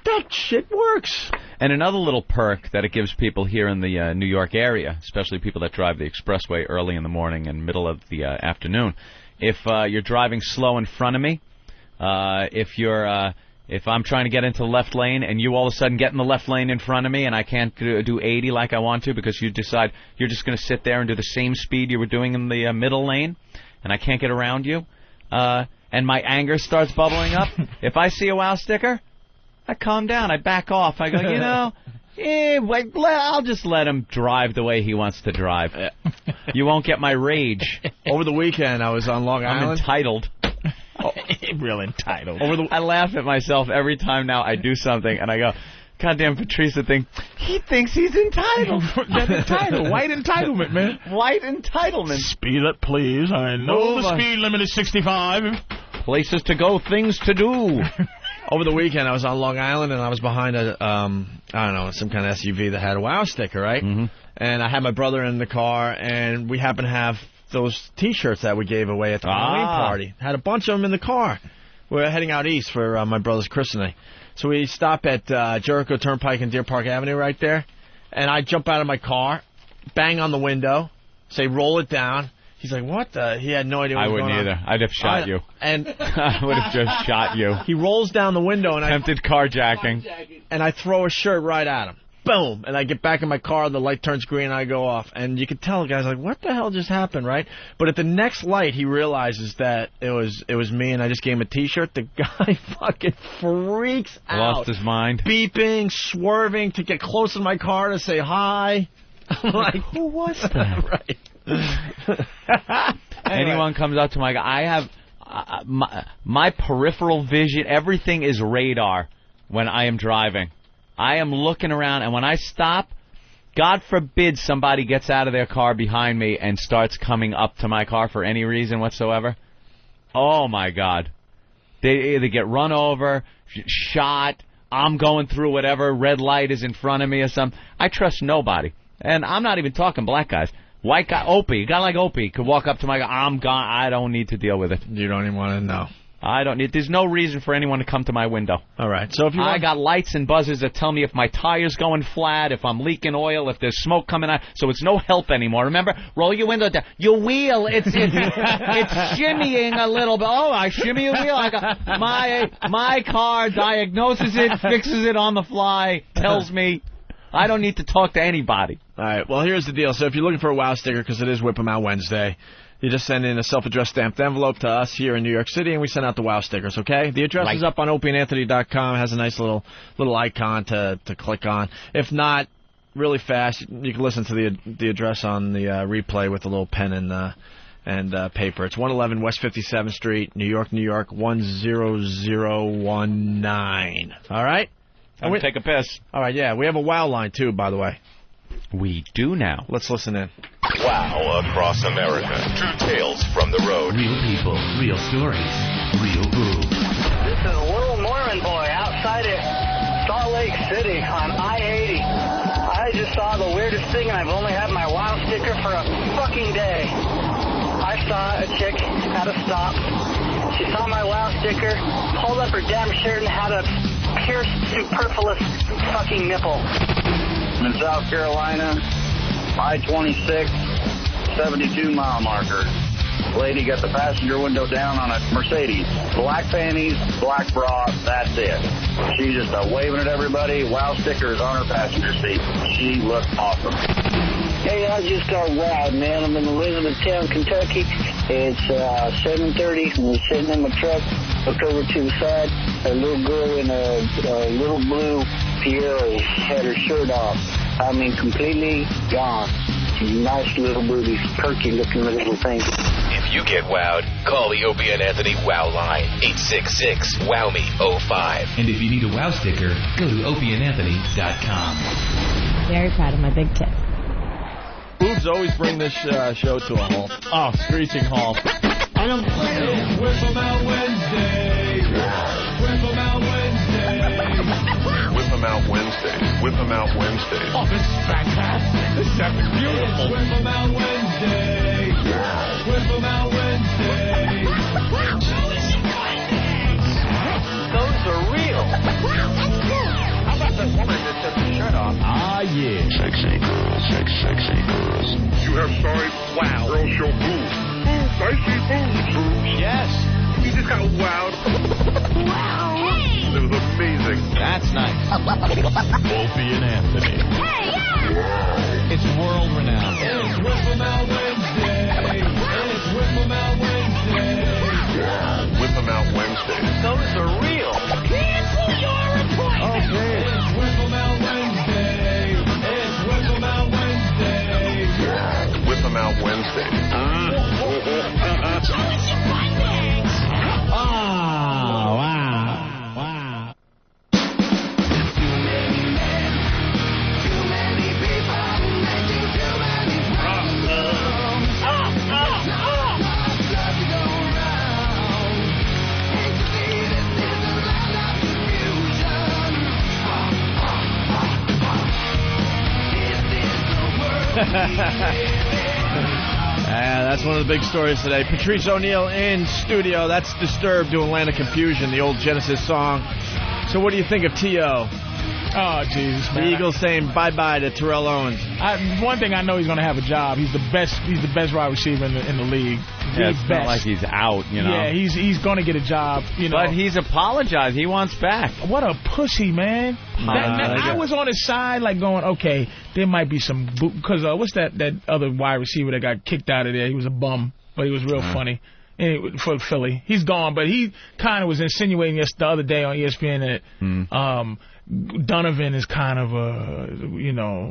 that shit works. And another little perk that it gives people here in the New York area, especially people that drive the expressway early in the morning and middle of the afternoon, if you're driving slow in front of me, if I'm trying to get into the left lane and you all of a sudden get in the left lane in front of me and I can't do 80 like I want to because you decide you're just going to sit there and do the same speed you were doing in the middle lane and I can't get around you, and my anger starts bubbling up, if I see a WOW sticker, I calm down. I back off. I go, you know, I'll just let him drive the way he wants to drive. You won't get my rage. Over the weekend, I was on Long Island. I'm entitled. Real entitled. I laugh at myself every time now I do something, and I go, goddamn Patrice he thinks he's entitled. That's entitled. White entitlement, man. White entitlement. Speed up, please. I know the speed limit is 65. Places to go, things to do. Over the weekend, I was on Long Island, and I was behind I don't know, some kind of SUV that had a WOW sticker, right? Mm-hmm. And I had my brother in the car, and we happened to have those T-shirts that we gave away at the Halloween party. Had a bunch of them in the car. We're heading out east for my brother's christening. So we stop at Jericho Turnpike and Deer Park Avenue right there. And I jump out of my car, bang on the window, say, roll it down. He's like, what the? He had no idea what was going on. I wouldn't either. I'd have shot you. And I would have just shot you. He rolls down the window and attempted carjacking. And I throw a shirt right at him. Boom! And I get back in my car, the light turns green, and I go off. And you could tell the guy's like, what the hell just happened, right? But at the next light, he realizes that it was me, and I just gave him a T-shirt. The guy fucking freaks out. Lost his mind. Beeping, swerving to get close to my car to say hi. I'm like, who was that? Right. Anyone comes up to my guy, I have my peripheral vision, everything is radar when I am driving. I am looking around, and when I stop, God forbid somebody gets out of their car behind me and starts coming up to my car for any reason whatsoever. Oh, my God. They either get run over, shot, I'm going through whatever red light is in front of me or something. I trust nobody. And I'm not even talking black guys. White guy, Opie, a guy like Opie could walk up to my guy, I'm gone, I don't need to deal with it. You don't even want to know. I don't need. There's no reason for anyone to come to my window. All right. So if you I got lights and buzzers that tell me if my tire's going flat, if I'm leaking oil, if there's smoke coming out. So it's no help anymore. Remember, roll your window down. Your wheel, it's shimmying a little bit. Oh, I shimmy a wheel. I got my car diagnoses it, fixes it on the fly, tells me. I don't need to talk to anybody. All right. Well, here's the deal. So if you're looking for a WOW sticker, because it is Whip 'em Out Wednesday, you just send in a self-addressed stamped envelope to us here in New York City, and we send out the WOW stickers, okay? The address is up on opieandanthony.com. It has a nice little icon to click on. If not, really fast, you can listen to the address on the replay with a little pen and paper. It's 111 West 57th Street, New York, 10019. All right? I'm going to take a piss. All right, yeah. We have a WOW line, too, by the way. We do now. Let's listen in. WOW across America. True tales from the road. Real people, real stories, real boo. This is a little Mormon boy outside of Salt Lake City on I-80. I just saw the weirdest thing, and I've only had my WOW sticker for a fucking day. I saw a chick at a stop. She saw my WOW sticker, pulled up her damn shirt, and had a pierced, superfluous fucking nipple. In South Carolina, I-26, 72-mile marker. Lady got the passenger window down on a Mercedes. Black panties, black bra, that's it. She's just waving at everybody. WOW stickers on her passenger seat. She looked awesome. Hey, I just got WOW, man. I'm in Elizabethtown, Kentucky. It's 7:30. I'm sitting in my truck. Look over to the side. A little girl in a little blue Piero had her shirt off. I mean, completely gone. Nice little booties, perky looking little thing. If you get wowed, call the Opie and Anthony WOW line, 866-WOW-ME-05. And if you need a WOW sticker, go to opieandanthony.com. Very proud of my big tip. Boobs always bring this show to a halt. Oh, screeching halt. I don't. Whip 'em Out Wednesday. Whip 'em Out Wednesday. Whip 'em Out Wednesday. Whip 'em Out Wednesday. Oh, this is fantastic. This is beautiful. Whip 'em Out Wednesday. Whip 'em Out Wednesday. Those are real. How about the woman that took her shirt off? Ah, yeah. Sexy girls, sexy girls. You have signed WOW. Girls show boobs. Boobs, I see boobs. Yes. You just got wowed. Wow. It was amazing. That's nice. Opie and Anthony. Hey, yeah. It's world renowned. It's Whip 'em Out Wednesday. It's Whip 'em Out Wednesday. Whip 'em Out Wednesday. Those are real. Cancel your appointment. Okay. It's Whip 'em Out Wednesday. It's Whip 'em Out Wednesday. Whip 'em Out Wednesday. Oh, wow. Wow. That's one of the big stories today. Patrice O'Neal in studio. That's Disturbed doing Land of Confusion, the old Genesis song. So what do you think of T.O.? Oh, Jesus, man. The Eagles saying bye-bye to Terrell Owens. One thing I know, he's going to have a job. He's the best wide receiver in the league. Yeah, it's not like he's out, you know. Yeah, he's going to get a job, you know. But he's apologized. He wants back. What a pussy, man. I was on his side, like, going, okay, there might be some... Because what's that other wide receiver that got kicked out of there? He was a bum, but he was real funny. Anyway, for Philly. He's gone, but he kind of was insinuating this the other day on ESPN that... Donovan is kind of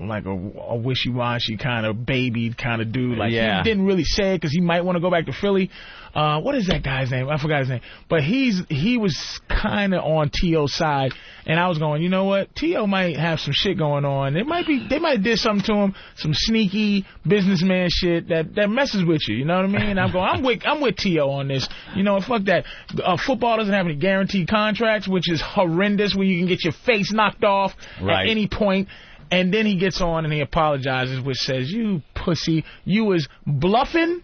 like a wishy-washy kind of baby kind of dude. Like, he didn't really say it because he might want to go back to Philly. What is that guy's name? I forgot his name. But he was kind of on T.O.'s side, and I was going, you know what? T.O. might have some shit going on. They might have did something to him, some sneaky businessman shit that messes with you. You know what I mean? I'm going, I'm with T.O. on this. You know, fuck that. Football doesn't have any guaranteed contracts, which is horrendous, where you can get your face knocked off at any point. And then he gets on and he apologizes, which says, you pussy, you was bluffing.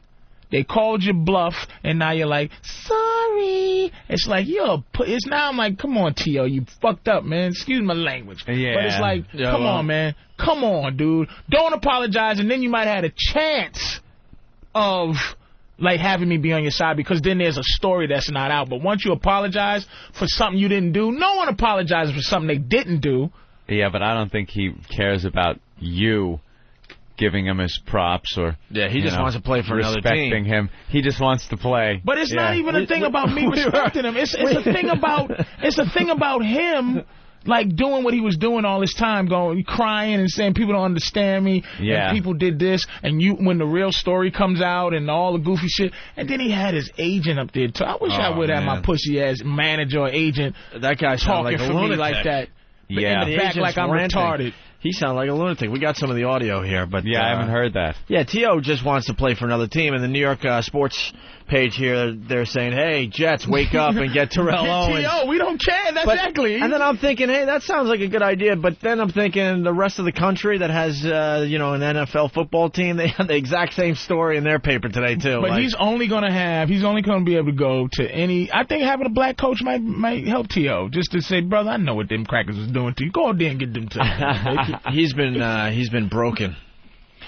They called you bluff, and now you're like, sorry. It's like, it's now I'm like, come on, T.O., you fucked up, man. Excuse my language. Yeah. But it's like, come on, man. Come on, dude. Don't apologize, and then you might have had a chance of, like, having me be on your side, because then there's a story that's not out. But once you apologize for something you didn't do, no one apologizes for something they didn't do. Yeah, but I don't think he cares about you giving him his props or he just wants to play for another team. Respecting him. He just wants to play. But it's not even a thing about me respecting him. It's a thing about him, like, doing what he was doing all this time, crying and saying people don't understand me, and people did this, and when the real story comes out and all the goofy shit, and then he had his agent up there too. I wish I would have my pussy ass manager or agent. That guy talking like for me like that. Yeah, in the back like I'm retarded. He sounded like a lunatic. We got some of the audio here, but I haven't heard that. Yeah, T.O. just wants to play for another team. And the New York sports page here, they're saying, hey, Jets, wake up and get Terrell Owens. T.O., we don't care. That's exactly. And then I'm thinking, hey, that sounds like a good idea. But then I'm thinking the rest of the country that has, an NFL football team, they have the exact same story in their paper today, too. But he's only going to be able to go to any. I think having a black coach might help T.O. just to say, brother, I know what them crackers was doing to you. Go out there and get them to He's been broken.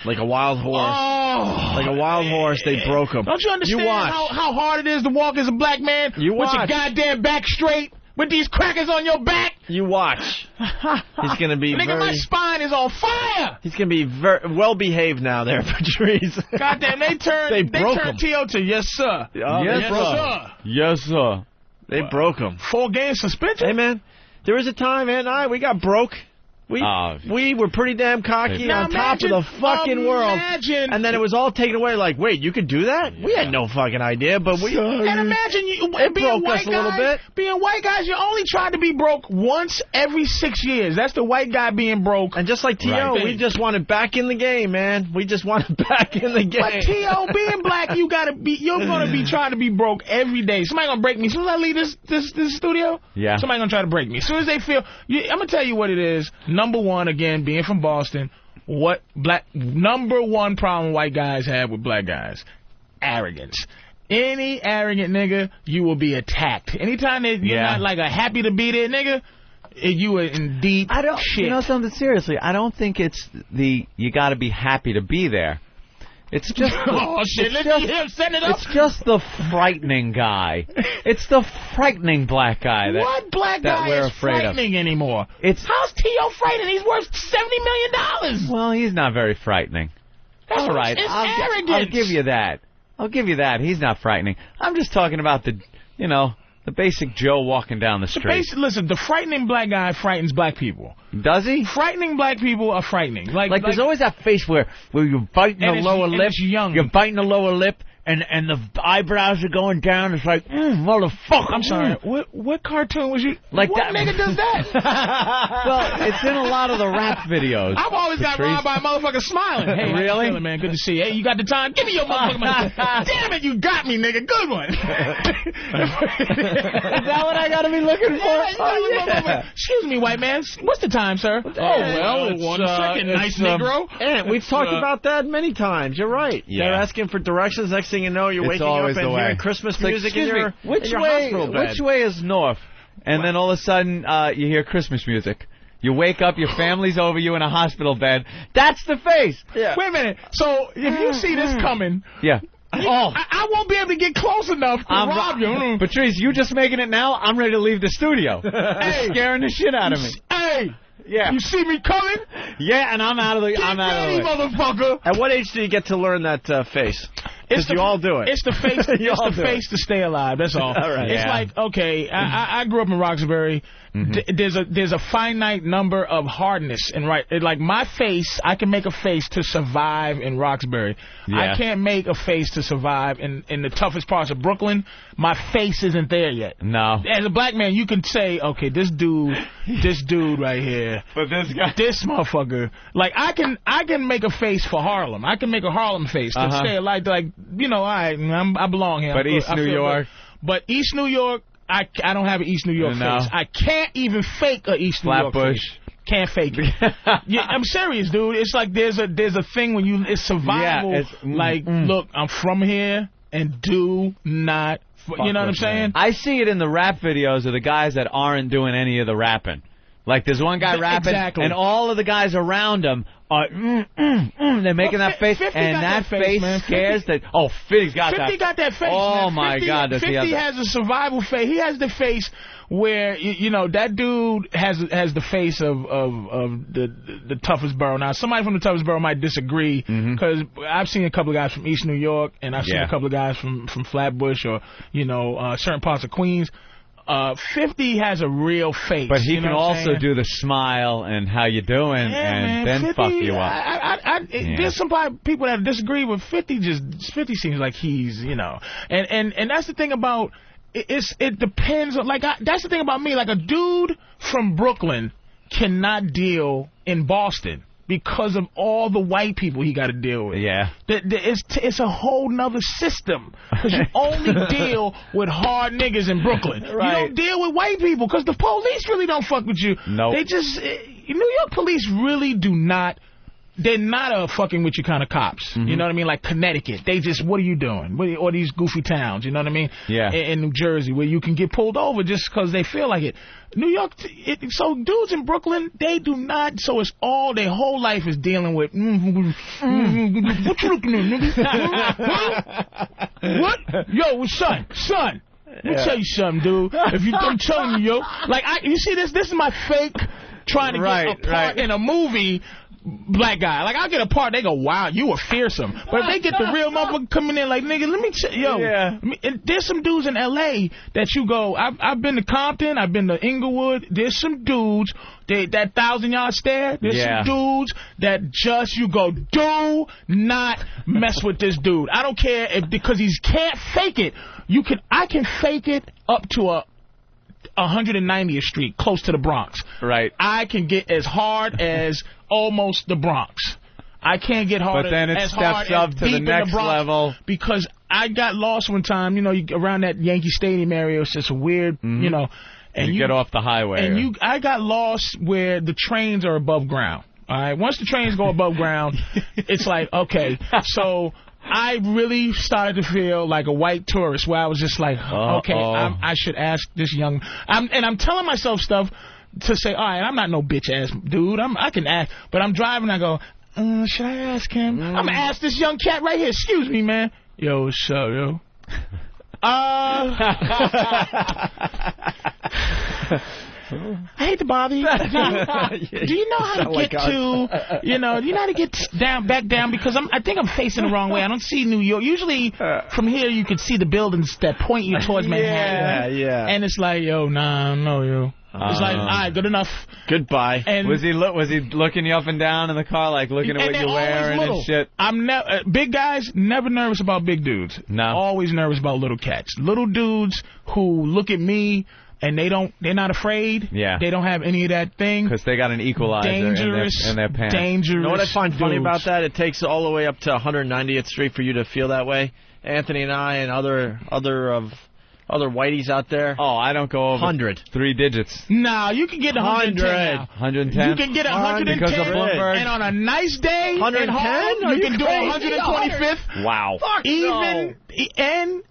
Like a wild horse. Oh, like a wild horse, they broke him. Don't you understand how hard it is to walk as a black man with your goddamn back straight with these crackers on your back? You watch. He's going to be Nigga, my spine is on fire. He's going to be well behaved now there, Patrice. Goddamn, they turned T.O. to yes, sir. Yes, sir. Yes, sir. They broke him. 4-game suspension? Hey, man, there was a time, Ed and I, we got broke. We were pretty damn cocky on top of the fucking world. And then it was all taken away like, wait, you could do that? We had no fucking idea, but we... And imagine it being broke us a little bit. Being white guys, you only tried to be broke once every 6 years. That's the white guy being broke. And just like T.O., we just wanted back in the game, man. We just wanted back in the game. But T.O., being black, you're going to be trying to be broke every day. Somebody going to break me. As soon as I leave this studio, somebody going to try to break me. As soon as they feel... I'm going to tell you what it is. Number one, again, being from Boston, number one problem white guys have with black guys? Arrogance. Any arrogant nigga, you will be attacked. Anytime that you're not like a happy to be there nigga, you are in deep shit. You know something, seriously, I don't think it's you got to be happy to be there. It's just It's just the frightening guy. It's the frightening black guy what black guy we're is afraid frightening of. anymore? How's T.O. frightening? He's worth $70 million. Well, he's not very frightening. All right, I'll give you that. He's not frightening. I'm just talking about the basic Joe walking down the street. Listen, the frightening black guy frightens black people. Does he? Frightening black people are frightening. Like there's always that face where you're biting the lower lip. You're biting the lower lip, and the eyebrows are going down. It's like, motherfucker. I'm sorry. What cartoon was you? Like what that nigga does that? Well, it's in a lot of the rap videos. I've always got robbed by a motherfucker smiling. Hey, really? How you feeling, man? Good to see you. Hey, you got the time? Give me your motherfucking money. Damn it, you got me, nigga. Good one. Is that what I got to be looking for? Excuse me, white man. What's the time, sir? It's 1 second. Nice Negro. And we've talked about that many times. You're right. Yeah. They're asking for directions. Next thing you know, you're waking up and hearing Christmas music in your hospital bed. Which way is north? And then all of a sudden, you hear Christmas music. You wake up, your family's over you in a hospital bed. That's the face. Yeah. Wait a minute. So if you see this coming, I won't be able to get close enough to rob you. Patrice, you just making it now? I'm ready to leave the studio. Hey, scaring the shit out of me. Hey. Yeah. You see me coming? Yeah, and I'm out of the. I'm out of the way. Motherfucker. At what age do you get to learn that face? Because you all do it. It's the face. It's the face to stay alive. That's all. All right. It's like, okay, I grew up in Roxbury. There's a finite number of hardness and like my face. I can make a face to survive in Roxbury. Yeah. I can't make a face to survive in the toughest parts of Brooklyn. My face isn't there yet. No. As a black man, you can say, okay, this dude right here. But this guy, this motherfucker. Like I can make a face for Harlem. I can make a Harlem face to stay alive. Like, you know, I belong here. But East New York. But East New York, I don't have an East New York face. I can't even fake a East New York face. Can't fake it. Yeah, I'm serious, dude. It's like there's a thing when it's survival. Yeah, look, I'm from here and do not. You know what I'm saying? I see it in the rap videos of the guys that aren't doing any of the rapping. Like there's one guy rapping, and all of the guys around him are they're making that face, and that face scares that. Oh, 50's got that. 50 got that face. Oh man. my 50, God, does 50 he have that? has a survival face. He has the face where you know that dude has the face of the toughest borough. Now somebody from the toughest borough might disagree because I've seen a couple of guys from East New York, and I've seen a couple of guys from Flatbush or certain parts of Queens. 50 has a real face. But he can also do the smile and how you doing, and then 50, fuck you up. There's some people that disagree with 50. 50 seems like he's, and that's the thing about it depends on that's the thing about me. Like a dude from Brooklyn cannot deal in Boston because of all the white people he got to deal with. Yeah. It's a whole nother system. Because you only deal with hard niggas in Brooklyn. Right. You don't deal with white people because the police really don't fuck with you. No. They just... New York police really do not... They're not a fucking with you kind of cops. You know what I mean? Like Connecticut. They just, what are you doing? Or these goofy towns, you know what I mean? Yeah. In New Jersey, where you can get pulled over just because they feel like it. New York, so dudes in Brooklyn, they do not, so it's all, their whole life is dealing with, what you looking at, nigga? What? Yo, son. Let me tell you something, dude. I'm telling you, yo. Like, you see this? This is my fake trying to get a part in a movie. Black guy. Like, I'll get a part, they go, wow, you were fearsome. But if they get the real motherfucker coming in like, nigga, let me tell you, there's some dudes in L.A. that you go, I've been to Compton, I've been to Inglewood, there's some dudes, that 1,000-yard stare, there's some dudes that just, you go, do not mess with this dude. I don't care because he can't fake it. I can fake it up to 190th Street, close to the Bronx. Right. I can get as hard as almost the Bronx. I can't get hard. But then it steps up to the next level. Because I got lost one time, around that Yankee Stadium area. It's just weird, And you get off the highway. And I got lost where the trains are above ground. All right. Once the trains go above ground, it's like, okay, so I really started to feel like a white tourist where I was just like, okay, I should ask this young... I'm telling myself stuff to say, all right, I'm not no bitch-ass dude. I can ask, but I'm driving, I go, should I ask him? I'm going to ask this young cat right here. Excuse me, man. Yo, what's up, yo? I hate to bother you. Do you know how to get to, do you know how to get back down? Because I think I'm facing the wrong way. I don't see New York. Usually from here you can see the buildings that point you towards Manhattan. Yeah. And it's like, yo, nah, no, yo. It's like, all right, good enough. Goodbye. And was he looking you up and down in the car, like looking at what you're wearing and shit? I'm big guys, never nervous about big dudes. No. Always nervous about little cats. Little dudes who look at me and they're not afraid. Yeah. They don't have any of that thing. Because they got an equalizer in their pants. Dangerous. You know what I find funny about that? It takes all the way up to 190th Street for you to feel that way. Anthony and I and other whiteys out there. Oh, I don't go over 100. 3 digits. No, you can get 110 now. 110? You can get 110, because of Bloomberg. And on a nice day 110? at home, you can do 125th. Wow. Fuck Even, and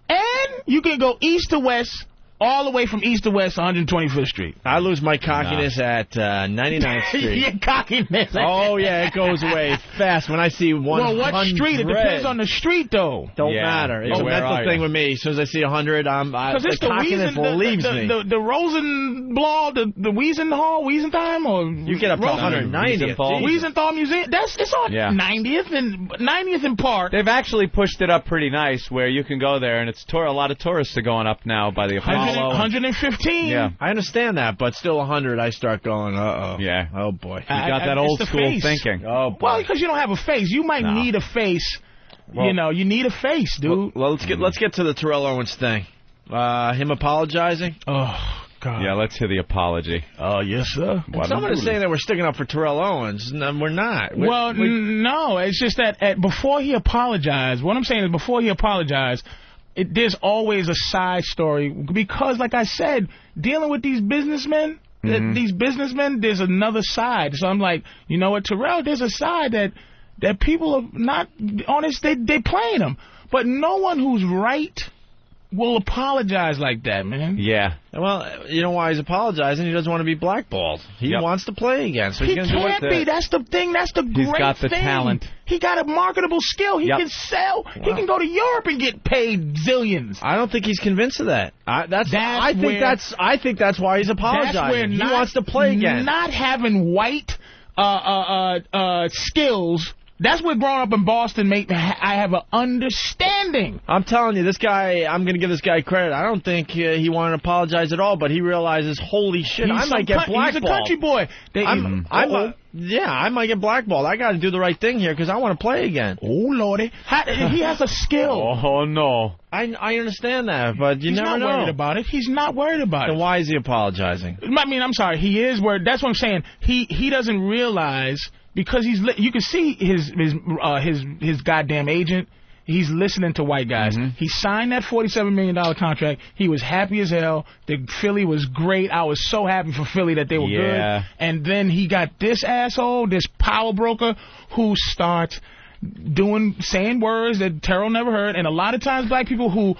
you can go east to west, all the way from east to west, 125th Street. I lose my cockiness at 99th Street. Your cockiness. Oh, yeah, it goes away fast when I see 100. Well, what street? It depends on the street, though. Don't matter. It's a mental thing with me. As soon as I see 100, the cockiness leaves me. The Rosenblatt, the Wiesenthal, or you get up to 190th. Wiesenthal Museum. It's on 90th and Park. They've actually pushed it up pretty nice, where you can go there, and it's a lot of tourists are going up now by the Apollo. 115. Yeah, I understand that, but still 100, I start going, uh-oh. Yeah. Oh, boy. You got that old school thinking. Oh, boy. Well, because you don't have a face. You might need a face. Well, you need a face, dude. Well, let's get to the Terrell Owens thing. Him apologizing. Oh, God. Yeah, let's hear the apology. Oh, yes, sir. Someone is saying that we're sticking up for Terrell Owens. No, we're not. No, it's just that before he apologized, what I'm saying is before he apologized, there's always a side story because, like I said, dealing with these businessmen, there's another side. So I'm like, you know what, Terrell, there's a side that people are not honest. They playing him, but no one who's right will apologize like that, man. Yeah. Well, you know why he's apologizing? He doesn't want to be blackballed. He wants to play again. So he can't be. That's the thing. That's the great thing. He's got the talent. He got a marketable skill. He can sell. Wow. He can go to Europe and get paid zillions. I don't think he's convinced of that. I think that's why he's apologizing. That's where he wants to play again. Not having white skills. That's what growing up in Boston I have an understanding. I'm telling you, this guy, I'm going to give this guy credit. I don't think he wanted to apologize at all, but he realizes, holy shit, I might get blackballed. He's a country boy. I might get blackballed. I got to do the right thing here because I want to play again. Oh, Lordy. He has a skill. Oh, no. I understand that, but you never know. He's not worried about it. He's not worried about it. Then why is he apologizing? I mean, I'm sorry. He is worried. That's what I'm saying. He doesn't realize... Because you can see his goddamn agent. He's listening to white guys. He signed that $47 million contract. He was happy as hell. The Philly was great. I was so happy for Philly that they were good. And then he got this asshole, this power broker, who starts saying words that Terrell never heard. And a lot of times black people who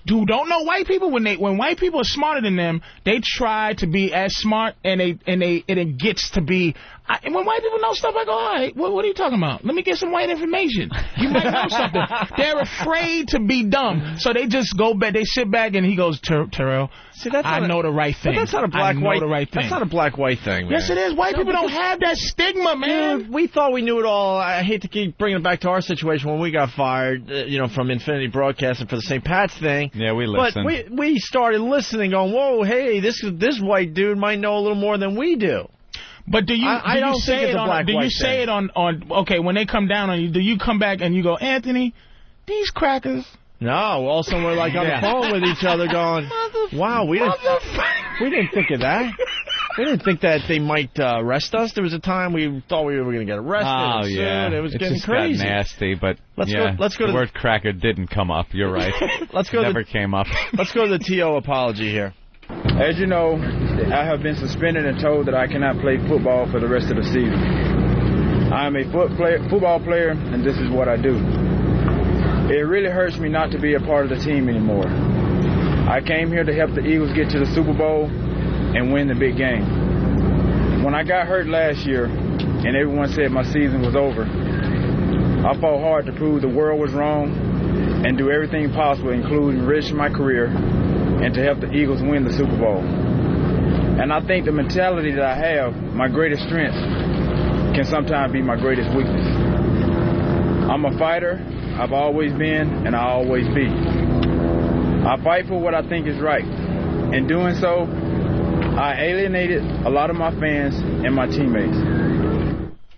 don't know white people, when white people are smarter than them, they try to be as smart, and it gets to be. And when white people know stuff, I go, all right, what are you talking about? Let me get some white information. You might know something. They're afraid to be dumb, so they just go back. They sit back, and he goes, Terrell, I know the right thing. But that's not a black-white thing. That's not a black-white thing, man. Yes, it is. White people don't have that stigma, man. Dude, we thought we knew it all. I hate to keep bringing it back to our situation when we got fired, from Infinity Broadcasting for the St. Pat's thing. Yeah, we listened. But we started listening, going, whoa, hey, this white dude might know a little more than we do. But do you say it on okay, when they come down on you, do you come back and you go, Anthony, these crackers? No, also we're like on the phone with each other going, wow, we didn't think of that. We didn't think that they might arrest us. There was a time we thought we were going to get arrested. Oh, yeah. It was getting just crazy. Got nasty, but let's go the word cracker didn't come up. You're right. Never came up. Let's go to the T.O. apology here. As you know, I have been suspended and told that I cannot play football for the rest of the season. I am a football player, and this is what I do. It really hurts me not to be a part of the team anymore. I came here to help the Eagles get to the Super Bowl and win the big game. When I got hurt last year, and everyone said my season was over, I fought hard to prove the world was wrong and do everything possible, including enriching my career and to help the Eagles win the Super Bowl. And I think the mentality that I have, my greatest strength, can sometimes be my greatest weakness. I'm a fighter, I've always been, and I'll always be. I fight for what I think is right. In doing so, I alienated a lot of my fans and my teammates.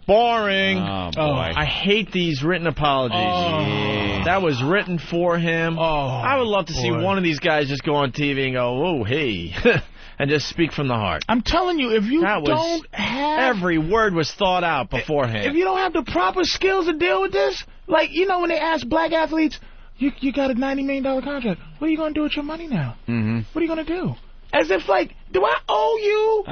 Boring. Oh, boy. I hate these written apologies. Oh. That was written for him. Oh, I would love to see one of these guys just go on TV and go, oh, hey, and just speak from the heart. I'm telling you, if you don't have... Every word was thought out beforehand. If you don't have the proper skills to deal with this, like, you know when they ask black athletes, you got a $90 million contract, what are you going to do with your money now? Mm-hmm. What are you going to do? As if, like, do I owe you...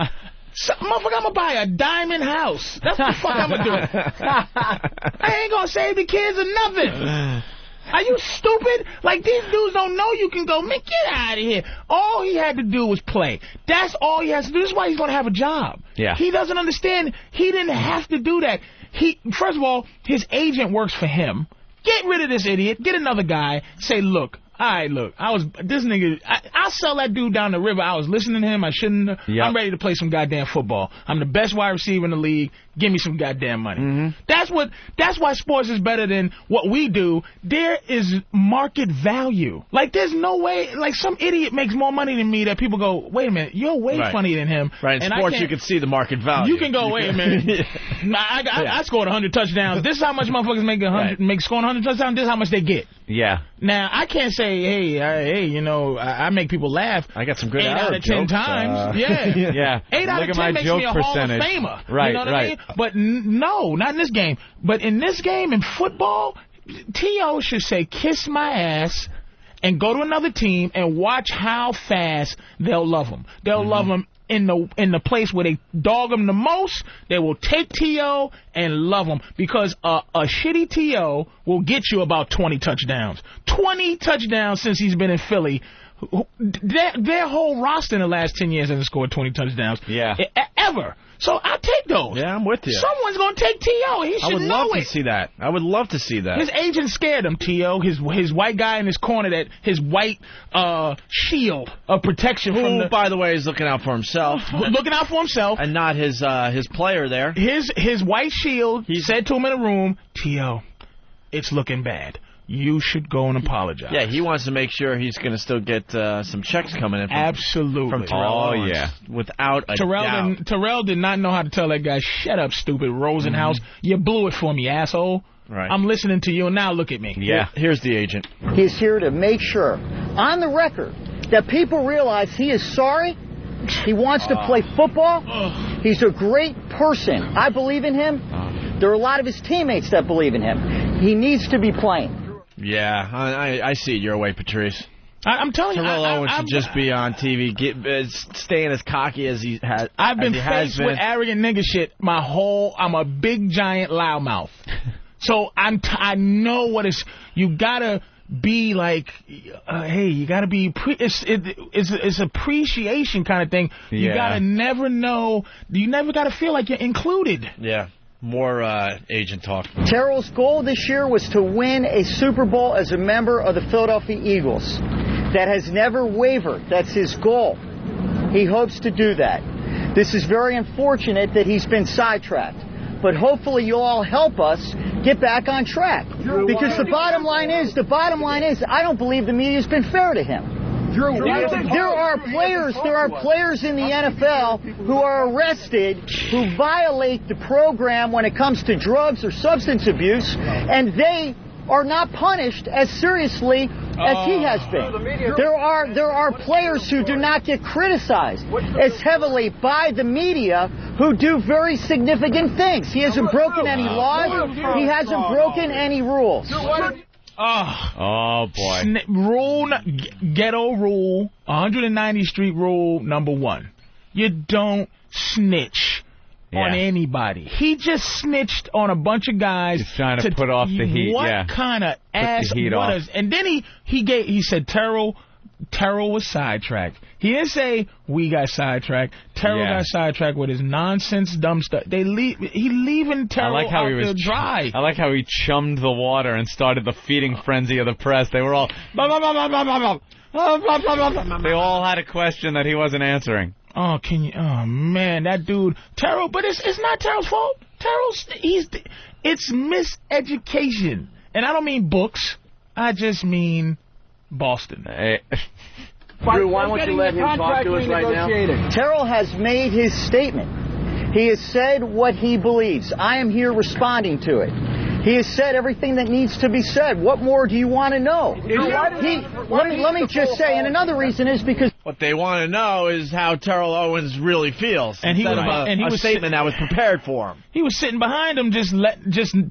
Motherfucker, I'm going to buy a diamond house. That's what the fuck I'm going to do. I ain't going to save the kids or nothing. Are you stupid? Like, these dudes don't know you can go, man, get out of here. All he had to do was play. That's all he has to do. This is why he's going to have a job. Yeah. He doesn't understand. He didn't have to do that. First of all, his agent works for him. Get rid of this idiot. Get another guy. Say, look. All right, look, this nigga, I'll sell that dude down the river. I was listening to him. I shouldn't. Yep. I'm ready to play some goddamn football. I'm the best wide receiver in the league. Give me some goddamn money. Mm-hmm. That's why sports is better than what we do. There is market value. Like, there's no way, like, some idiot makes more money than me that people go, wait a minute, you're way funnier than him. Right, in sports you can see the market value. You can go, wait a minute. I scored 100 touchdowns. This is how much motherfuckers make scoring 100 touchdowns. This is how much they get. Yeah. Now, I can't say, hey, you know, I make people laugh. I got some good 8 out of 10 jokes, times. Yeah. 8 out of 10 makes me a Hall of Famer. Right, you know what I mean? But no, not in this game. But in this game, in football, T.O. should say, kiss my ass, and go to another team and watch how fast they'll love him. They'll love him in the place where they dog him the most. They will take T.O. and love him, because a shitty T.O. will get you about 20 touchdowns. 20 touchdowns since he's been in Philly. Their whole roster in the last 10 years hasn't scored 20 touchdowns. Yeah. Ever. So I'll take those. Yeah, I'm with you. Someone's going to take T.O. He should know it. I would love to see that. I would love to see that. His agent scared him, T.O. His white guy in his corner, that his white shield of protection. Who, by the way, is looking out for himself. Looking out for himself. And not his player there. His white shield, he said to him in a room, T.O., it's looking bad. You should go and apologize. Yeah, he wants to make sure he's going to still get some checks coming in. Absolutely. From Terrell Owens, without a doubt. Terrell did not know how to tell that guy, shut up, stupid Rosenhaus. You blew it for me, asshole. Right. I'm listening to you, and now look at me. Yeah. Here's the agent. He's here to make sure, on the record, that people realize he is sorry. He wants to play football. He's a great person. I believe in him. There are a lot of his teammates that believe in him. He needs to be playing. Yeah, I see it your way, Patrice. I'm telling you, Terrell Owens should just be on TV, staying as cocky as he has. I've been faced with arrogant nigga shit I'm a big giant loudmouth. So I know what you gotta be like. Hey, you gotta be. It's appreciation kind of thing. You gotta never know. You never gotta feel like you're included. Yeah. More agent talk. Terrell's goal this year was to win a Super Bowl as a member of the Philadelphia Eagles. That has never wavered. That's his goal. He hopes to do that. This is very unfortunate that he's been sidetracked. But hopefully you'll all help us get back on track. Because the bottom line is, I don't believe the media's been fair to him. There are players in the NFL who are arrested who violate the program when it comes to drugs or substance abuse, and they are not punished as seriously as he has been. There are players who do not get criticized as heavily by the media who do very significant things. He hasn't broken any laws. He hasn't broken any rules. Oh boy. Ghetto rule, 190th Street rule number 1. You don't snitch on anybody. He just snitched on a bunch of guys. He's trying to put off the heat. What kind of ass? And then he said Terrell was sidetracked. He didn't say we got sidetracked. Terrell got sidetracked with his nonsense, dumb stuff. He leaving Terrell out there dry. I like how he chummed the water and started the feeding frenzy of the press. They were all blah, blah, blah, blah, blah, blah, blah, blah, blah, blah. They all had a question that he wasn't answering. Oh, man, that dude, Terrell. But it's not Terrell's fault. It's miseducation, and I don't mean books. I just mean Boston. Drew, why won't you let him talk to us right now? Terrell has made his statement. He has said what he believes. I am here responding to it. He has said everything that needs to be said. What more do you want to know? Let me just say, and another reason is because what they want to know is how Terrell Owens really feels. And he was a statement that was prepared for him. He was sitting behind him, just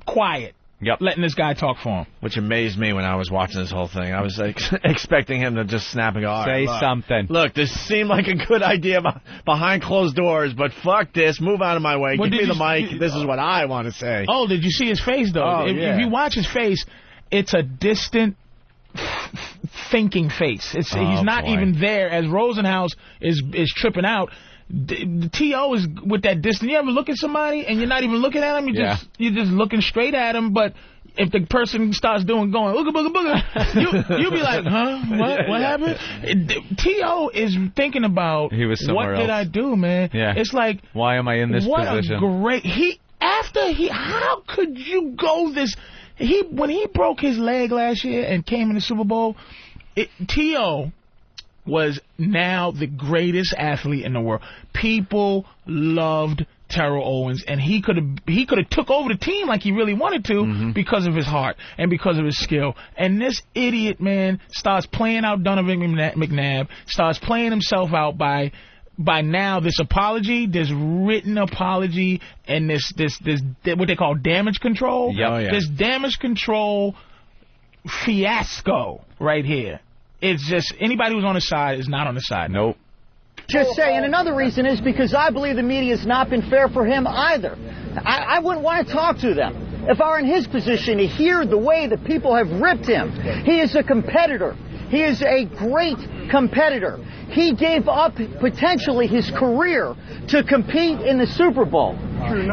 quiet. Yep. Letting this guy talk for him. Which amazed me when I was watching this whole thing. I was expecting him to just snap and go, all right, say something. Look, this seemed like a good idea behind closed doors, but fuck this. Move out of my way. Give me the mic. This is what I want to say. Oh, did you see his face, though? If you watch his face, it's a distant, thinking face. He's not even there. As Rosenhaus is tripping out, T.O. is with that distance. You ever look at somebody and you're not even looking at him? You're just looking straight at him. But if the person starts going, ooga booga booga, you'll be like, huh? What happened? T.O. is thinking about what did I do, man? Yeah. It's like, why am I in this position? How could you go this? When he broke his leg last year and came in the Super Bowl, T.O. was now the greatest athlete in the world. People loved Terrell Owens, and he could have took over the team like he really wanted to because of his heart and because of his skill. And this idiot, man, starts playing out Donovan McNabb, starts playing himself out by now this apology, this written apology, and this what they call damage control. This damage control fiasco right here. It's just anybody who's on his side is not on his side. Nope. Just say, and another reason is because I believe the media has not been fair for him either. I wouldn't want to talk to them if I were in his position to hear the way that people have ripped him. He is a competitor. He is a great competitor. He gave up potentially his career to compete in the Super Bowl.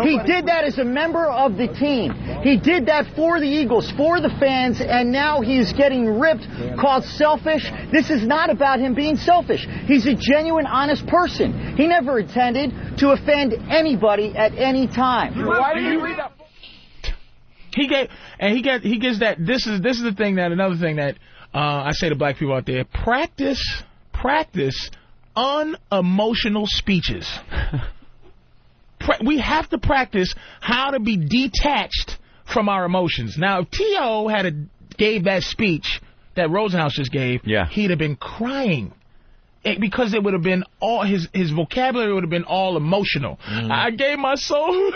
He did that as a member of the team. He did that for the Eagles, for the fans, and now he's getting ripped, called selfish. This is not about him being selfish. He's a genuine, honest person. He never intended to offend anybody at any time. Why did you read that? He gives that. This is the thing that another thing that I say to black people out there: practice unemotional speeches. We have to practice how to be detached from our emotions. Now, if T.O. gave that speech that Rosenhaus just gave, he'd have been crying. Because it would have been all his vocabulary would have been all emotional. I gave my soul.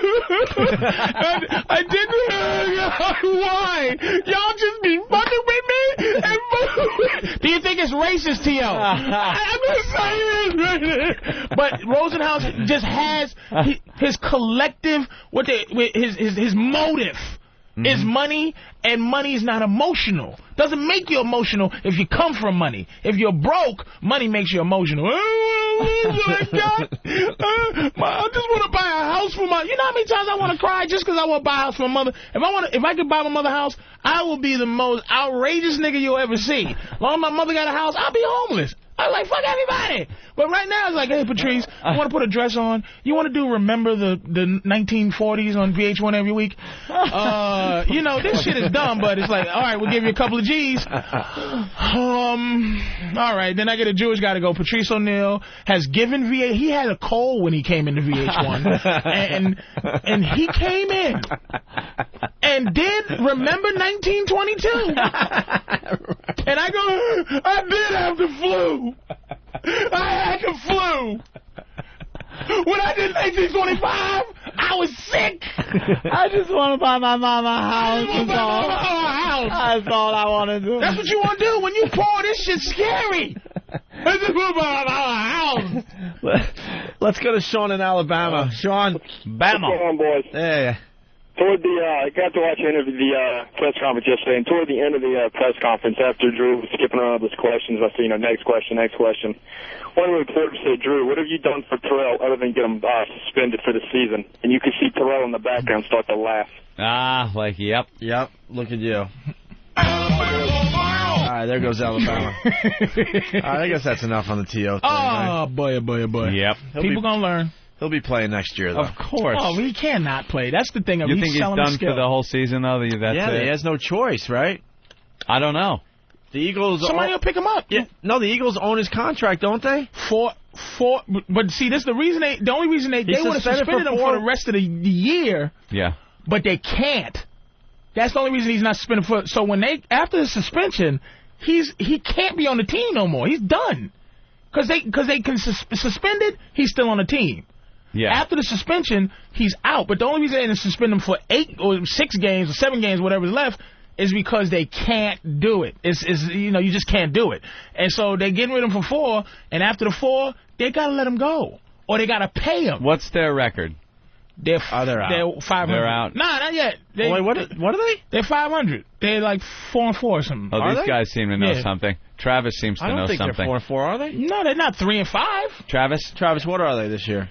I didn't. Why? Y'all just be fucking with me? Do you think it's racist, T.O.? I'm gonna say this. But Rosenhaus just has his collective his motive. Is money, and money is not emotional. Doesn't make you emotional if you come from money. If you're broke, money makes you emotional. I just want to buy a house for my... You know how many times I want to cry just because I want to buy a house for my mother? If I could buy my mother a house, I will be the most outrageous nigga you'll ever see. As long as my mother got a house, I'll be homeless. I was like, fuck everybody. But right now, it's like, hey, Patrice, you want to put a dress on? You want to do Remember the 1940s on VH1 every week? You know, this shit is dumb, but it's like, all right, we'll give you a couple of G's. All right, then I get a Jewish guy to go. Patrice O'Neal has given he had a cold when he came into VH1. and he came in and did Remember 1922. And I go, I did have the flu. I had the flu. When I did 1925, I was sick. I just want to buy my mama a house. That's all I want to do. That's what you want to do. When you pour, this shit's scary. I just want to buy my house. Let's go to Sean in Alabama. Sean, Bama. What's going on, boys? Hey. Toward I got to watch the press conference yesterday, and toward the end of the press conference, after Drew was skipping around all those questions, I said, next question. One reporter said, Drew, what have you done for Terrell other than get him suspended for the season? And you could see Terrell in the background start to laugh. Yep. Look at you. All right, there goes Alabama. All right, I guess that's enough on the T.O. thing. Oh, boy. Yep. People going to learn. He'll be playing next year, though. Of course. Oh, he cannot play. That's the thing. You think he's done for the whole season, though? He has no choice, right? I don't know. The Eagles. Somebody will pick him up. Yeah. No, the Eagles own his contract, don't they? But see, this is the reason the only reason they would have suspended him for the rest of the year. Yeah. But they can't. That's the only reason he's not suspended for. So after the suspension, he can't be on the team no more. He's done. Because they can suspend it, he's still on the team. Yeah. After the suspension, he's out. But the only reason they didn't suspend him for 8 or 6 games or 7 games, whatever's left, is because they can't do it. You just can't do it. And so they're getting rid of him for 4, and after the 4, they got to let him go. Or they got to pay him. What's their record? They're out. They're 500. They're out. Nah, not yet. What are they? They're 500. They're like 4-4 or something. Oh, these guys seem to know something. Travis seems to know something. I don't think they're 4-4, are they? No, they're not 3-5. Travis, what are they this year?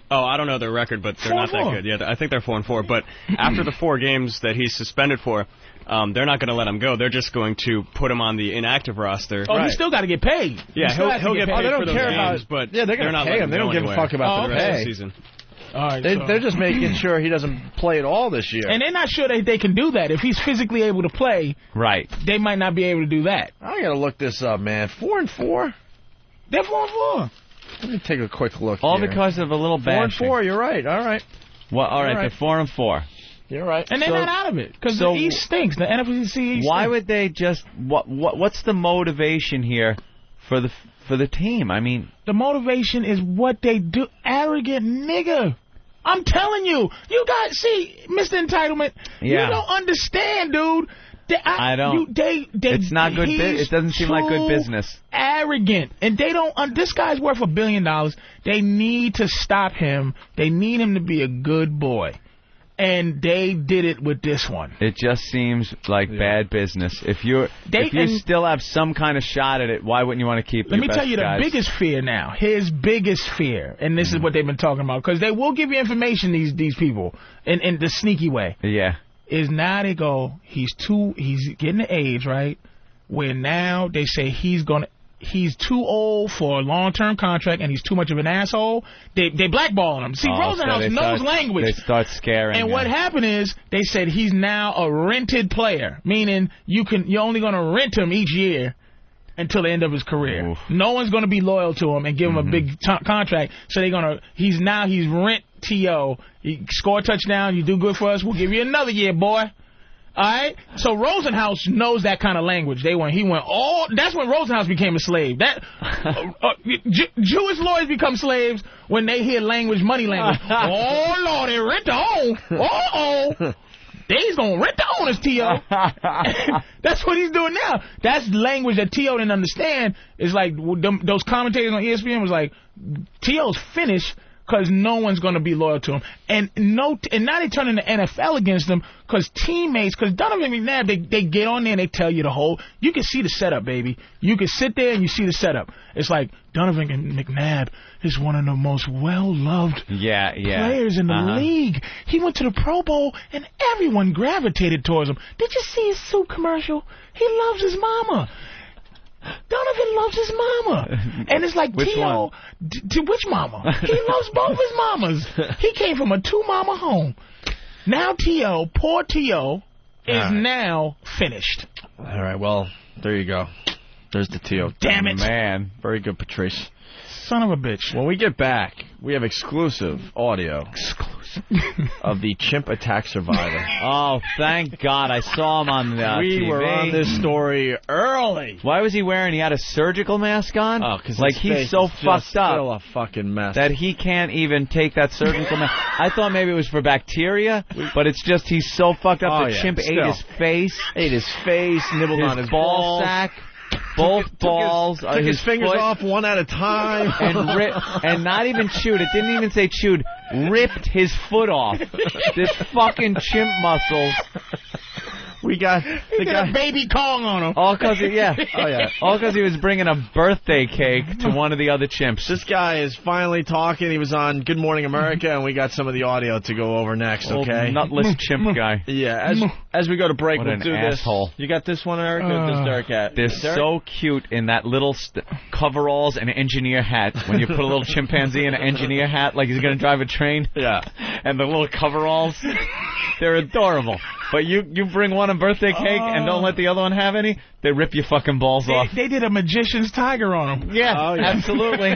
Oh, I don't know their record, but they're not that good. Yeah, I think they're 4-4. But after the 4 games that he's suspended for, they're not going to let him go. They're just going to put him on the inactive roster. Oh, he's still got to get paid. Yeah, he'll get paid for those games, but they're going to pay him. They don't give a fuck about the rest of the season. All right, they're just making sure he doesn't play at all this year. And they're not sure that they can do that. If he's physically able to play, right, they might not be able to do that. I got to look this up, man. 4-4? They're 4-4. Let me take a quick look all here. Because of a little bashing. 4-4, you're right. All right. Well, all right, they're 4-4. You're right. And they're not out of it because the East stinks. The NFC East. Why would they just? What's the motivation here for the team? I mean, the motivation is what they do. Arrogant nigga. I'm telling you, you guys see, Mr. Entitlement. Yeah. You don't understand, dude. I don't. It's not good. It doesn't seem like good business. Arrogant, and they don't. This guy's worth $1 billion. They need to stop him. They need him to be a good boy. And they did it with this one. It just seems like bad business. If you still have some kind of shot at it, why wouldn't you want to keep? Let me tell you the biggest fear now. His biggest fear, and this is what they've been talking about, because they will give you information. These people in the sneaky way. Yeah. Is now they go. He's getting the age right where now they say he's too old for a long-term contract, and he's too much of an asshole. They blackballing him. See, Rosenhaus knows language. They start scaring him. And what happened is they said he's now a rented player, meaning you're only going to rent him each year until the end of his career. Oof. No one's going to be loyal to him and give him a big contract. So he's rent T.O. You score a touchdown, you do good for us, we'll give you another year, boy. All right, so Rosenhaus knows that kind of language. That's when Rosenhaus became a slave. Jewish lawyers become slaves when they hear money language. Oh Lord, they rent the home. Oh, they's gonna rent the owners, T.O. That's what he's doing now. That's language that T.O. didn't understand. It's like those commentators on ESPN was like, T.O.'s finished. Because no one's going to be loyal to him. And now they're turning the NFL against him because teammates, because Donovan McNabb, they get on there and they tell you the whole, you can see the setup, baby. You can sit there and you see the setup. It's like Donovan McNabb is one of the most well-loved players in the league. He went to the Pro Bowl and everyone gravitated towards him. Did you see his suit commercial? He loves his mama. Donovan loves his mama. And it's like, T.O., which mama? He loves both his mamas. He came from a 2-mama home. Now T.O., poor T.O., is now finished. All right, well, there you go. There's the T.O. Damn it. Man, very good, Patrice. Son of a bitch. When we get back, we have exclusive audio. Of the Chimp attack survivor. Oh, thank God. I saw him on TV. We were on this story early. Why was he wearing? He had a surgical mask on? Oh, because he's so fucked up. Still a fucking mess. That he can't even take that surgical mask. I thought maybe it was for bacteria, but it's just he's so fucked up. Chimp ate his face. Nibbled on his ball sack. Both balls. Took his fingers off one at a time. And not even chewed. It didn't even say chewed. Ripped his foot off. This fucking chimp muscles. We got baby Kong on him. All because he was bringing a birthday cake to one of the other chimps. This guy is finally talking. He was on Good Morning America, and we got some of the audio to go over next. Okay, nutless chimp guy. Yeah. As we go to break, we'll do this. Asshole. You got this one, Eric? This Derek hat. They're so cute in that little coveralls and engineer hat. When you put a little chimpanzee in an engineer hat, like he's gonna drive a train. Yeah. And the little coveralls. They're adorable. But you bring one a birthday cake and don't let the other one have any, they rip your fucking balls off. They did a magician's tiger on them. Yeah, absolutely.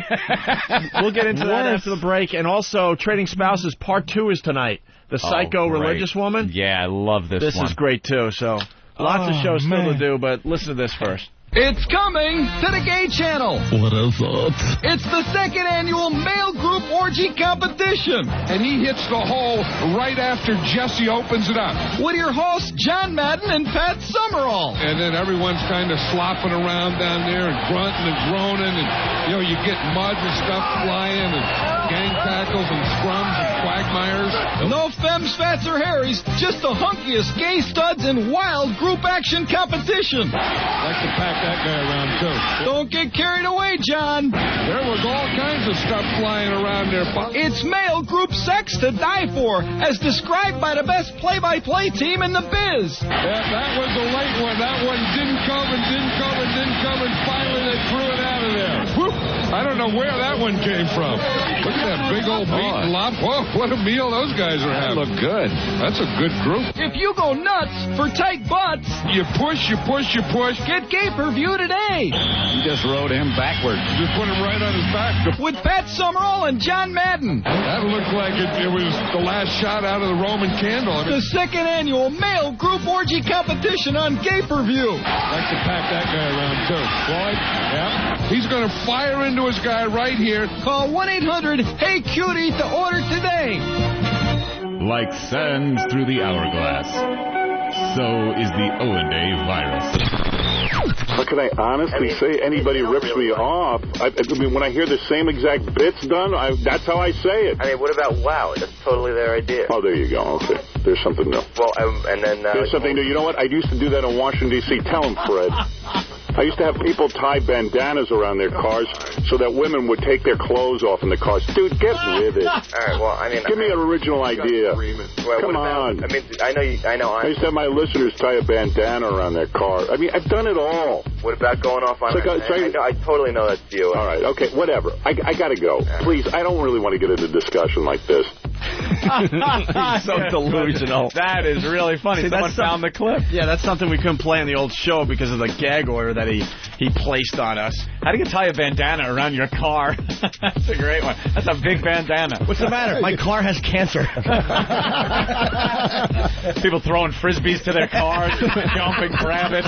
We'll get into that after the break. And also, Trading Spouses Part 2 is tonight. The Psycho Religious Woman. Yeah, I love this one. This is great, too. So, lots of shows still to do, but listen to this first. It's coming to the Gay Channel. What is it? It's the second annual male group orgy competition. And he hits the hole right after Jesse opens it up. With your hosts, John Madden and Pat Summerall. And then everyone's kind of slopping around down there and grunting and groaning. And, you get mud and stuff flying and gang tackles and scrums and quagmires. No femmes, fats, or hairies. Just the hunkiest gay studs and wild group action competition. Like to pack that guy around, too. Don't get carried away, John. There was all kinds of stuff flying around there. It's male group sex to die for, as described by the best play-by-play team in the biz. Yeah, that was a late one. That one didn't come, and finally they threw it out of there. Whew. I don't know where that one came from. Look at that big old meat and lop. Whoa, what a meal those guys are having. They look good. That's a good group. If you go nuts for tight butts, you push. Get pay-per-view today. You just rode him backwards. Just put him right on his back. With Pat Summerall and John Madden. That looked like it was the last shot out of the Roman candle. The second annual male group orgy competition on Gay-Per-View. Like to pack that guy around, too. Floyd? Yeah. He's going to fire into his guy right here. Call 1-800-HEY-CUTIE to order today. Like sands through the hourglass, so is the O&A virus. But can I honestly say anybody rips me off? I mean, when I hear the same exact bits done, that's how I say it. I mean, what about WOW? That's totally their idea. Oh, there you go. Okay. There's something new. Well, and then... There's something new. You know what? I used to do that in Washington, D.C. Tell him, Fred. I used to have people tie bandanas around their cars so that women would take their clothes off in the cars. Dude, get with it. All right, well, I mean... Give me an original idea. Well, Come on. I mean, I know. I used to have my listeners tie a bandana around their car. I mean, I've done it all. What about going off on... I totally know that's you. All right, okay, whatever. I got to go. Please, I don't really want to get into a discussion like this. So delusional. That is really funny. See, Someone found the clip. Yeah, that's something we couldn't play on the old show because of the gag order that he placed on us. How do you tie a bandana around your car? That's a great one. That's a big bandana. What's the matter? My car has cancer. People throwing frisbees to their cars, jumping, grab it.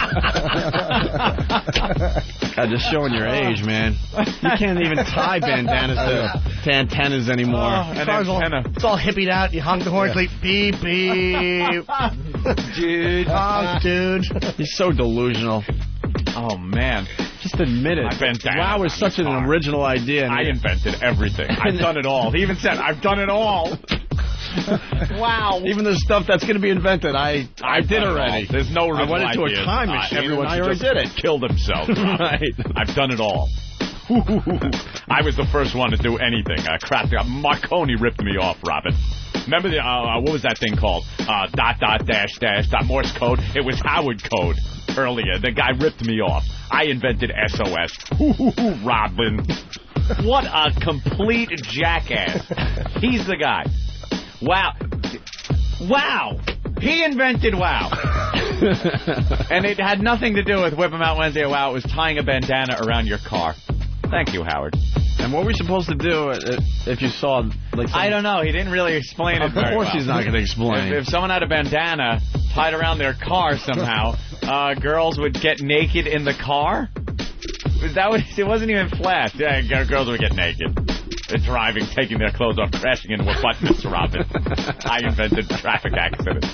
God, just showing your age, man. You can't even tie bandanas to antennas anymore. An antenna. It's all hippied out. You honk the horn, like beep, beep. Dude. Oh, dude. He's so delusional. Oh, man. Just admit it. WOW is such an original idea. I invented everything. I've done it all. He even said, I've done it all. Wow. Even the stuff that's going to be invented, I did already. There's no original I went into ideas. a time machine Everyone and I already did it. Killed himself. Right. I've done it all. I was the first one to do anything. Marconi ripped me off, Robin. Remember the, what was that thing called? Morse code. It was Howard code earlier. The guy ripped me off. I invented SOS. Robin. What a complete jackass. He's the guy. Wow. Wow. He invented WOW. And it had nothing to do with Whip 'em Out Wednesday or WOW. It was tying a bandana around your car. Thank you, Howard. And what were we supposed to do if you saw... I don't know. He didn't really explain it very well. Of course he's not going to explain. If someone had a bandana tied around their car somehow, girls would get naked in the car? It wasn't even flat. Yeah, girls would get naked. They're driving, taking their clothes off, crashing into a button, Mr. Robin. I invented traffic accidents.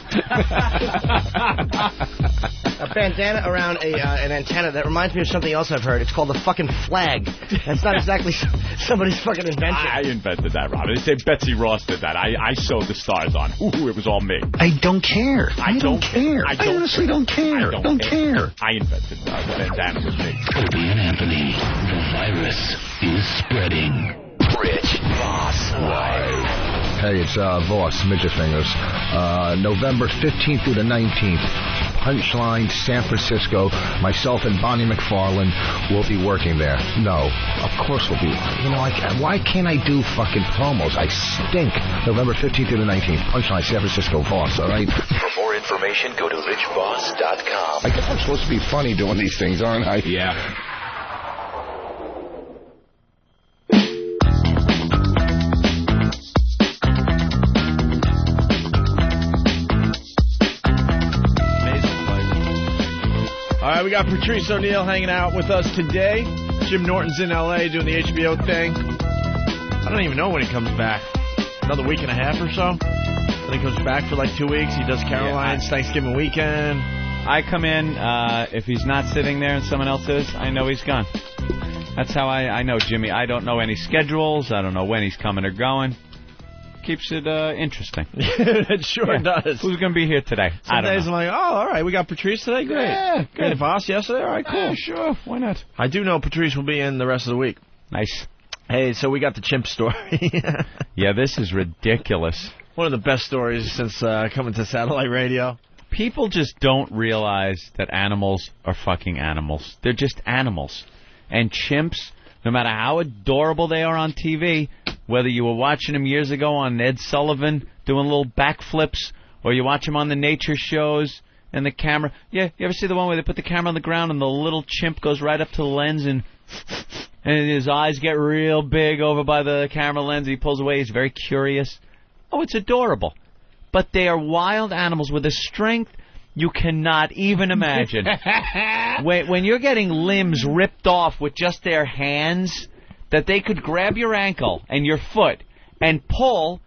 A bandana around an antenna. That reminds me of something else I've heard. It's called the fucking flag. That's not exactly somebody's fucking invention. I invented that, Robin. They say Betsy Ross did that. I sewed the stars on. Ooh, it was all me. I don't care. I don't care. I honestly don't care. I don't care. I invented the bandana with me. Opie and Anthony, the virus is spreading. Rich Voss Live. Hey, it's Voss, Midget Fingers. November 15th through the 19th. Punchline San Francisco. Myself and Bonnie McFarlane will be working there. No, of course we'll be. You know, why can't I do fucking promos? I stink. November 15th to the 19th. Punchline San Francisco Voss, all right? For more information, go to richvoss.com. I guess I'm supposed to be funny doing these things, aren't I? Yeah. All right, we got Patrice O'Neal hanging out with us today. Jim Norton's in L.A. doing the HBO thing. I don't even know when he comes back. Another week and a half or so? Then he comes back for like 2 weeks. He does Caroline's Thanksgiving weekend. I come in, if he's not sitting there and someone else is, I know he's gone. That's how I know Jimmy. I don't know any schedules. I don't know when he's coming or going. Keeps it interesting. It sure does. Who's going to be here today? Some days I'm like, oh, all right, we got Patrice today? Great. Yeah, good. And Voss yesterday? All right, cool. Yeah, sure, why not? I do know Patrice will be in the rest of the week. Nice. Hey, so we got the chimp story. Yeah, this is ridiculous. One of the best stories since coming to satellite radio. People just don't realize that animals are fucking animals. They're just animals. And chimps, no matter how adorable they are on TV, whether you were watching them years ago on Ed Sullivan doing little backflips, or you watch them on the nature shows and the camera. Yeah, you ever see the one where they put the camera on the ground and the little chimp goes right up to the lens and his eyes get real big over by the camera lens. He pulls away. He's very curious. Oh, it's adorable. But they are wild animals with a strength you cannot even imagine. When you're getting limbs ripped off with just their hands, that they could grab your ankle and your foot and pull,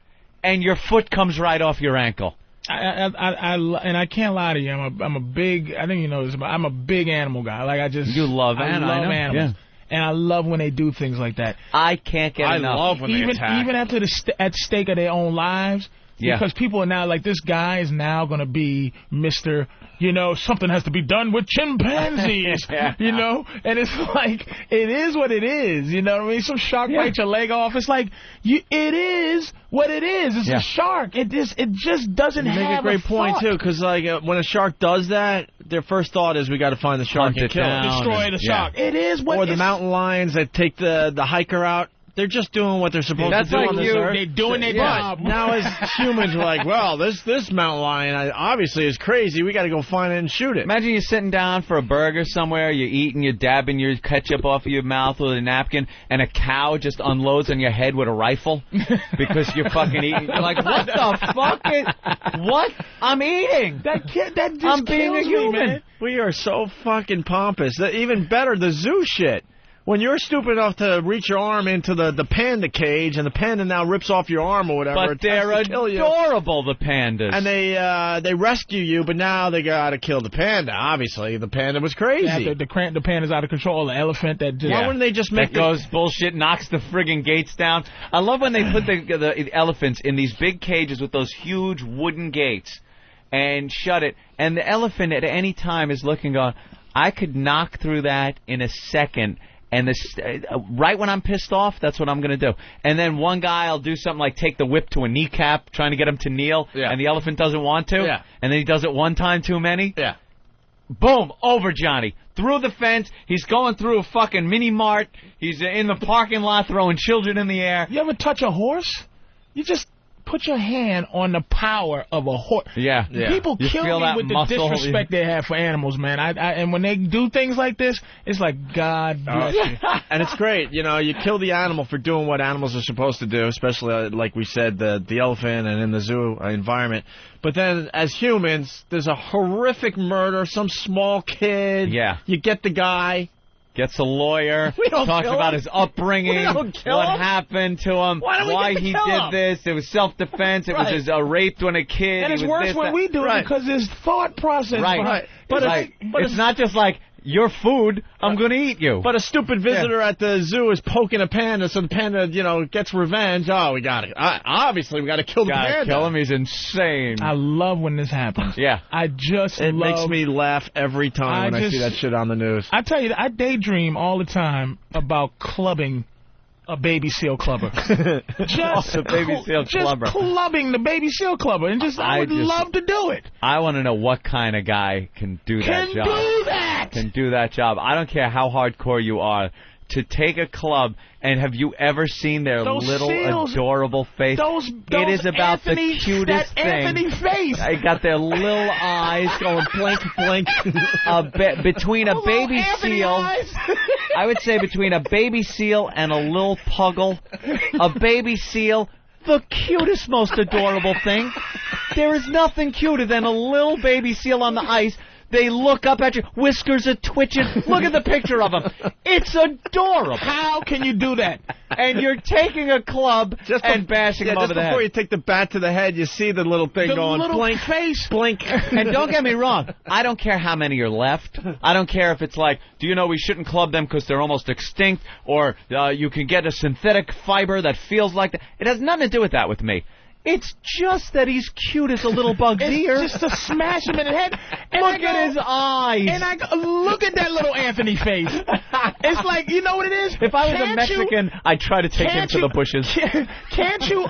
and your foot comes right off your ankle. And I can't lie to you. I'm a big. I think you know this, but I'm a big animal guy. Like you love animals. Yeah. And I love when they do things like that. I can't get enough. I love when they attack. Even after at stake of their own lives. Yeah. Because people are now like, this guy is now going to be Mr., you know, something has to be done with chimpanzees, you know? And it's like, it is what it is, you know what I mean? Some shark bites your leg off. It's like, it is what it is. It's a shark. It just doesn't have a make a great point, thought. too, because like, when a shark does that, their first thought is we got to find the shark and kill it. Destroy the shark. It is what Or the mountain lions that take the hiker out. They're just doing what they're supposed to do on this earth. They're doing their job. Now, as humans, we're like, well, this mountain lion obviously is crazy. We got to go find it and shoot it. Imagine you're sitting down for a burger somewhere, you're eating, you're dabbing your ketchup off of your mouth with a napkin, and a cow just unloads on your head with a rifle because you're fucking eating. You're like, what the fuck? What? I'm eating. That just I'm being a human. Man. We are so fucking pompous. Even better, the zoo shit. When you're stupid enough to reach your arm into the panda cage and the panda now rips off your arm or whatever, but they're adorable, the pandas. And they rescue you, but now they got to kill the panda. Obviously, the panda was crazy. Yeah, the panda's out of control. The elephant that just... Why wouldn't they just make goes bullshit, knocks the friggin' gates down? I love when they put the elephants in these big cages with those huge wooden gates and shut it. And the elephant at any time is looking, going, I could knock through that in a second. And right when I'm pissed off, that's what I'm going to do. And then one guy will do something like take the whip to a kneecap, trying to get him to kneel, and the elephant doesn't want to. Yeah. And then he does it one time too many. Yeah. Boom, over Johnny. Through the fence. He's going through a fucking mini-mart. He's in the parking lot throwing children in the air. You ever touch a horse? You just put your hand on the power of a horse. Yeah. People kill me with the disrespect they have for animals, man. And when they do things like this, it's like, God bless you. And it's great. You know, you kill the animal for doing what animals are supposed to do, especially, like we said, the elephant and in the zoo environment. But then, as humans, there's a horrific murder, some small kid. Yeah. You get the guy. Gets a lawyer, talks about his upbringing, what happened to him, why he did this. It was self-defense. It was a raped when a kid. And it's worse when we do it because his thought process. Right. But it's not just like, your food, I'm going to eat you. But a stupid visitor at the zoo is poking a panda, so the panda, gets revenge. Oh, we got it. Obviously, we got to kill the panda. Kill him. He's insane. I love when this happens. Yeah. It makes me laugh every time when I see that shit on the news. I tell you, I daydream all the time about clubbing a baby seal clubber. Just a baby seal clubber. Just clubbing the baby seal clubber, and I would love to do it. I want to know what kind of guy can do that job. Can do that job. I don't care how hardcore you are. To take a club, and have you ever seen their adorable face? It is about the cutest thing. Anthony face. They got their little eyes going blink, blink. Between a baby seal, I would say between a baby seal and a little puggle, a baby seal, the cutest, most adorable thing. There is nothing cuter than a little baby seal on the ice. They look up at you, whiskers are twitching. Look at the picture of them. It's adorable. How can you do that? And you're taking a club and bashing them over the head. Just before you take the bat to the head, you see the little thing going blink, face, blink. And don't get me wrong, I don't care how many are left. I don't care if it's like, do you know we shouldn't club them because they're almost extinct, or you can get a synthetic fiber that feels like that. It has nothing to do with that with me. It's just that he's cute as a little bug's ear. Just to smash him in the head. And look at his eyes. And I go, look at that little Anthony face. It's like, you know what it is? If I was a Mexican, I'd try to take him to the bushes. Can't you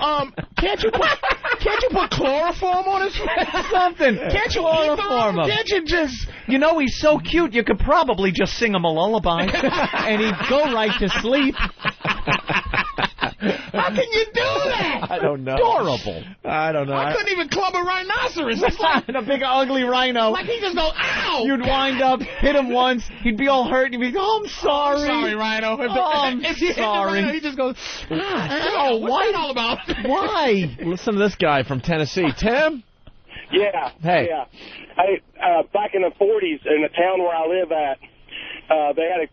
put chloroform on his face? Something. Can't you chloroform him? Can't you just... You know, he's so cute, you could probably just sing him a lullaby, and he'd go right to sleep. How can you do that? I don't know. Adorable. I don't know. I couldn't even club a rhinoceros. It's like a big ugly rhino. Like he just goes, ow! You'd wind up, hit him once, he'd be all hurt, and you'd be, oh, I'm sorry. I'm sorry, Rhino. I'm sorry. Rhino, he just goes, what's that all about? Why? Listen to this guy from Tennessee. Tim? Yeah. Hey. Yeah. Back in the 40s, in the town where I live at, they had a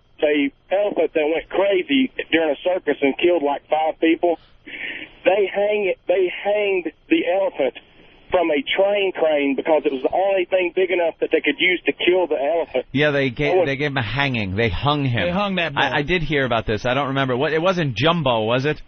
elephant that went crazy during a circus and killed like 5 people. They hanged the elephant from a train crane because it was the only thing big enough that they could use to kill the elephant. Yeah, they gave him a hanging. They hung him. They hung that boy. I did hear about this. I don't remember. It wasn't Jumbo, was it?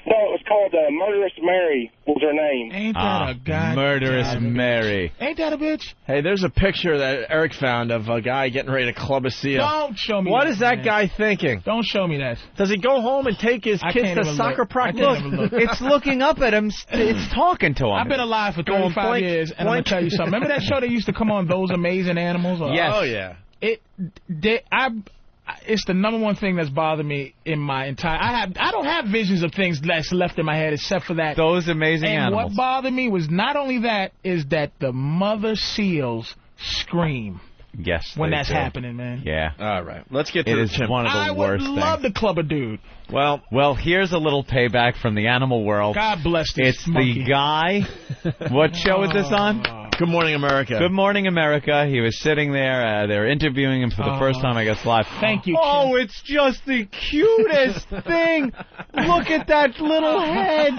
No, it was called Murderous Mary was her name. Ain't that a goddamn Murderous Mary. Ain't that a bitch? Hey, there's a picture that Eric found of a guy getting ready to club a seal. Don't show me What that, is that man. guy thinking? Don't show me that. Does he go home and take his kids to soccer practice? It's looking up at him. It's talking to him. I've been alive for 35 years, and I'm going to tell you something. Remember that show that used to come on, Those Amazing Animals? Yes. Oh, yeah. It's the #1 thing that's bothered me in my entire... I don't have visions of things that's left in my head except for that. Those Amazing Animals. And what bothered me was not only that, is that the mother seals scream. Yes, when that's happening, man. Yeah. All right. Let's get to the chimp. One of the worst things. I would love to club a dude. Well, here's a little payback from the animal world. God bless this It's monkey. the guy. What show is this on? Good Morning America. Good Morning America. He was sitting there. They were interviewing him for the first time, I guess, live. Thank you, Oh, Chimp. it's just the cutest thing. Look at that little head.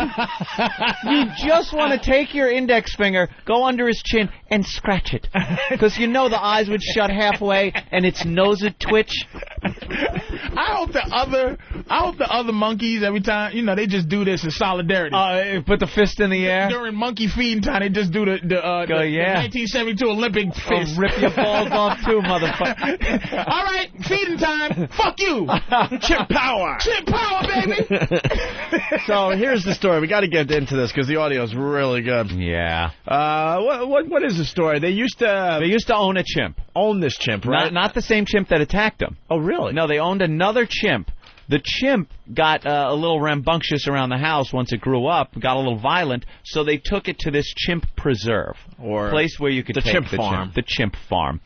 You just want to take your index finger, go under his chin, and scratch it. Because you know the eyes would shut halfway, and its nose would twitch. I hope the other monkeys, every time, they just do this in solidarity. Put the fist in the air. During monkey feeding time, they just do the 1972 Olympic fist. Rip your balls off, too, motherfucker. All right, feeding time. Fuck you. Chimp power. Chimp power, baby. So here's the story. We got to get into this because the audio is really good. Yeah. What is the story? They used to own a chimp. Own this chimp, right? Not the same chimp that attacked them. Oh, really? No, they owned another chimp. The chimp got a little rambunctious around the house once it grew up, got a little violent, so they took it to this chimp preserve, or place where you could take chimp farm. The chimp farm.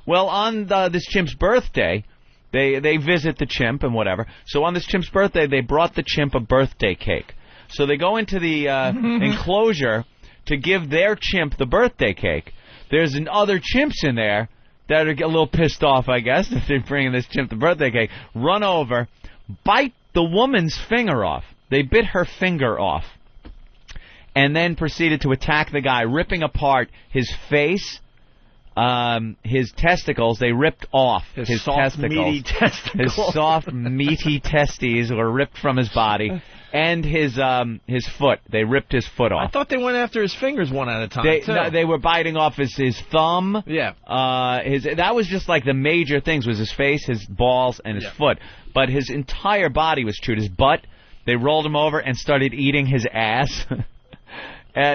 Well, on this chimp's birthday, they visit the chimp and whatever. So on this chimp's birthday, they brought the chimp a birthday cake. So they go into the enclosure to give their chimp the birthday cake. There's other chimps in there that are a little pissed off, I guess, that they're bringing this chimp the birthday cake. Run over, bite the woman's finger off. They bit her finger off. And then proceeded to attack the guy, ripping apart his face, his testicles. They ripped off his soft, testicles. meaty testicles. His soft, meaty testes were ripped from his body. And his foot. They ripped his foot off. I thought they went after his fingers one at a time, No, they were biting off his thumb. Yeah. That was just like the major things, was his face, his balls, and his foot. But his entire body was chewed. His butt, They rolled him over and started eating his ass.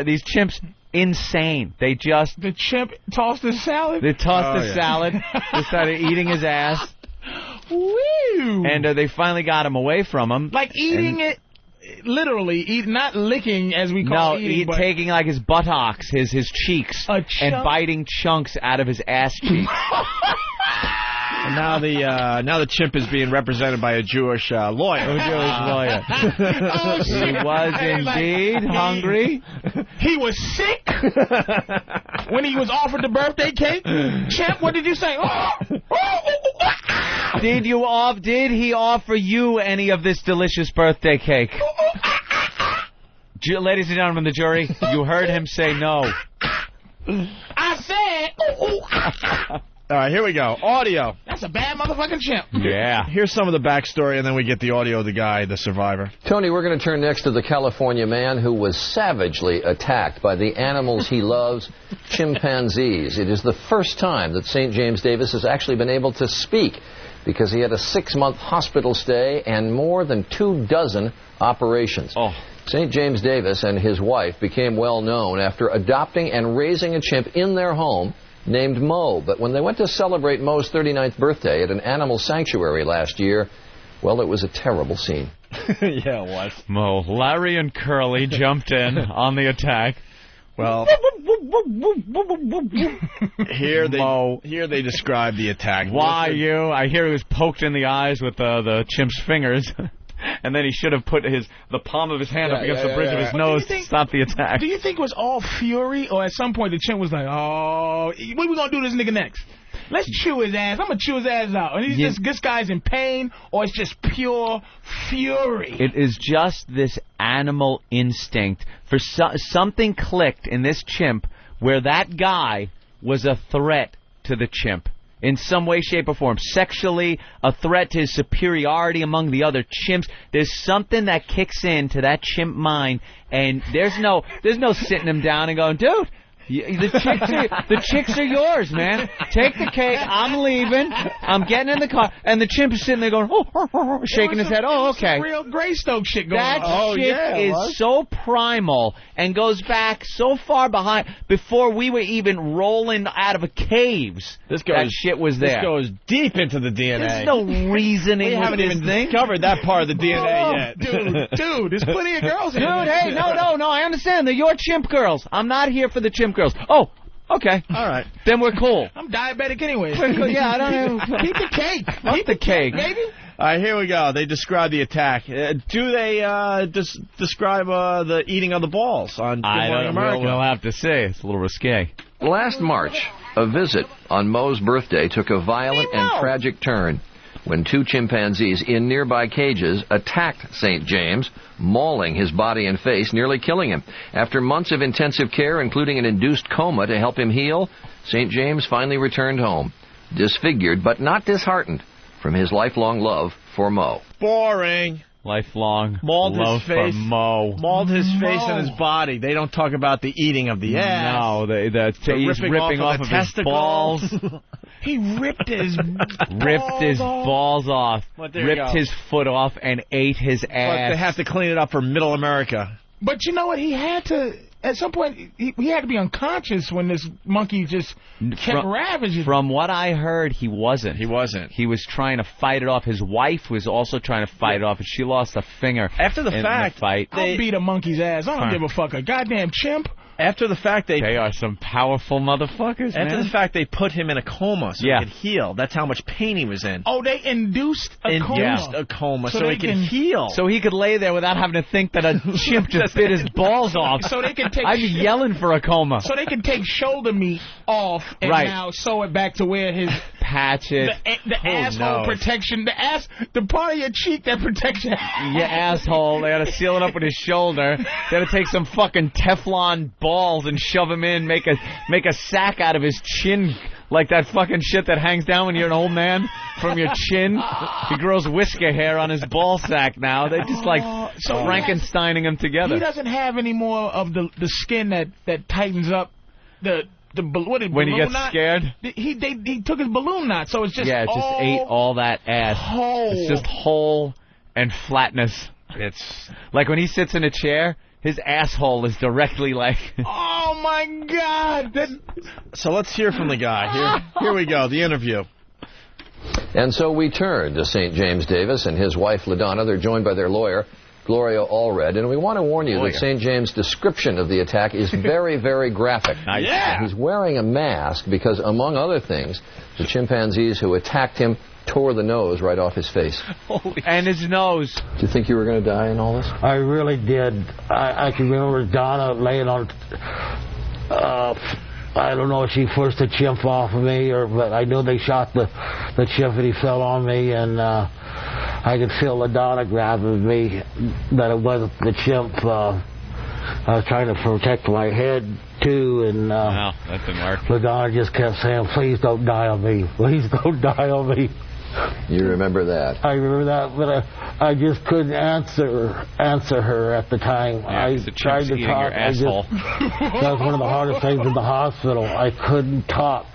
These chimps, insane. They just... The chimp tossed the salad? They tossed the salad. They started eating his ass. Woo! And they finally got him away from him. Like eating it, literally, not licking as we call eating. No, taking like his buttocks, his cheeks, and biting chunks out of his ass cheeks. And now the chimp is being represented by a Jewish lawyer. He was indeed hungry. He was sick when he was offered the birthday cake. Chimp, what did you say? Did he offer you any of this delicious birthday cake? Ladies and gentlemen, the jury, you heard him say no. I said. All right, here we go. Audio. That's a bad motherfucking chimp. Yeah. Here's some of the backstory, and then we get the audio of the guy, the survivor. Tony, we're going to turn next to the California man who was savagely attacked by the animals he loves, chimpanzees. It is the first time that St. James Davis has actually been able to speak because he had a 6-month hospital stay and more than 24 operations. St. James Davis and his wife became well known after adopting and raising a chimp in their home named Mo. But when they went to celebrate Mo's 39th birthday at an animal sanctuary last year, well, it was a terrible scene. Yeah, it was. Mo, Larry and Curly jumped in on the attack. Well, here they describe the attack. Why you? I hear he was poked in the eyes with the chimp's fingers. And then he should have put the palm of his hand up against the bridge of his nose to stop the attack. Do you think it was all fury, or at some point the chimp was like, oh, what are we going to do to this nigga next? Let's chew his ass. I'm going to chew his ass out. And this guy's in pain, or it's just pure fury. It is just this animal instinct. For something clicked in this chimp where that guy was a threat to the chimp. In some way, shape, or form. Sexually, a threat to his superiority among the other chimps. There's something that kicks into that chimp mind, and there's no sitting him down and going, dude, the chicks are yours, man. Take the cake. I'm leaving. I'm getting in the car. And the chimp is sitting there going, shaking his head. Oh, okay. Real Greystoke shit going on. on. That shit is so primal and goes back so far behind before we were even rolling out of caves. That shit was there. This goes deep into the DNA. There's no reasoning. We haven't even discovered that part of the DNA yet. Dude, there's plenty of girls here. Dude, hey, no, I understand. They're your chimp girls. I'm not here for the chimp girls. Oh, okay. All right. Then we're cool. I'm diabetic anyway. Yeah, I don't know. Keep the cake. Keep the cake. Baby. All right, here we go. They describe the attack. Do they describe the eating of the balls on Good Morning America? We'll have to say. It's a little risque. Last March, a visit on Mo's birthday took a violent and tragic turn when 2 chimpanzees in nearby cages attacked St. James, mauling his body and face, nearly killing him. After months of intensive care, including an induced coma to help him heal, St. James finally returned home, disfigured but not disheartened from his lifelong love for Mo. Boring. Lifelong mauled love his face, for Mo. Mauled his face and his body. They don't talk about the eating of the ass. No, he's ripping off of his balls. He ripped his balls off. Ripped his foot off and ate his ass. But they have to clean it up for Middle America. But you know what? He had to. At some point, he had to be unconscious when this monkey just kept ravaging. From what I heard, he wasn't. He wasn't. He was trying to fight it off. His wife was also trying to fight it off, and she lost a finger. After the fact, I'll beat a monkey's ass. I don't give a fuck. A goddamn chimp. After the fact, they are some powerful motherfuckers. After the fact, they put him in a coma so he could heal. That's how much pain he was in. Oh, they induced a coma so he could heal. So he could lay there without having to think that a chimp just bit his balls off. So they can take. I'd be yelling for a coma. So they can take shoulder meat off and now sew it back to where his patch it. The asshole protection. The part of your cheek that protects your asshole. They got to seal it up with his shoulder. They got to take some fucking Teflon balls and shove him in, make a sack out of his chin, like that fucking shit that hangs down when you're an old man from your chin. He grows whisker hair on his ball sack now. They just Frankensteining him together. He doesn't have any more of the skin that tightens up when he gets scared. He took his balloon knot, so it's just it just ate all that ass. Whole. It's just whole and flatness. It's like when he sits in a chair, his asshole is directly like... Oh, my God. So let's hear from the guy. Here we go, the interview. And so we turn to St. James Davis and his wife, LaDonna. They're joined by their lawyer, Gloria Allred. And we want to warn you that St. James' description of the attack is very, very graphic. Yeah. He's wearing a mask because, among other things, the chimpanzees who attacked him tore the nose right off his face. And his nose. Do you think you were going to die in all this? I really did. I can remember Donna laying on... I don't know if she forced the chimp off of me, but I knew they shot the chimp and he fell on me, and I could feel LaDonna grabbing me, that it wasn't the chimp. I was trying to protect my head, too, and wow, that didn't work. LaDonna just kept saying, please don't die on me. Please don't die on me. You remember that? I remember that, but I just couldn't answer her at the time. Yeah, I tried to talk. That was one of the hardest things in the hospital. I couldn't talk.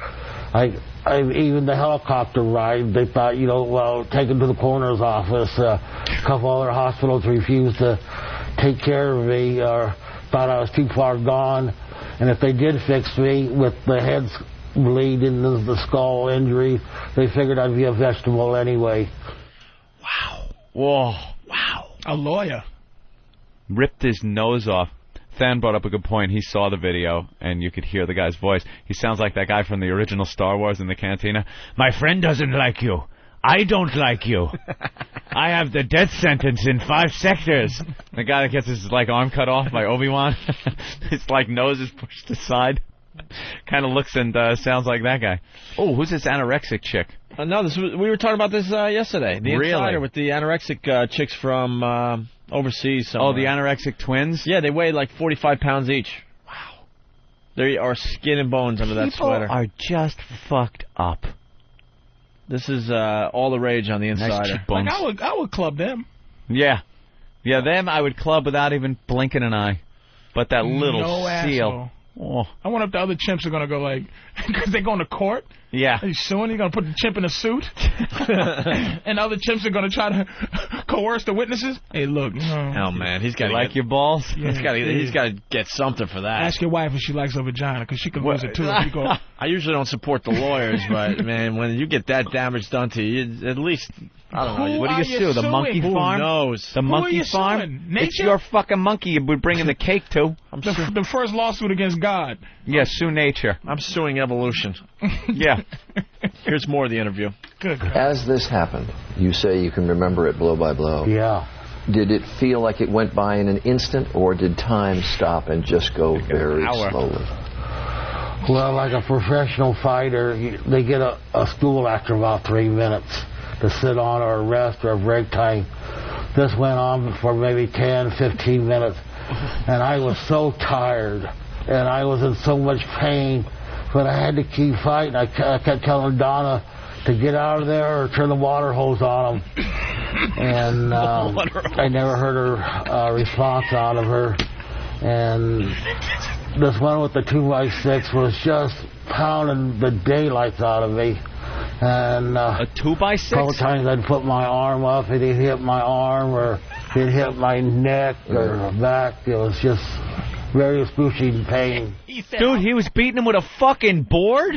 Even the helicopter ride, they thought, take him to the coroner's office. A couple other hospitals refused to take care of me or thought I was too far gone. And if they did fix me with the head bleed into the skull injury, they figured I'd be a vegetable anyway. Wow. Whoa. Wow. A lawyer. Ripped his nose off. Than brought up a good point. He saw the video, and you could hear the guy's voice. He sounds like that guy from the original Star Wars in the cantina. My friend doesn't like you. I don't like you. I have the death sentence in 5 sectors. The guy that gets his arm cut off by Obi-Wan. His nose is pushed aside. Kind of looks and sounds like that guy. Oh, who's this anorexic chick? No, we were talking about this yesterday. The Insider with the anorexic chicks from overseas somewhere. Oh, the anorexic twins? Yeah, they weigh like 45 pounds each. Wow. They are skin and bones under that sweater. People are just fucked up. This is all the rage on the Insider. Like I would club them. Yeah. Yeah, them I would club without even blinking an eye. But that little seal... Asshole. Oh. I wonder if the other chimps are going to go because they're going to court. Yeah. He's suing. You're going to put the chimp in a suit. And other chimps are going to try to coerce the witnesses. Hey, look. Oh, man. He's got to like your balls? Yeah, he's got to get something for that. Ask your wife if she likes her vagina, because she can lose it, too. If you go. I usually don't support the lawyers, but, man, when you get that damage done to you, at least... I don't know. What do you sue? The monkey farm? Who knows? The monkey farm? It's your fucking monkey you would bring in the cake to. The first lawsuit against God. Yeah, sue nature. I'm suing evolution. Yeah. Here's more of the interview. Good. As this happened, you say you can remember it blow by blow. Yeah. Did it feel like it went by in an instant, or did time stop and just go very slowly? Well, like a professional fighter, they get a stool after about 3 minutes to sit on or rest or break time. This went on for maybe 10, 15 minutes, and I was so tired, and I was in so much pain, but I had to keep fighting. I kept telling Donna to get out of there or turn the water hose on them, and I never heard a response out of her, and this one with the 2x6 was just pounding the daylights out of me. And a 2x6? A couple times I'd put my arm up, and he'd hit my arm, or he'd hit my neck or back. It was just very excruciating pain. Dude, he was beating him with a fucking board?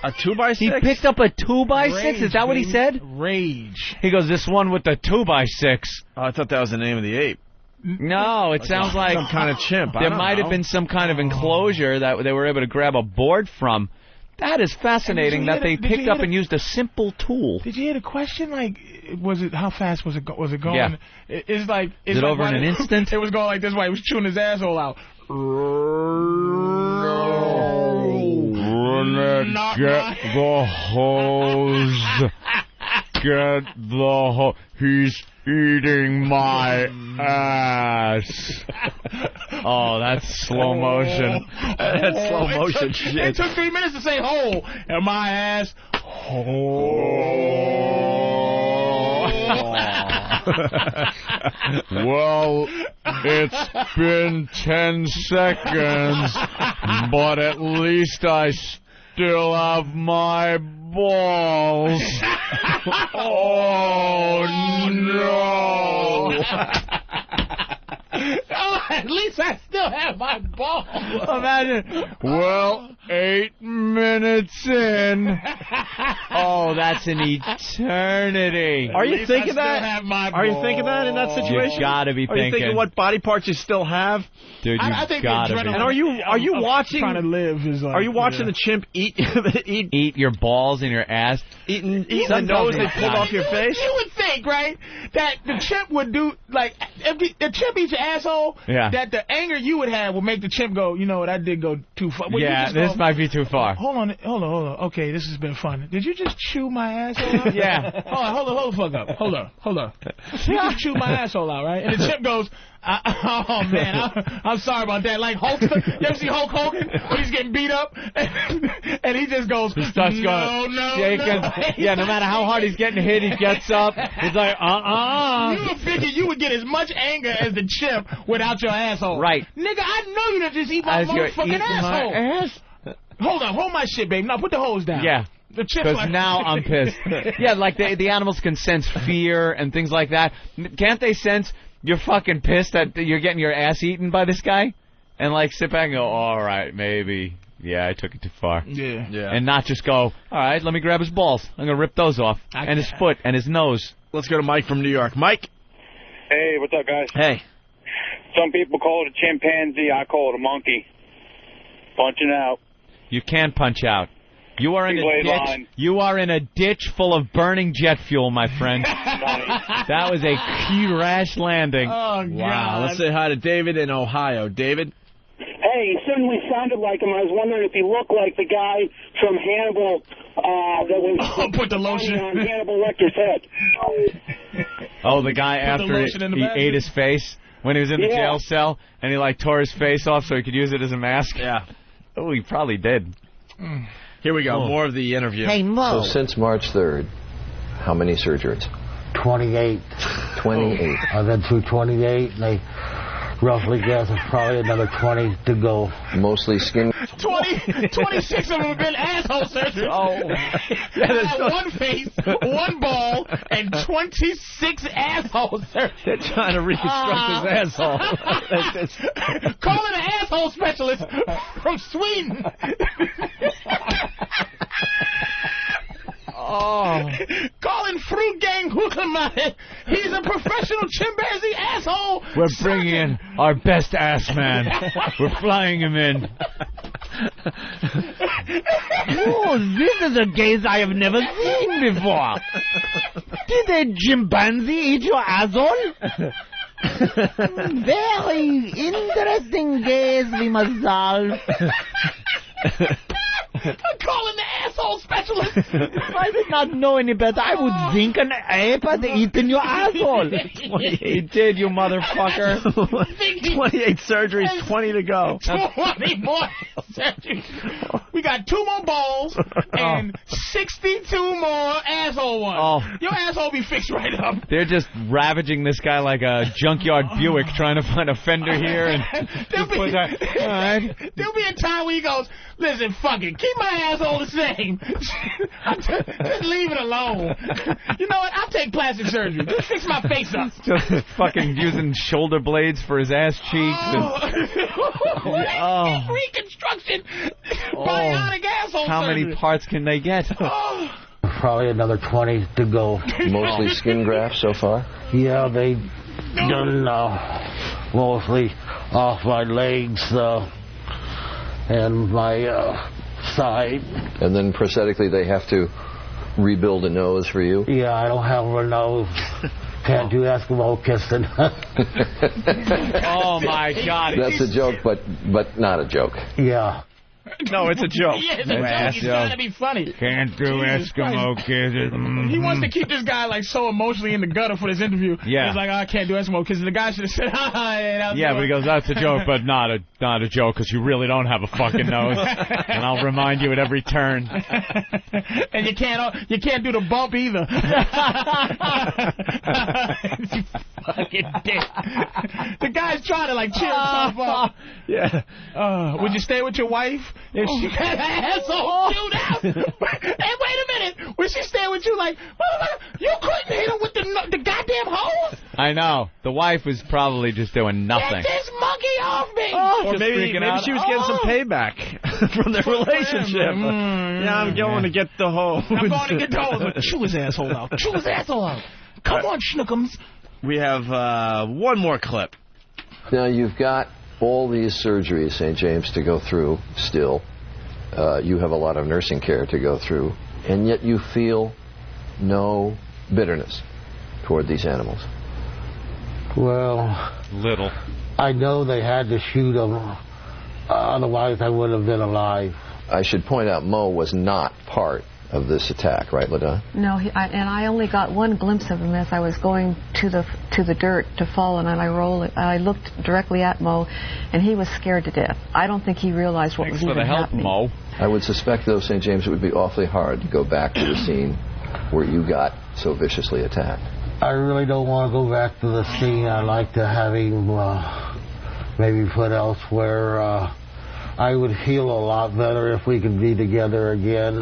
A 2x6? He picked up a 2x6? Is that what he said? Rage. He goes, this one with the 2x6. Oh, I thought that was the name of the ape. No, it sounds like some kind of chimp. There might have been some kind of enclosure that they were able to grab a board from. That is fascinating that they picked up and used a simple tool. Did you hear the question? Was it how fast was it going? Yeah. It's like is it over in an instant? It was going like this way. He was chewing his asshole out. Get the hose. Get the hose. He's eating my ass. Oh, that's slow motion. That's slow motion shit. It took 3 minutes to say hole. And my ass. Well, it's been 10 seconds, but at least I still have my balls. Oh, no. At least I still have my ball. Imagine. Well, 8 minutes in. Oh, that's an eternity. Are you thinking that? Are you thinking that in that situation? You gotta be thinking. Are you thinking what body parts you still have? Dude, I think gotta be. And are you watching? Trying to live is like, are you watching the chimp eat your balls in your ass? Eating the nose they pulled off your face? You would think, right, that the chimp would do, like, if the chimp eats your asshole, that the anger you would have would make the chimp go, you know what, I did go too far. Well, this might be too far. Hold on. Okay, this has been fun. Did you just chew my asshole out? Yeah. Hold the fuck up. Hold up. You just chewed my asshole out, right? And the chimp goes, oh, man, I'm sorry about that. Like Hulk, you ever see Hulk Hogan when he's getting beat up? And he just goes, no. Yeah, no matter how hard he's getting hit, he gets up. He's like, You would figure you would get as much anger as the chimp without your asshole. Right. Nigga, I know you done just eat my motherfucking asshole. Hold on, hold my shit, baby. Now put the hose down. Yeah. Because now I'm pissed. Yeah, like the animals can sense fear and things like that. Can't they sense you're fucking pissed that you're getting your ass eaten by this guy? And like sit back and go, all right, maybe. Yeah, I took it too far. Yeah. And not just go, all right, let me grab his balls. I'm going to rip those off. And his foot and his nose. Let's go to Mike from New York. Mike? Hey, what's up, guys? Hey. Some people call it a chimpanzee. I call it a monkey. Punching out. You can't punch out. You are in a ditch. You are in a ditch full of burning jet fuel, my friend. That was a crash landing. Oh, God. Wow. Let's say hi to David in Ohio. David? Hey, he certainly sounded like him. I was wondering if he looked like the guy from Hannibal that was put the lotion on Hannibal Lecter's head. Oh, the guy after he ate his face when he was in the jail cell, and he like tore his face off so he could use it as a mask? Yeah. Oh, he probably did. Here we go. More of the interview. Hey, Mo. So since March 3rd, how many surgeries? 28. 28. I've been through 28, and they roughly guess it's probably another 20 to go. Mostly skin. 26 of them have been asshole surgery. Oh. One face, one ball, and 26 asshole surgery. They're trying to reconstruct his asshole. Call in an asshole specialist from Sweden. Oh. Colin Fruit Gang Huckleman. He's a professional chimpanzee asshole. We're bringing in our best ass man. We're flying him in. Oh, this is a gaze I have never seen before. Did a chimpanzee eat your asshole? Very interesting gaze we must solve. I'm calling the asshole specialist. If I did not know any better, I would think an ape had eaten your asshole. He did, you motherfucker. 28 surgeries, 20 to go. 20 more surgeries. We got 2 more balls and 62 more asshole ones. Oh. Your asshole be fixed right up. They're just ravaging this guy like a junkyard Buick trying to find a fender here. And there'll be a time where he goes, listen, fuck it, keep my asshole the same. Just leave it alone. You know what? I'll take plastic surgery. Just fix my face up. Just fucking using shoulder blades for his ass cheeks. Reconstruction. Bionic asshole How surgery. many parts can they get? Probably another 20 to go. Mostly skin grafts so far? Yeah, they done mostly off my legs and my side. And then prosthetically they have to rebuild a nose for you? Yeah, I don't have a nose. Can't do Eskimo kissing. Oh, my God. That's a joke, but not a joke. Yeah. No, it's a joke. Yeah, it's a joke. He's trying to be funny. Can't do Eskimo kisses. He wants to keep this guy like so emotionally in the gutter for this interview. Yeah. He's like, I can't do Eskimo kisses. The guy should have said, yeah, but he goes, that's a joke, but not a joke because you really don't have a fucking nose. And I'll remind you at every turn. And you can't do the bump either. You fucking dick. The guy's trying to like cheer himself up. Yeah. Would you stay with your wife if she had an asshole chewed out? Hey, wait a minute. Would she stay with you like, you couldn't hit him with the goddamn hose? I know. The wife was probably just doing nothing. Get this monkey Or maybe she was getting some payback from their relationship. Yeah, I'm going to get the hose. I'm going to get the hose. Chew his asshole out. Chew his asshole out. Come on, Schnookums. We have one more clip. Now, you've got all these surgeries, St. James, to go through still. You have a lot of nursing care to go through. And yet you feel no bitterness toward these animals. Well, little. I know they had to shoot them, otherwise I would have been alive. I should point out Mo was not part of this attack, right, LaDonna? No, and I only got one glimpse of him as I was going to the dirt to fall, and I looked directly at Mo, and he was scared to death. I don't think he realized what was even happening. Mo. I would suspect, though, St. James, it would be awfully hard to go back to the scene where you got so viciously attacked. I really don't want to go back to the scene. I'd like to have him maybe put elsewhere. I would feel a lot better if we could be together again.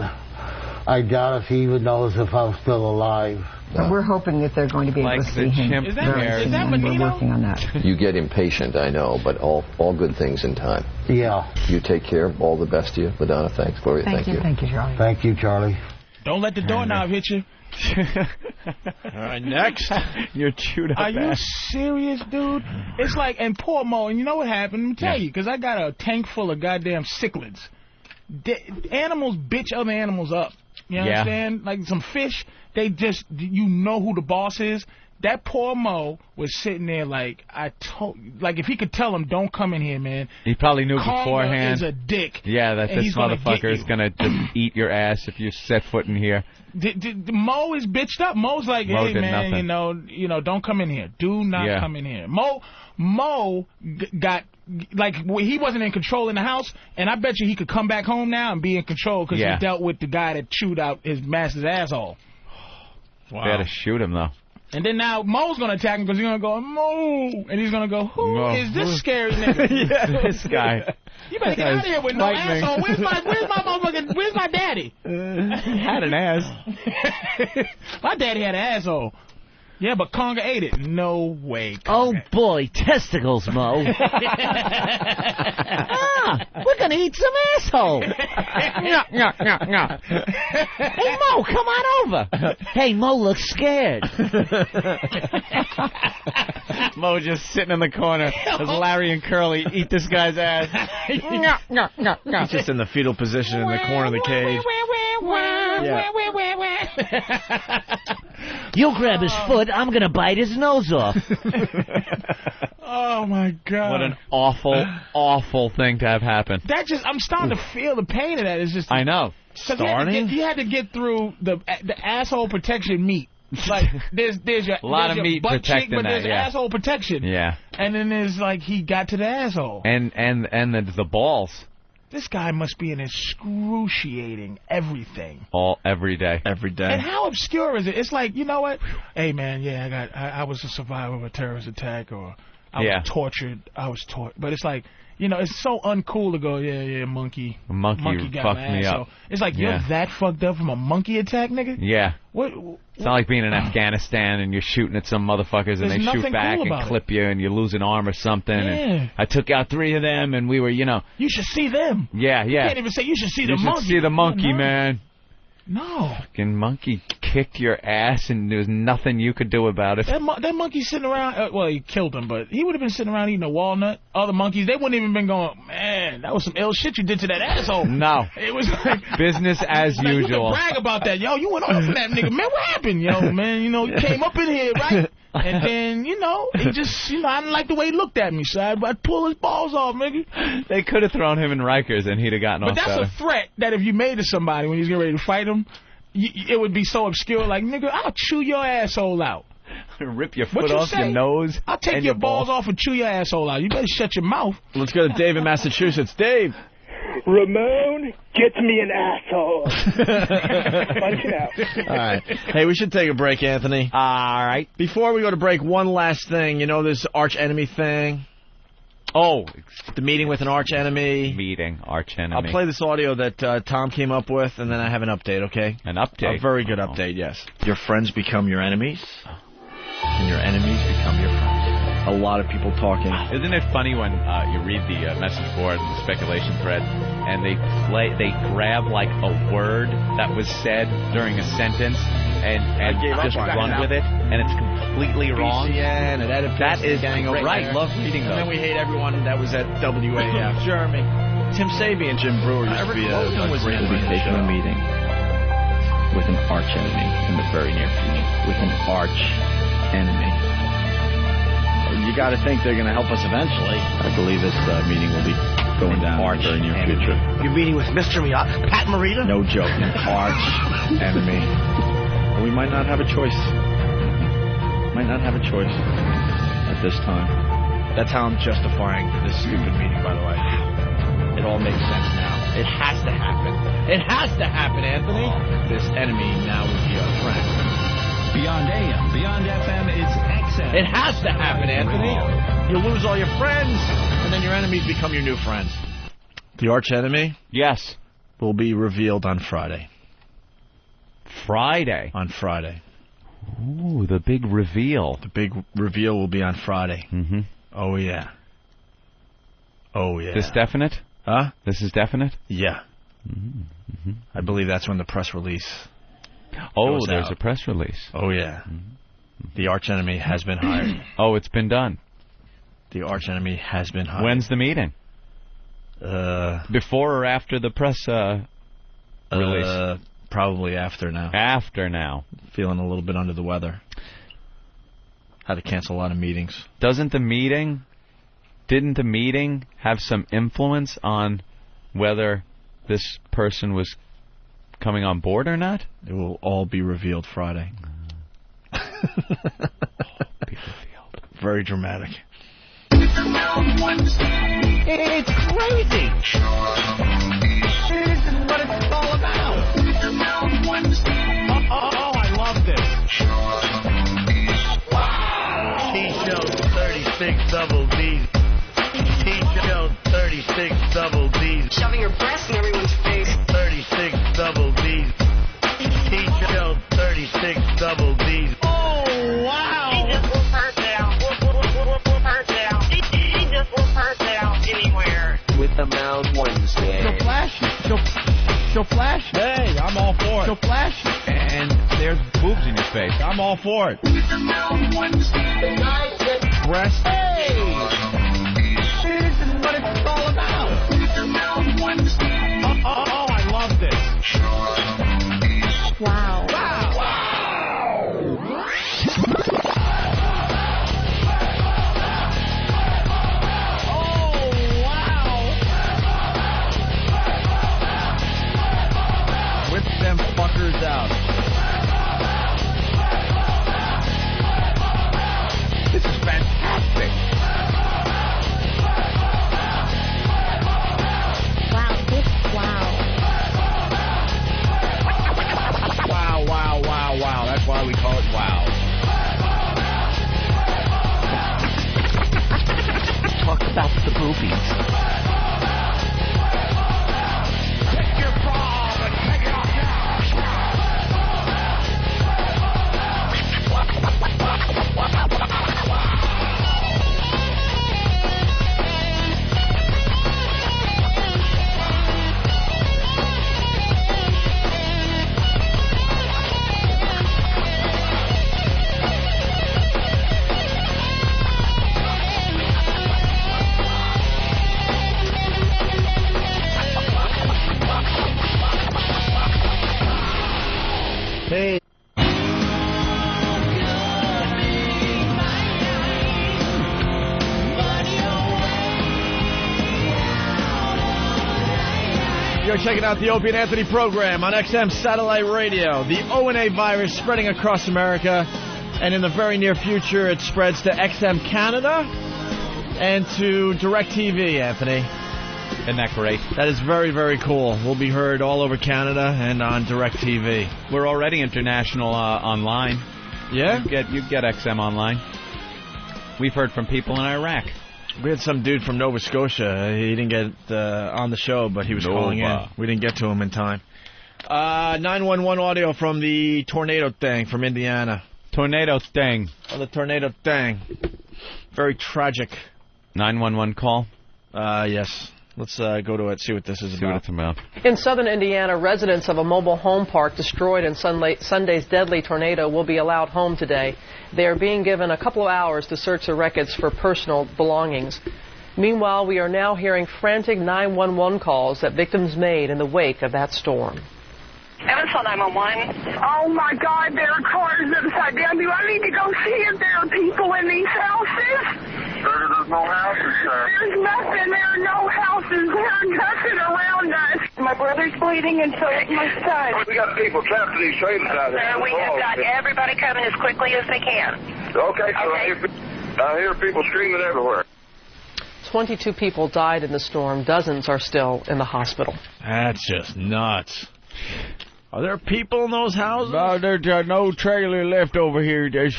I doubt if he even knows if I'm still alive. But we're hoping that they're going to be able to see him. Is that We're working on that. You get impatient, I know, but all good things in time. Yeah. You take care. All the best to you. LaDonna, thanks. Gloria, thank you. Thank you, Charlie. Thank you, Charlie. Don't let the doorknob hit you. All right, next. You're chewed up. Are you serious, dude? It's like, and poor Mo, and you know what happened? Let me tell you, because I got a tank full of goddamn cichlids. Animals bitch other animals up. You understand? Like some fish, they just, you know who the boss is. That poor Mo was sitting there like, if he could tell him, don't come in here, man. He probably knew Conga beforehand. Is a dick. Yeah, that this motherfucker is going to just eat your ass if you set foot in here. Mo is bitched up. Mo's like, hey, man, you know, don't come in here. Do not come in here. Mo got, like, he wasn't in control in the house, and I bet you he could come back home now and be in control because he dealt with the guy that chewed out his master's asshole. Wow. Better shoot him, though. And then now Mo's going to attack him because he's going to go, Mo. And he's going to go, who is this scary nigga? This guy. You better get out of here with no asshole. Where's my daddy? He had an ass. My daddy had an asshole. Yeah, but Conga ate it. No way, Conga. Oh, boy. Testicles, Mo. We're going to eat some asshole. Hey, Mo, come on over. Hey, Mo looks scared. Mo just sitting in the corner as Larry and Curly eat this guy's ass. He's just in the fetal position in the corner of the cage. You'll grab his foot. I'm going to bite his nose off. Oh, my God. What an awful, awful thing to have happen. I'm starting to feel the pain of that. It's just, I know. Starting? He had to get through the asshole protection meat. Like, there's your a lot of meat butt cheek, but there's asshole protection. Yeah. And then there's, like, he got to the asshole. And the balls. This guy must be in excruciating everything. Every day. Every day. And how obscure is it? It's like, you know what? Hey, man, I was a survivor of a terrorist attack, or I was tortured. But it's like, you know, it's so uncool to go, monkey. A monkey got fucked my me ass. up. So it's like, you're that fucked up from a monkey attack, nigga? Yeah. What? It's not like being in Afghanistan and you're shooting at some motherfuckers and they shoot back and clip you and you lose an arm or something. Yeah. And I took out 3 of them and we were, you know. You should see them. Yeah. You can't even say you should see the monkey. You should see the monkey, man. No. Fucking monkey kicked your ass and there was nothing you could do about it. That monkey sitting around, well, he killed him, but he would have been sitting around eating a walnut. Other monkeys, they wouldn't even been going, man, that was some ill shit you did to that asshole. No. It was like business as like, usual. You can brag about that. Yo, you went off on that nigga. Man, what happened? Yo, man, you know, you came up in here, right? And then, you know, he just, you know, I didn't like the way he looked at me, so I'd pull his balls off, nigga. They could have thrown him in Rikers and he'd have gotten off better. But that's a threat that if you made to somebody when he's getting ready to fight him, it would be so obscure, like, nigga, I'll chew your asshole out. Rip your foot off your nose. I'll take your balls off and chew your asshole out. You better shut your mouth. Let's go to Dave in Massachusetts. Dave. Ramon gets me an asshole. Punch it out. All right. Hey, we should take a break, Anthony. All right. Before we go to break, one last thing. You know this arch enemy thing? Oh, the meeting with an arch enemy. Arch enemy. I'll play this audio that Tom came up with, and then I have an update, okay? An update? A very good update, yes. Your friends become your enemies, and your enemies become your friends. a lot of people talking. Isn't it funny when you read the message board, the speculation thread, and they grab like a word that was said during a sentence and just run with it, and it's completely wrong. BCN and that is right. Love reading those. And then we hate everyone that was at WAF. Jeremy, Tim Sabie and Jim Brewer used to be a great We'll be taking a meeting with an arch enemy in the very near future. With an arch enemy. You got to think they're going to help us eventually. I believe this meeting will be going down in the very near future. You're meeting with Mr. Pat Morita? No joke. An arch enemy. We might not have a choice. Might not have a choice at this time. That's how I'm justifying this stupid meeting, by the way. It all makes sense now. It has to happen. It has to happen, Anthony. This enemy now would be our friend. Beyond AM, Beyond FM is XM. It has to happen, Anthony. You lose all your friends, and then your enemies become your new friends. The arch enemy? Yes. Will be revealed on Friday. Friday? On Friday. Ooh, the big reveal. The big reveal will be on Friday. Mm-hmm. Oh, yeah. Oh, yeah. This definite? Huh? This is definite? Yeah. Mm-hmm. I believe that's when the press release goes there's out. A press release. Oh, yeah. Mm-hmm. The archenemy has been hired. Oh, it's been done. The archenemy has been hired. When's the meeting? Before or after the press release? Probably after now. After now. Feeling a little bit under the weather. Had to cancel a lot of meetings. Didn't the meeting have some influence on whether this person was coming on board or not? It will all be revealed Friday. Be revealed. Very dramatic. It's crazy. This is what it's all about. Oh, I love this. T-show 36 double D's. T-show 36 double D's. Shoving your breast in everyone's face. 36 double D's. T-show 36 double D's. Oh, wow. He just won't hurt down. Won't hurt down. He just won't hurt down anywhere. With the Mount Wednesday. She'll flash. She'll flash. Hey, I'm all for it. She'll flash. And there's boobs in your face. I'm all for it. With the Mount Wednesday. Breast. Hey. This is what it's all about. Oh, I love this. Wow. Whip them fuckers out. This is fantastic. Wow. That's why we call it wow. Talk about the boobies. Take your bra and take it off Hey. You're checking out the Opie and Anthony program on XM Satellite Radio. The O&A virus spreading across America, and in the very near future it spreads to XM Canada and to DirecTV, Anthony. Isn't that great? That is very, very cool. We'll be heard all over Canada and on DirecTV. We're already international online. Yeah? You get XM online. We've heard from people in Iraq. We had some dude from Nova Scotia. He didn't get on the show, but he was calling in. We didn't get to him in time. 911 audio from the tornado thing from Indiana. Tornado thing. Oh, the tornado thing. Very tragic. 911 call? Yes. Let's go to it, see what this is See what it's about. In southern Indiana, residents of a mobile home park destroyed in Sunday's deadly tornado will be allowed home today. They are being given a couple of hours to search the wreckage for personal belongings. Meanwhile, we are now hearing frantic 911 calls that victims made in the wake of that storm. Evansville 911. Oh my God, there are cars upside down. Do I need to go see if there are people in these houses? There's no houses, sir. There's nothing. There are no houses. There's nothing around us. My brother's bleeding and so is my son. We got people trapped in these trailers out there. Sir, we have got everybody coming as quickly as they can. Okay, so I hear people screaming everywhere. 22 people died in the storm. Dozens are still in the hospital. That's just nuts. Are there people in those houses? No, there's no trailer left over here. There's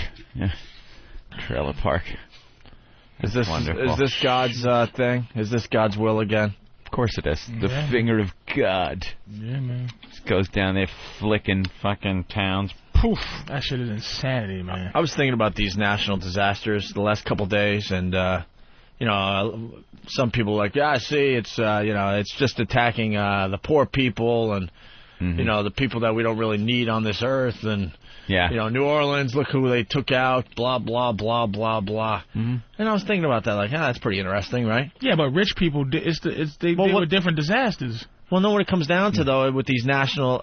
trailer park. Is this God's thing? Is this God's will again? Of course it is. The finger of God. Yeah, man. Just goes down there flicking fucking towns. Poof. That shit is insanity, man. I was thinking about these national disasters the last couple days, and some people are like, yeah, I see, it's it's just attacking the poor people and the people that we don't really need on this earth, and New Orleans, look who they took out, blah blah blah blah blah. And I was thinking about that, like, that's pretty interesting, right? Yeah, but rich people, they deal with different disasters. Well, no, what it comes down to, though, with these natural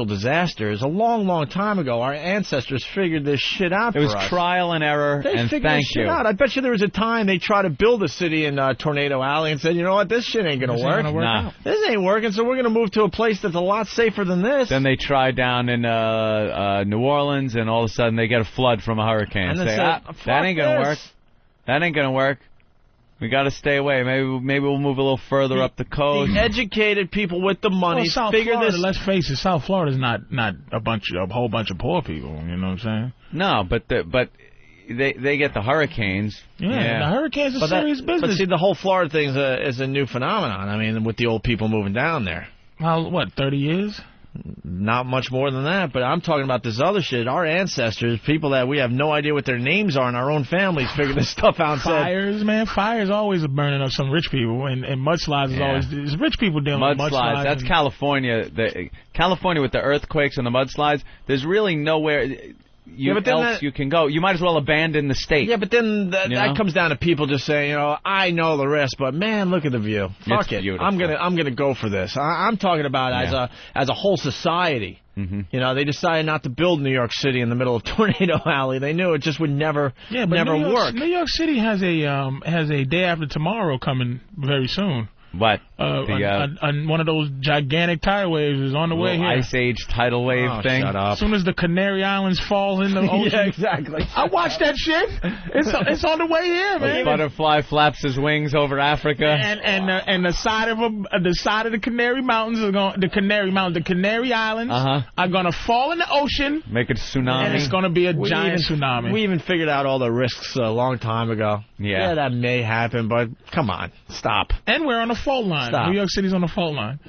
disasters, a long, long time ago, our ancestors figured this shit out for us. It was trial and error, and thank you. Out. I bet you there was a time they tried to build a city in Tornado Alley and said, you know what, this shit ain't going to work. Nah. This ain't working, so we're going to move to a place that's a lot safer than this. Then they tried down in New Orleans, and all of a sudden they get a flood from a hurricane. And say, that ain't going to work. That ain't going to work. We got to stay away. Maybe we'll move a little further up the coast. The educated people with the money South figure Florida, this. Let's face it, South Florida's not a whole bunch of poor people. You know what I'm saying? No, but they get the hurricanes. Yeah, the hurricanes are serious business. But see, the whole Florida thing is a new phenomenon. I mean, with the old people moving down there. Well, what, 30 years? Not much more than that, but I'm talking about this other shit. Our ancestors, people that we have no idea what their names are in our own families, figured this stuff out. Fires, man. Fires always burning up some rich people, and mudslides is always it's rich people dealing with mudslides. That's California. California with the earthquakes and the mudslides. There's really nowhere you can go. You might as well abandon the state. Yeah, but then that comes down to people just saying, I know the risk, but man, look at the view. Fuck it. Beautiful. I'm gonna go for this. I'm talking about as a whole society. They decided not to build New York City in the middle of Tornado Alley. They knew it just would never work. New York City has a day after tomorrow coming very soon. What? One of those gigantic tidal waves is on the way here. Ice Age tidal wave thing. Shut up. As soon as the Canary Islands fall in the ocean. Yeah, exactly. I watched that shit. It's on the way here, man. The butterfly flaps his wings over Africa. And the side of the Canary Mountains the Canary Islands are gonna fall in the ocean. Make it a tsunami. And it's gonna be a giant tsunami. We even figured out all the risks a long time ago. Yeah, that may happen, but come on, stop. And we're on a fault line. Stop. New York City's on the fault line.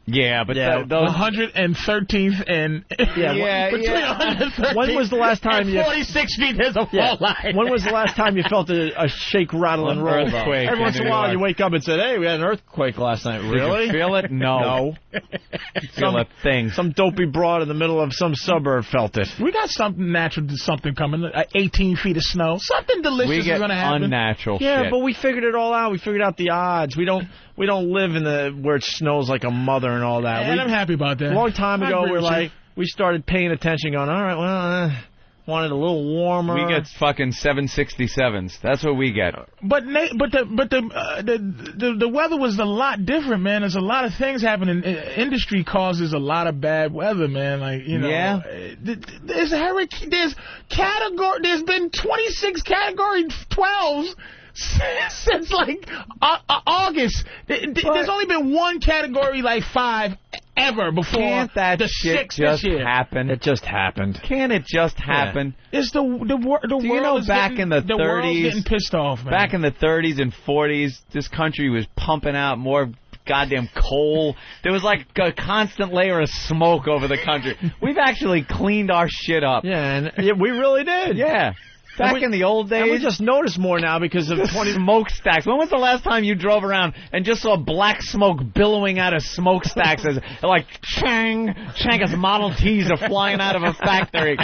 Yeah, but those 113th and between 113th when was the last time and 46th Street there's a fault line? When was the last time you felt a shake, rattle, and roll? Earthquake. Every once in a while you wake up and say, "Hey, we had an earthquake last night." Really? Did you feel it? No. Feel a thing. Some dopey broad in the middle of some suburb felt it. We got something natural, something coming. 18 feet of snow. Something delicious is going to happen. Unnatural shit. Yeah, but we figured it all out. We figured out the odds. We don't live in where it snows like a mother and all that. And I'm happy about that. A long time ago, we started paying attention, going, all right, well, wanted a little warmer. We get fucking 767s. That's what we get. But the weather was a lot different, man. There's a lot of things happening. Industry causes a lot of bad weather, man. Like, Yeah. There's hurricane. There's been 26 Category 12s. Since like August. There's only been one Category 5 ever before. Can't that the shit 6th just this year. happen? It just happened. Can it just happen? It's the world. Do you know back in the 30s, world's getting pissed off, man. Back in the 30s and 40s, this country was pumping out more goddamn coal. There was like a constant layer of smoke over the country. We've actually cleaned our shit up. Yeah, and we really did. Yeah. Back in the old days. And we just notice more now because of 20 smokestacks. When was the last time you drove around and just saw black smoke billowing out of smokestacks as like chang, chang as Model Ts are flying out of a factory.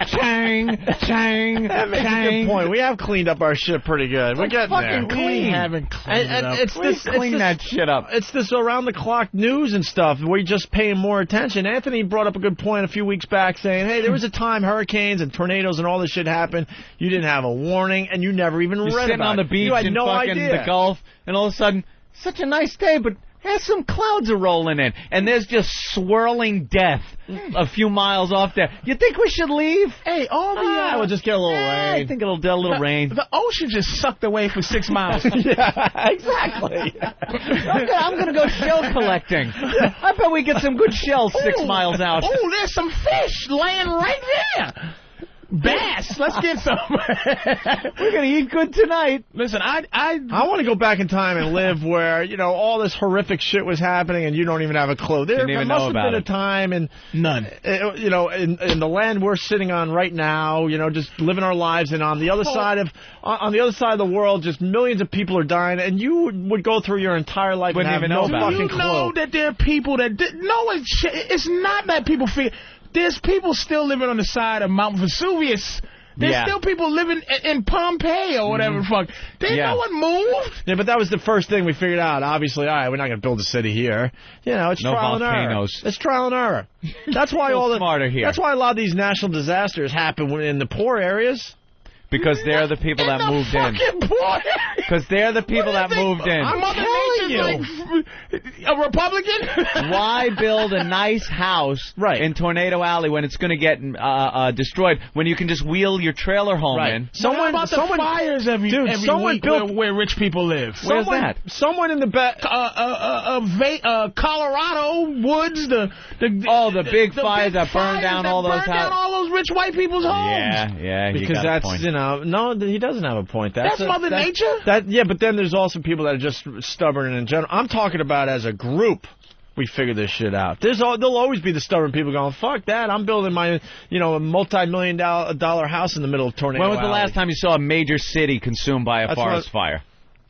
Chang, chang, that makes chang. a good point. We have cleaned up our shit pretty good. We're getting fucking there. clean. We haven't cleaned it up. Clean that shit up. It's this around-the-clock news and stuff. We're just paying more attention. Anthony brought up a good point a few weeks back saying, hey, there was a time hurricanes and tornadoes and all this shit happened. You didn't have a warning, and you never even read about it. You're sitting on the beach you had in no fucking idea. the Gulf, and all of a sudden, such a nice day, but some clouds are rolling in, and there's just swirling death a few miles off there. You think we should leave? Hey, all the... we'll just get a little rain. I think it'll get a little rain. The ocean just sucked away for 6 miles. Yeah, exactly. I'm going to go shell collecting. I bet we get some good shells 6 miles out. Oh, there's some fish laying right there. Bass. Let's get some. We're going to eat good tonight. Listen, I want to go back in time and live where, you know, all this horrific shit was happening and you don't even have a clue. There must have been a time and none. You know, in the land we're sitting on right now, you know, just living our lives, and on the other side of the world, just millions of people are dying, and you would go through your entire life and have no fucking clue. You know that there are people that it's not that people feel. There's people still living on the side of Mount Vesuvius. There's still people living in Pompeii or whatever the fuck. No one moved. Yeah, but that was the first thing we figured out. Obviously, all right, we're not going to build a city here. You know, it's trial and error. It's trial and error. That's why That's why a lot of these national disasters happen in the poor areas. Because they're the people that moved in. Because they're the people that moved in. I'm telling you. A Republican? Why build a nice house in Tornado Alley when it's going to get destroyed, when you can just wheel your trailer home in? Someone about the fires every week where rich people live. Where's that? Someone in the Colorado woods, the big fires that burned down all those houses. Burn down all those rich white people's homes. Yeah, because that's, you know, no, he doesn't have a point. That's Mother Nature? Yeah, but then there's also people that are just stubborn and in general. I'm talking about as a group. We figure this shit out. There'll always be the stubborn people going, fuck that, I'm building my, you know, a multi-million-dollar house in the middle of Tornado When was the Alley. last time you saw a major city consumed by a forest fire?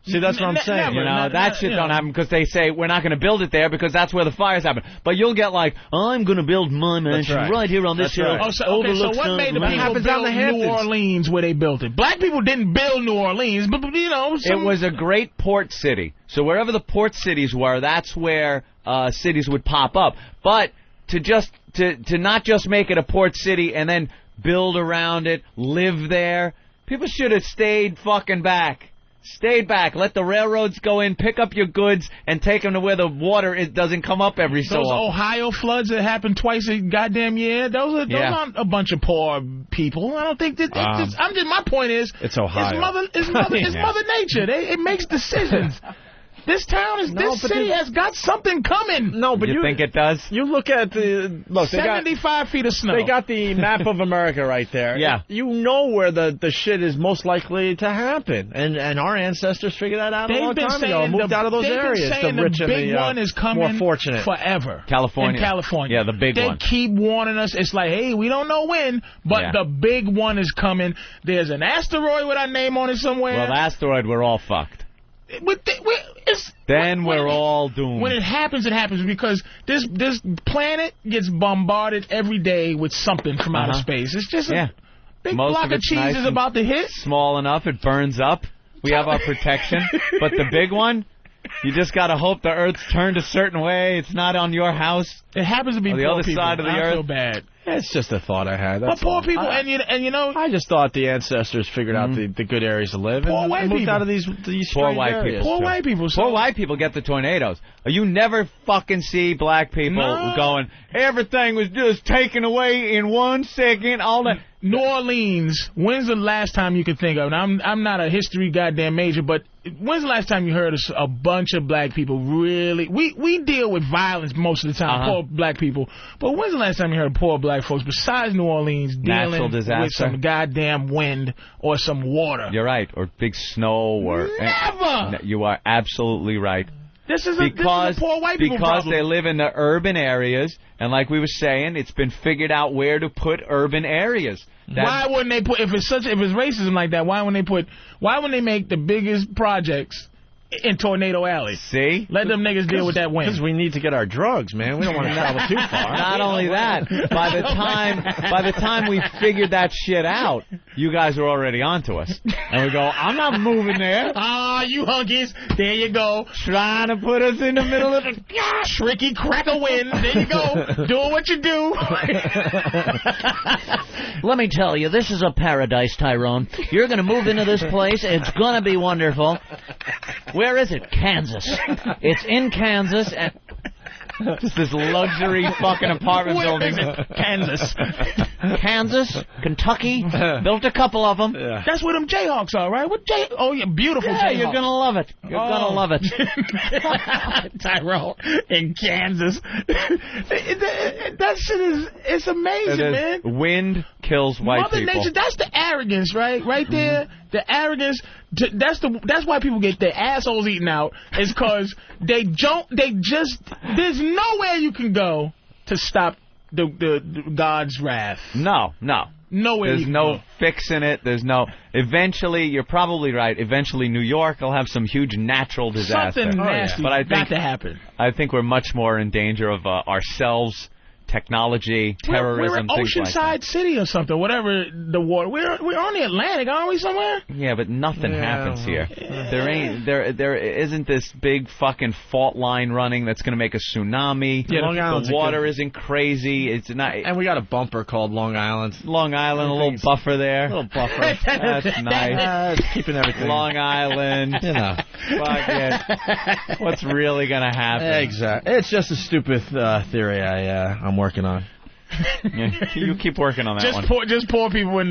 See, that's what I'm saying. You know, that shit don't happen because they say we're not going to build it there because that's where the fires happen. But you'll get like, I'm going to build my mansion right here on this hill. So what made the people build New Orleans where they built it? Black people didn't build New Orleans, but, you know. It was a great port city. So wherever the port cities were, that's where cities would pop up. But to not just make it a port city and then build around it, live there, people should have stayed fucking back. Stayed back. Let the railroads go in, pick up your goods, and take them to where the water doesn't come up every so often. Those Ohio floods that happen twice a goddamn year, those aren't a bunch of poor people. I don't think that. My point is, it's Ohio. It's Mother Nature. It makes decisions. This city has got something coming. No, but you think it does? You look at 75 feet of snow. They got the map of America right there. Yeah. You know where the shit is most likely to happen. And our ancestors figured that out a long time ago and moved out of those areas. The rich and the one is coming more fortunate. Forever. California. In California. Yeah, the big one. They keep warning us. It's like, hey, we don't know when, but the big one is coming. There's an asteroid with our name on it somewhere. Well, the asteroid, we're all fucked. We're all doomed. When it happens because this planet gets bombarded every day with something from outer space. It's just a big block of cheese is about to hit. Small enough, it burns up. We have our protection. But the big one, you just got to hope the Earth's turned a certain way. It's not on your house. It happens to be on the poor other people. side of the I Earth. feel bad. It's just a thought I had. But poor people, and you know, I just thought the ancestors figured out the good areas to live and moved out of these poor white people. Poor white people. Poor white people get the tornadoes. You never fucking see black people going, everything was just taken away in 1 second. All that. New Orleans. When's the last time you could think of? And I'm not a history goddamn major, but when's the last time you heard of a bunch of black people really? We deal with violence most of the time, poor black people. But when's the last time you heard of poor black folks besides New Orleans dealing with some goddamn wind or some water? You're right, or big snow, or never. You are absolutely right. This is a poor white people because problem. they live in the urban areas, and like we were saying, it's been figured out where to put urban areas. Why wouldn't they put if it's racism like that? Why wouldn't they make the biggest projects in Tornado Alley? See? Let them niggas deal with that wind. Because we need to get our drugs, man. We don't want to travel too far. Not only that, by the time we figured that shit out, you guys were already onto us. And we go, I'm not moving there. Ah, you hunkies. There you go. Trying to put us in the middle of the tricky cracker wind. There you go. Doing what you do. Let me tell you, this is a paradise, Tyrone. You're going to move into this place. It's going to be wonderful. Where is it? Kansas. It's in Kansas. And just this luxury fucking apartment building. Kansas, Kentucky. Built a couple of them. Yeah. That's where them Jayhawks are, right? Oh, yeah, beautiful Jayhawks. You're going to love it. You're going to love it. Tyrone in Kansas. That shit it's amazing, man. Wind kills white Mother people. Nature, that's the arrogance, right? Right there. The arrogance. That's why people get their assholes eaten out. Is because there's nowhere you can go to stop the God's wrath. No. Nowhere. There's no fixing it. Eventually, you're probably right. Eventually, New York will have some huge natural disaster. Something nasty got to happen. I think we're much more in danger of ourselves, technology, terrorism, we're things like that. Oceanside City or something, whatever the water. We're on the Atlantic, aren't we, somewhere? Yeah, but nothing happens here. There isn't this big fucking fault line running that's going to make a tsunami. Yeah, Long Island's the water isn't crazy. It's not. And we got a bumper called Long Island. Long Island, a little buffer there. A little buffer. That's nice. Keeping everything. Long Island. You know. Fuck it. What's really going to happen? Exactly. It's just a stupid theory I'm working on. You keep working on that one. Just poor people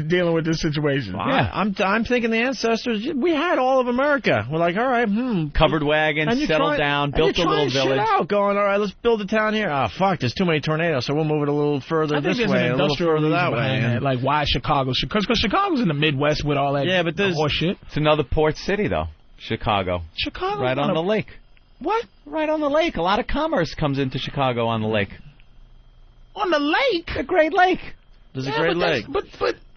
dealing with this situation. Well, yeah, I'm thinking the ancestors. We had all of America. We're like, all right, covered wagons, settled down, built a little village. Shit out, going, all right, let's build a town here. Oh fuck, there's too many tornadoes, so we'll move it a little further this way, a little further that way. Like why Chicago? Because Chicago's in the Midwest with all that. Yeah, but there's horse shit. It's another port city though, Chicago. Right on the lake. What? Right on the lake. A lot of commerce comes into Chicago on the lake. On the lake? The Great Lake. There's a Great Lake. But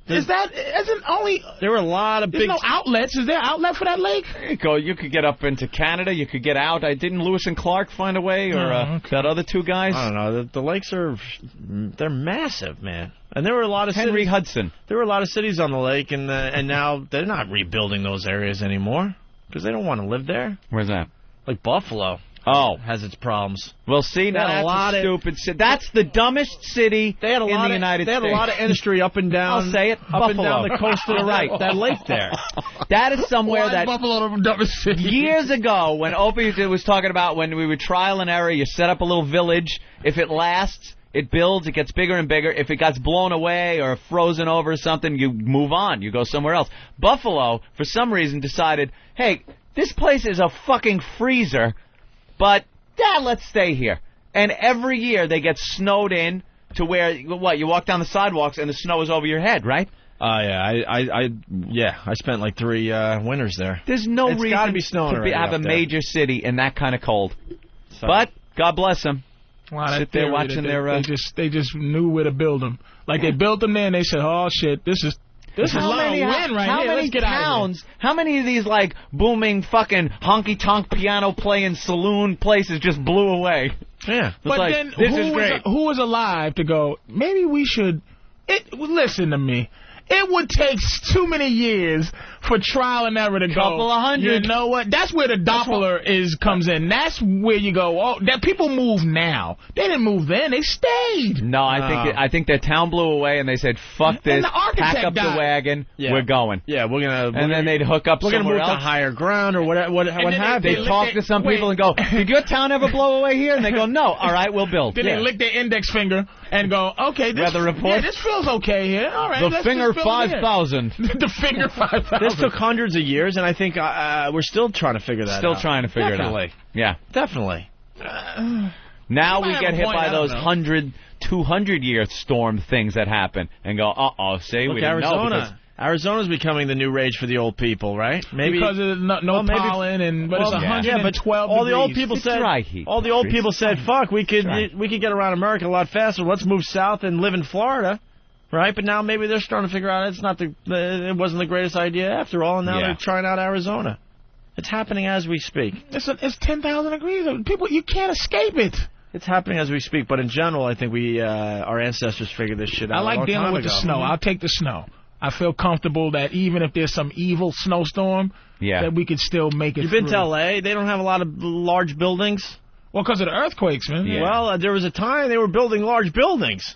isn't only... There were a lot of There's no outlets. Is there an outlet for that lake? You could get up into Canada. You could get out. Didn't Lewis and Clark find a way? Or that other two guys? I don't know. The lakes they're massive, man. And there were a lot of Henry cities. Hudson. There were a lot of cities on the lake, and now they're not rebuilding those areas anymore because they don't want to live there. Where's that? Like Buffalo. Has its problems. Well, see, now that's a stupid city. That's the dumbest city in the United States. They had a lot of industry up and down. I'll say it, up Buffalo. and down the coast of the right. That lake there. That is somewhere that Buffalo the dumbest city? Years ago, when Opie was talking about when we would trial and error, you set up a little village. If it lasts, it builds, it gets bigger and bigger. If it gets blown away or frozen over or something, you move on. You go somewhere else. Buffalo, for some reason, decided, hey, this place is a fucking freezer, but let's stay here. And every year they get snowed in to where, you walk down the sidewalks and the snow is over your head, right? I spent like 3 winters there. There's no reason gotta be snowing to have a major city in that kind of cold. So. But God bless them. Wow, sit there watching they just knew where to build them. Like they built them there and they said, oh shit, this is a lot of wind right here. Let's get out of here. How many of these like booming fucking honky tonk piano playing saloon places just blew away? Yeah, but like, then this is great. Who was alive to go? Maybe we should. Listen to me. It would take too many years for trial and error to go. Couple of hundred. You know what? That's where the Doppler comes in. That's where you go. Oh, that people move now. They didn't move then. They stayed. No, I think their town blew away and they said, "Fuck this! And the architect Pack up died. the wagon. Yeah. We're going." Yeah, we're gonna. And then they'd hook up somewhere else. We're gonna move to higher ground or what have they talk to some people and go, "Did your town ever blow away here?" And they go, "No." All right, we'll build. Then they lick their index finger and go, "Okay, weather report. This feels okay here. All right, the finger 5,000. The finger 5,000. This took hundreds of years, and I think we're still trying to figure that out. Still trying to figure it out. Yeah. Definitely. Now we get hit by those 100, 200-year storm things that happen and go, see, we didn't Arizona. know. Arizona's becoming the new rage for the old people, right? Maybe because of no pollen but it's 112 all the old degrees. people It's said dry heat. all the old people said, "Fuck, we could get around America a lot faster. Let's move south and live in Florida." Right, but now maybe they're starting to figure out it wasn't the greatest idea after all, and now they're trying out Arizona. It's happening as we speak. It's 10,000 degrees. People, you can't escape it. It's happening as we speak, but in general, I think our ancestors figured this shit out. I like dealing with the snow. I'll take the snow. I feel comfortable that even if there's some evil snowstorm, that we could still make it. You've been to L.A.? They don't have a lot of large buildings. Well, because of the earthquakes, man. Yeah. Well, there was a time they were building large buildings.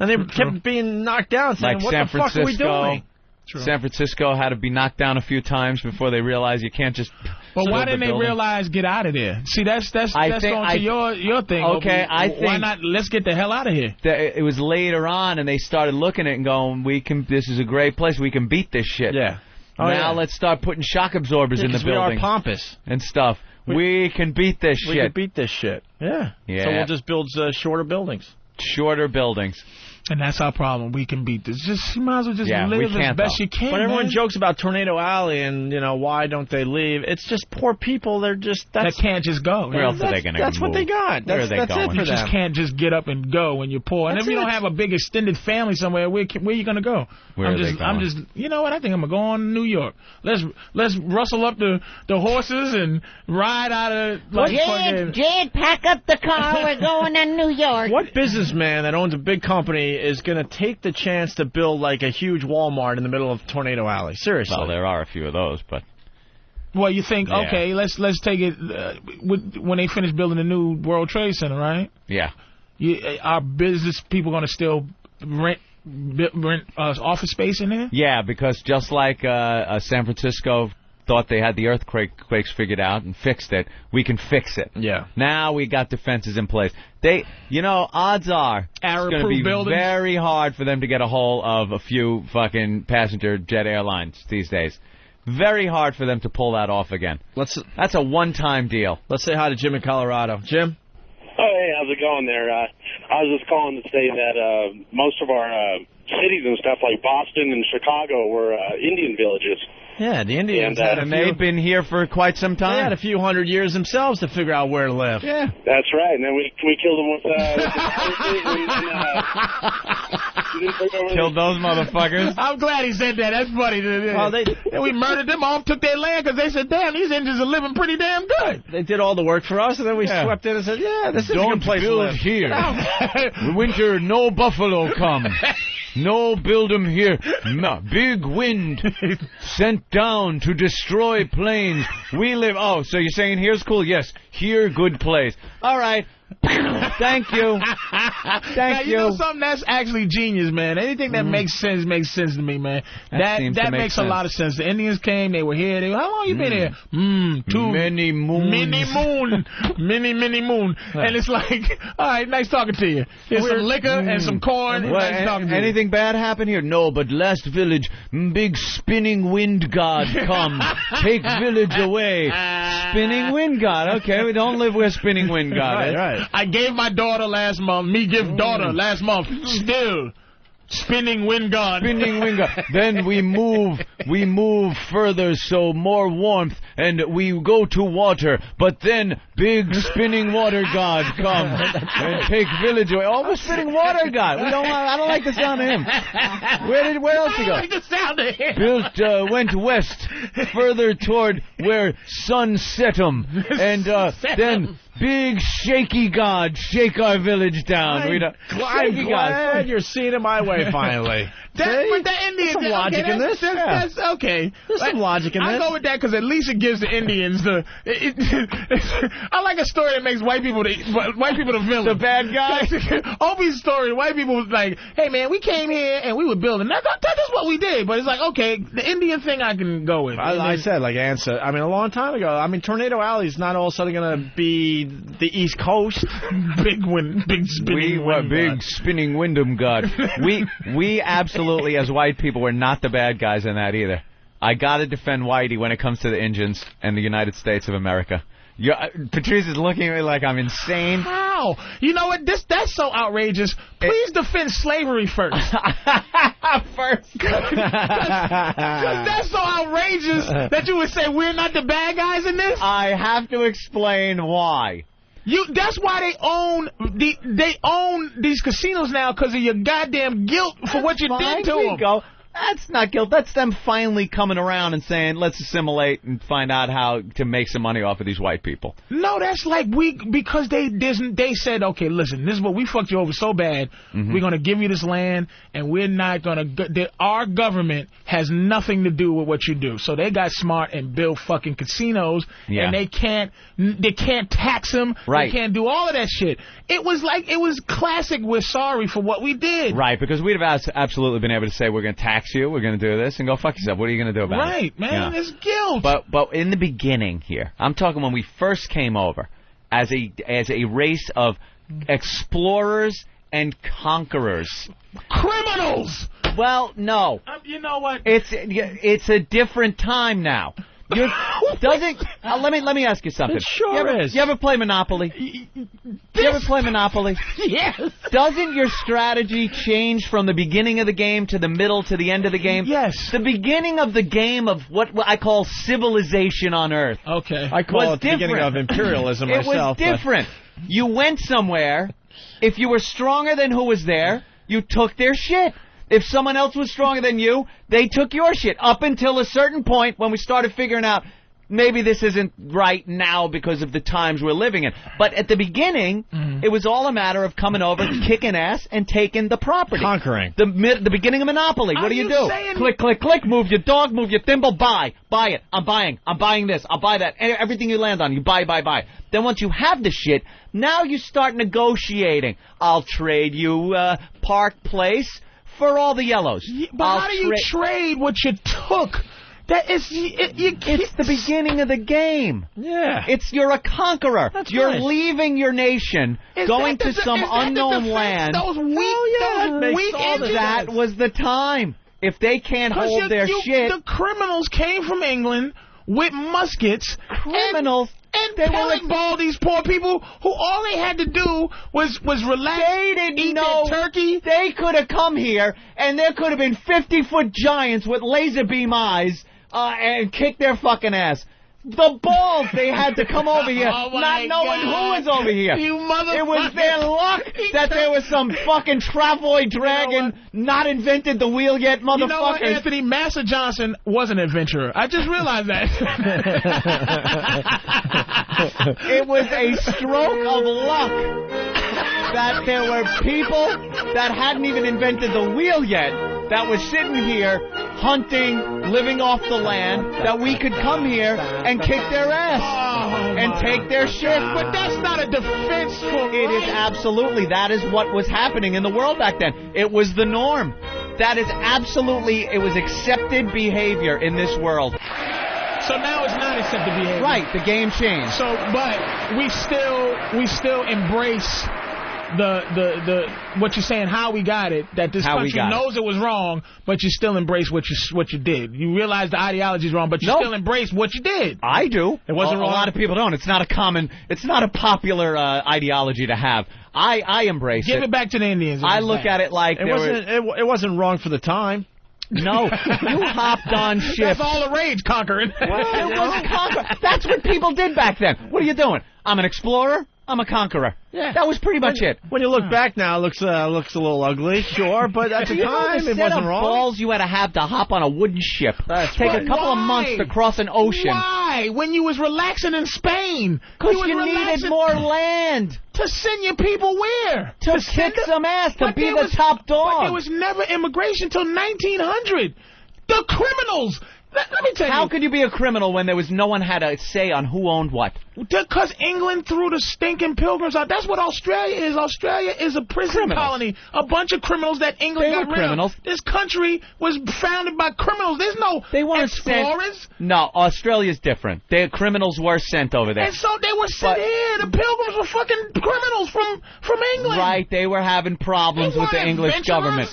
And they kept being knocked down, saying, what the fuck are we doing? San Francisco had to be knocked down a few times before they realized you can't just... But why didn't they realize get out of there? See, that's going to your thing. Okay, I think... Why not, let's get the hell out of here. It was later on, and they started looking at it and going, this is a great place, we can beat this shit. Yeah. Now let's start putting shock absorbers in the building. We are pompous. And stuff. We can beat this shit. We can beat this shit. Yeah. So we'll just build shorter buildings. Shorter buildings. And that's our problem. We can beat this. You might as well just live as best you can. But everyone jokes about Tornado Alley and, why don't they leave? It's just poor people. They're just... That can't just go. Where else are they going to That's what they got. That's it for them. You just can't just get up and go when you're poor. And if you don't have a big extended family somewhere, where are you going to go? I'm just, you know what? I think I'm going to go on to New York. Let's rustle up the horses and ride out of... Jed, pack up the car. We're going to New York. What businessman that owns a big company is going to take the chance to build like a huge Walmart in the middle of Tornado Alley? Seriously. Well, there are a few of those, but... Well, you think, okay, let's take it when they finish building the new World Trade Center, right? Yeah. Are business people going to still rent office space in there? Yeah, because just like San Francisco thought they had the earthquakes figured out and fixed it, we can fix it. Yeah. Now we got defenses in place. Odds are it's going to be very hard for them to get a hold of a few fucking passenger jet airlines these days. Very hard for them to pull that off again. That's a one-time deal. Let's say hi to Jim in Colorado. Jim? Oh, hey, how's it going there? I was just calling to say that most of our cities and stuff like Boston and Chicago were Indian villages. Yeah, the Indians and they've been here for quite some time. They had a few hundred years themselves to figure out where to live. Yeah. That's right. And then we killed them with killed those motherfuckers. I'm glad he said that. That's funny. And we murdered them all, took their land because they said, damn, these Indians are living pretty damn good. They did all the work for us, and then we swept in and said, this is a good place to live. Don't build here. Winter, no buffalo come. No, build 'em here. No, big wind sent down to destroy planes. We live... Oh, so you're saying here's cool? Yes, here, good place. All right. Thank you. Thank you. You know something? That's actually genius, man. Anything that makes sense to me, man. That makes a lot of sense. The Indians came. They were here. How long you been here? Many moons. Many moon. And it's like, all right, nice talking to you. Here's some liquor and some corn. Nice talking to you. Anything bad happen here? No, but last village, big spinning wind god come. Take village away. Spinning wind god. Okay, we don't live where spinning wind god is. Right. I gave my daughter last month. Me give daughter last month. Still spinning wind god. Spinning wind god. Then we move further, so more warmth, and we go to water. But then big spinning water god come and take village away. Oh, we're spinning water god. I don't like the sound of him. Where else to go? I don't like the sound of him. Went west, further toward where sun set 'em, and then. Big shaky god, shake our village down. I'm glad you're seeing it my way finally. But the Indians, there's some logic in this. That's okay. There's some logic in this. I go with that because at least it gives the Indians I like a story that makes white people the villain. The bad guy. Opie's story. White people was like, "Hey man, we came here and we were building. That's what we did." But it's like, okay, the Indian thing I can go with. I said like answer. I mean, a long time ago. I mean, Tornado Alley's not all of a sudden going to be the East Coast. Big spinning wind. Big spinning windham god. We absolutely, as white people, we're not the bad guys in that either. I got to defend Whitey when it comes to the Indians and the United States of America. Patrice is looking at me like I'm insane. How? Wow. You know what? That's so outrageous. Please defend slavery first. First. That's so outrageous that you would say we're not the bad guys in this? I have to explain why. That's why they own these casinos now, because of your goddamn guilt for what you did to them. Go. That's not guilt. That's them finally coming around and saying, let's assimilate and find out how to make some money off of these white people. No, that's like because they said, okay, listen, this is what we fucked you over so bad. We're going to give you this land, and we're not going to... Our government has nothing to do with what you do. So they got smart and built fucking casinos, and they can't tax them. Right. They can't do all of that shit. It was classic, we're sorry for what we did. Right, because we'd have absolutely been able to say, we're going to tax you, we're going to do this, and go fuck yourself. What are you going to do about it? Right, man, it's guilt. But in the beginning here, I'm talking when we first came over, as a race of explorers and conquerors. Criminals! Well, no. You know what? It's a different time now. Let me ask you something. It sure is. You ever play Monopoly? Yes. Doesn't your strategy change from the beginning of the game to the middle to the end of the game? Yes. The beginning of the game of what I call civilization on Earth. Okay. I call it the beginning of imperialism myself. It was different. You went somewhere. If you were stronger than who was there, you took their shit. If someone else was stronger than you, they took your shit. Up until a certain point when we started figuring out maybe this isn't right now because of the times we're living in. But at the beginning, it was all a matter of coming over, kicking ass, and taking the property. Conquering. The beginning of Monopoly. What do you do? Click, click, click. Move your dog, move your thimble. Buy it. I'm buying this. I'll buy that. Everything you land on, you buy. Then once you have the shit, now you start negotiating. I'll trade you Park Place for all the yellows. But how do you trade what you took? It's the beginning of the game. Yeah. You're a conqueror. You're leaving your nation, going to some unknown land. Those weak engines. That was the time. If they can't hold their shit. The criminals came from England with muskets. Criminals. And pellet ball these poor people who all they had to do was relax. They didn't know their turkey. They could have come here, and there could have been 50-foot giants with laser beam eyes and kicked their fucking ass. The balls they had to come over here, not knowing who was over here. You motherfucker. It was their luck that there was some fucking travoid dragon not invented the wheel yet, motherfuckers. You know what, Anthony? Master Johnson was an adventurer. I just realized that. It was a stroke of luck that there were people that hadn't even invented the wheel yet that was sitting here hunting, living off the land, that we could come here and kick their ass and take their shit. But that's not a defense for It is absolutely. That is what was happening in the world back then. It was the norm. That is absolutely, it was accepted behavior in this world. So now it's not accepted behavior. Right, the game changed. So, but we still embrace the what you're saying, how we got it, that this country knows it was wrong, but you still embrace what you did. You realize the ideology is wrong, but you still embrace what you did. I do. It wasn't wrong. A lot of people don't. It's not a popular ideology to have. I embrace it. Give it back to the Indians. I look at it like it wasn't wrong for the time. No, you hopped on ship. That's all the rage, conquering. It wasn't conquering. That's what people did back then. What are you doing? I'm an explorer. I'm a conqueror. Yeah. That was pretty much it. When you look back now, it looks a little ugly, sure, but at the time, it wasn't wrong. Balls you had to have to hop on a wooden ship. Take a couple of months to cross an ocean. Why? When you was relaxing in Spain. Because you needed more land. To send your people where? To kick some ass, to be the top dog. But there was never immigration till 1900. The criminals. Let me tell you. How could you be a criminal when there was no one had a say on who owned what? Because England threw the stinking pilgrims out. That's what Australia is. Australia is a prison colony. A bunch of criminals that England got rid of. This country was founded by criminals. There's no explorers. No, Australia's different. The criminals were sent over there. And so they were sent here. The pilgrims were fucking criminals from England. Right. They were having problems with the English government.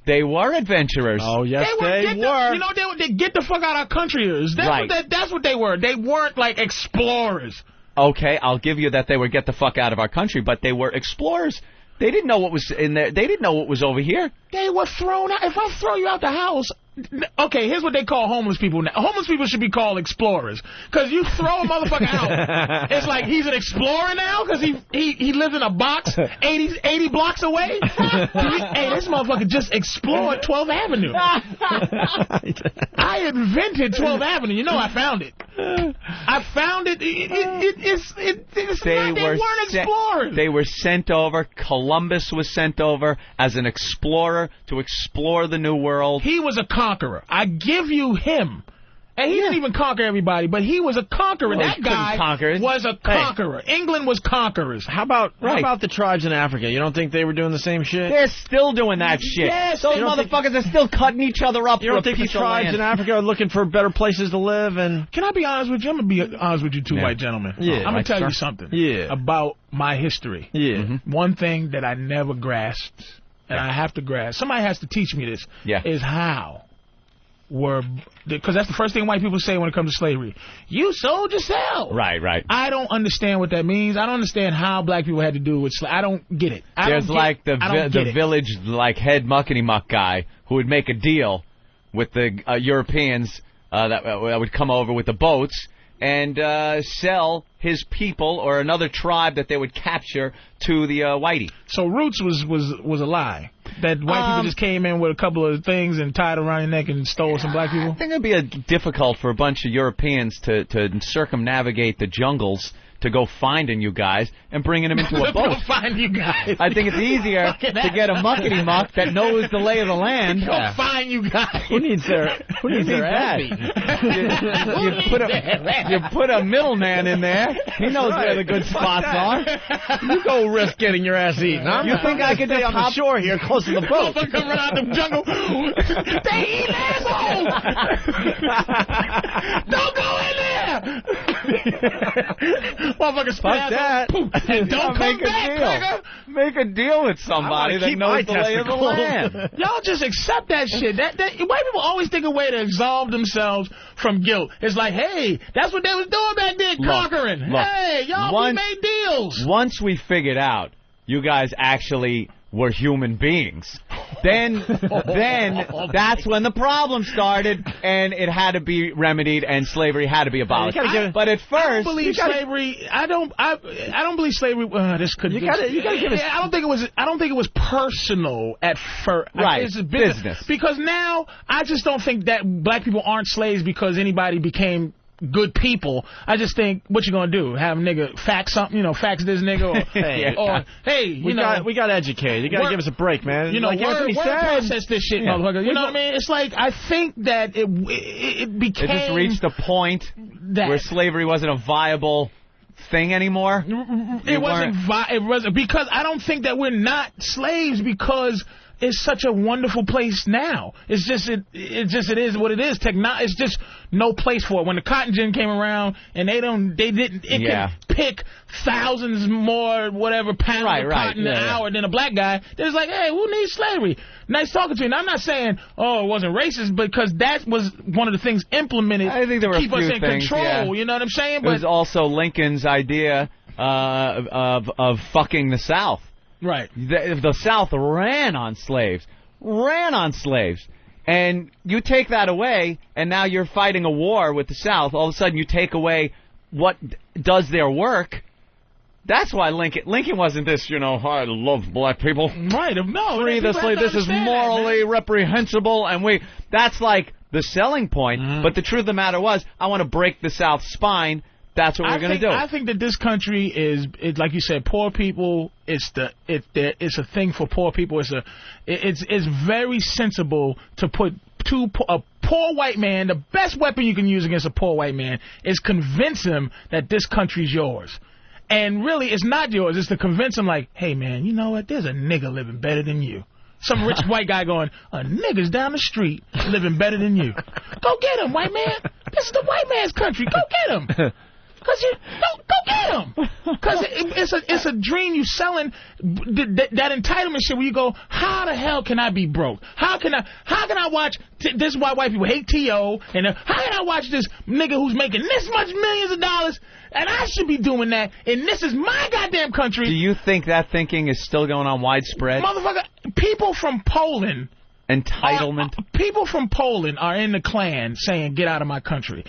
They were adventurers. Oh, yes, they were. You know, they get the fuck out of our country. That's what they were. They weren't like explorers. Okay, I'll give you that they were get the fuck out of our country, but they were explorers. They didn't know what was in there. They didn't know what was over here. They were thrown out. If I throw you out the house, okay, here's what they call homeless people now. Homeless people should be called explorers. Because you throw a motherfucker out, it's like he's an explorer now because he lives in a box 80 blocks away. Hey, this motherfucker just explored 12th Avenue. I invented 12th Avenue. You know I found it. I found it. They weren't explorers. They were sent over. Columbus was sent over as an explorer to explore the New World. He was a conqueror. I give you him. And he didn't even conquer everybody, but he was a conqueror. Well, that guy was a conqueror. Hey. England was conquerors. How about the tribes in Africa? You don't think they were doing the same shit? They're still doing that shit. Yes, those motherfuckers are still cutting each other up. You don't think the tribes in Africa are looking for better places to live? And can I be honest with you? I'm going to be honest with you two white gentlemen. Yeah, I'm going to tell you something about my history. Yeah. One thing that I never grasped, and I have to grasp, somebody has to teach me this, is how because that's the first thing white people say when it comes to slavery. You sold yourself. Right. I don't understand what that means. I don't understand how black people had to do with slavery. I don't get it. There's like the village like head muckety muck guy who would make a deal with the Europeans that would come over with the boats and sell his people or another tribe that they would capture to the whitey. So Roots was a lie. That white people just came in with a couple of things and tied around your neck and stole some black people? I think it would be difficult for a bunch of Europeans to circumnavigate the jungles to go finding you guys and bringing them into a boat. Go find you guys. I think it's easier to get a muckety muck that knows the lay of the land. Go find you guys. Who needs their ass? You put a middleman in there. He knows where the good spots are. You go risk getting your ass eaten. You think I could stay on the shore here close to the boat? Come run out the jungle. They eat assholes. Don't go in there. Motherfucker, fuck that. And don't come back, nigga. Make a deal with somebody that knows the lay of the land. Y'all just accept that shit. White people always think a way to absolve themselves from guilt. It's like, hey, that's what they was doing back then, conquering. Hey, y'all, we made deals. Once we figured out you guys actually were human beings, then that's when the problem started, and it had to be remedied, and slavery had to be abolished. But at first, I don't believe slavery. I don't believe slavery. This could. You gotta give us. I don't think it was personal at first. Right. It's business. Because now I just don't think that black people aren't slaves because anybody became good people. I just think, what you gonna do? Have a nigga fax something? Fax this nigga? Or hey, we got educated. You gotta give us a break, man. Like word process this shit, motherfucker. You know what I mean? It's like I think that it became. It just reached a point where slavery wasn't a viable thing anymore. It wasn't because I don't think that we're not slaves because it's such a wonderful place now. It is what it is. It's just no place for it. When the cotton gin came around and it could pick thousands more pounds of cotton an hour than a black guy. It was like, hey, who needs slavery? Nice talking to you. And I'm not saying, it wasn't racist, because that was one of the things implemented to keep us in control. Yeah. You know what I'm saying? It was also Lincoln's idea of fucking the South. Right. The South ran on slaves. And you take that away, and now you're fighting a war with the South. All of a sudden, you take away what does their work. That's why Lincoln wasn't this, I love black people. Right. No. Free the slave. This is morally reprehensible. And that's like the selling point. Mm-hmm. But the truth of the matter was, I want to break the South's spine. That's what we're going to do. I think that this country is like you said, poor people. It's a thing for poor people. It's very sensible to put a poor white man. The best weapon you can use against a poor white man is convince him that this country's yours. And really, it's not yours. It's to convince him, like, hey man, you know what? There's a nigga living better than you. Some rich white guy going, a nigga's down the street living better than you. Go get him, white man. This is the white man's country. Go get him. Because you don't go get them. Because it's a dream you selling, that entitlement shit where you go, how the hell can I be broke? How can I watch, this is why white people hate T.O., and how can I watch this nigga who's making this much millions of dollars, and I should be doing that, and this is my goddamn country. Do you think that thinking is still going on widespread? Motherfucker, people from Poland... Entitlement. People from Poland are in the Klan saying, get out of my country.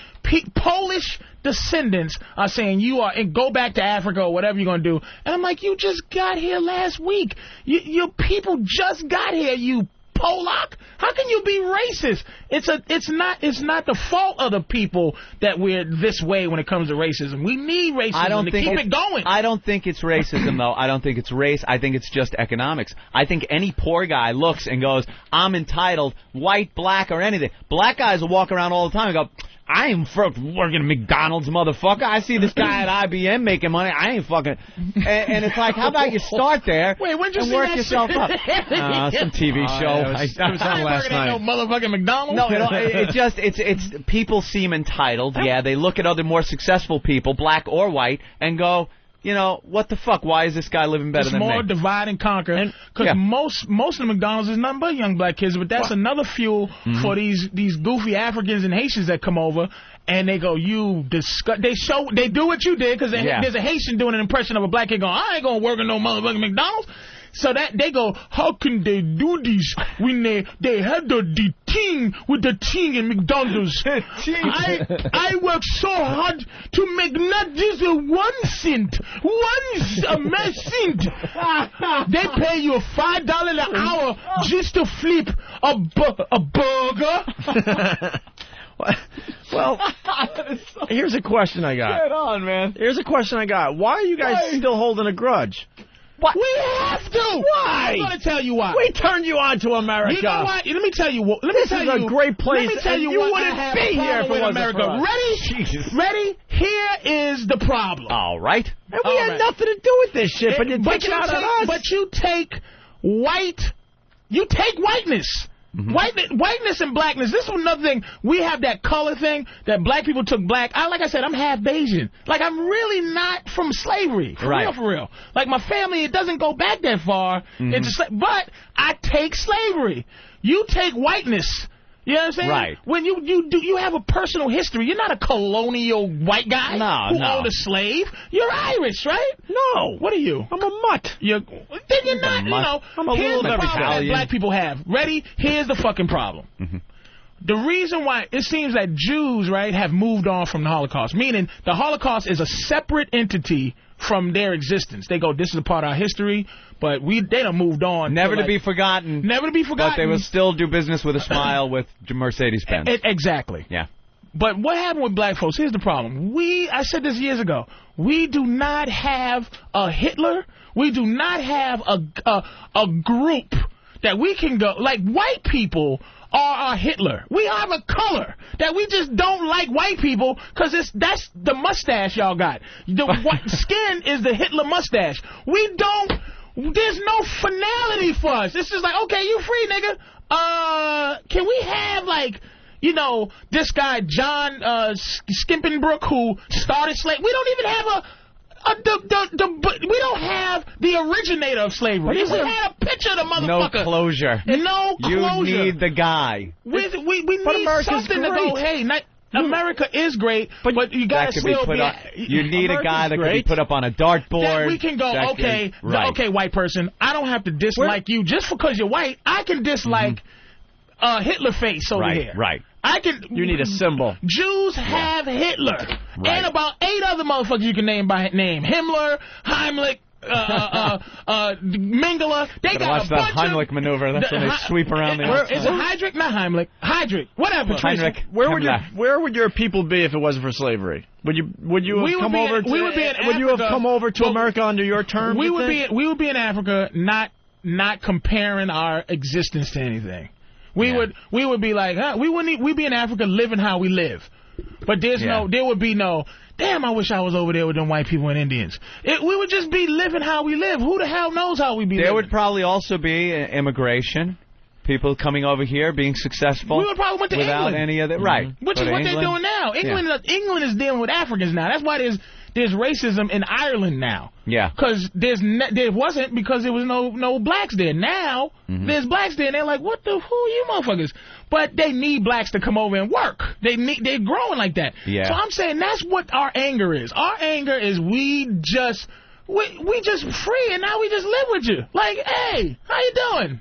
Polish descendants are saying, and go back to Africa or whatever you're going to do. And I'm like, you just got here last week. Your people just got here, you Polak. How can you be racist? It's not the fault of the people that we're this way when it comes to racism. We need racism to keep it going. I don't think it's racism, though. I don't think it's race. I think it's just economics. I think any poor guy looks and goes, I'm entitled, white, black, or anything. Black guys will walk around all the time and go, I ain't working at McDonald's, motherfucker. I see this guy at IBM making money. I ain't fucking... And it's like, how about you start there and work yourself up? Some TV show. It was on last night. No motherfucking McDonald's? No, it's people seem entitled. Yeah, they look at other more successful people, black or white, and go... You know, what the fuck? Why is this guy living better than me? It's more divide and conquer. Because most of the McDonald's is nothing but young black kids, but that's another fuel for these goofy Africans and Haitians that come over, and they go, you disgust. They do what you did, because there's a Haitian doing an impression of a black kid going, I ain't going to work in no motherfucking McDonald's. So that they go, how can they do this when they had the thing with the thing in McDonald's? I work so hard to make not just a 1 cent, a cent. They pay you $5 an hour just to flip a burger. Well, here's a question I got. Get on, man. Here's a question I got. Why are you guys still holding a grudge? What? We have to. Why? I'm going to tell you why. We turned you on to America. You know what? Let me tell you what. This is a great place. Let me tell you what. I have be here with America. Ready? Jesus. Ready? Here is the problem. All right. And we had nothing to do with this shit, but you take it out on us. But you take whiteness. Whiteness and blackness. This is another thing. We have that color thing that black people took black. Like I said, I'm half Bayesian. Like, I'm really not from slavery. For real. Like, my family, it doesn't go back that far. But I take slavery. You take whiteness. You know what I'm saying? Right. When you have a personal history. You're not a colonial white guy who owned a slave. You're Irish, right? No. What are you? I'm a mutt. Then you're not, you know. I'm a here's little the problem Italian. that black people have. Ready? Here's the fucking problem. The reason why it seems that Jews, right, have moved on from the Holocaust, meaning the Holocaust is a separate entity from their existence. They go, this is a part of our history, but they done moved on. Never to be forgotten. Never to be forgotten. But they will still do business with a smile with Mercedes-Benz. Exactly. Yeah. But what happened with black folks? Here's the problem. I said this years ago. We do not have a Hitler. We do not have a group that we can go. Like, white people are Hitler. We have a color that we just don't like white people because that's the mustache y'all got. The white skin is the Hitler mustache. There's no finality for us. It's just like, okay, you free, nigga. Can we have, like, you know, this guy, John Skimpenbrook, who started slavery? We don't even have we don't have the originator of slavery. We had a picture of the motherfucker. No closure. No closure. You need the guy. We need something to go, hey, America is great, but you got to still be... You need a guy that can be put up on a dartboard. That we can go, okay, white person, I don't have to dislike you just because you're white. I can dislike Hitler face over here. Right. You need a symbol. Jews have Hitler. And about 8 other motherfuckers you can name by name. Himmler, Heimlich, Mengele. They got watch a that bunch Heimlich maneuver. That's when they sweep around the outside. Is it Heydrich? Not Heimlich. Heydrich. Whatever. Heinrich. Where would your people be if it wasn't for slavery? Would you have come over to America under your terms? We would be in Africa, not comparing our existence to anything. We would be like, we'd be in Africa living how we live. But there would be no, damn, I wish I was over there with them white people and Indians. We would just be living how we live. Who the hell knows how we be living? There would probably also be immigration. people coming over here being successful. We would probably went to without England. any of that. Right. Which is what they're doing now. England is dealing with Africans now. That's why there's racism in Ireland now. Yeah. Because there wasn't because there was no blacks there. Now there's blacks there, and they're like, what the who are you motherfuckers? But they need blacks to come over and work. They're growing like that. Yeah. So I'm saying that's what our anger is. Our anger is we just free, and now we just live with you. Like, hey, how you doing?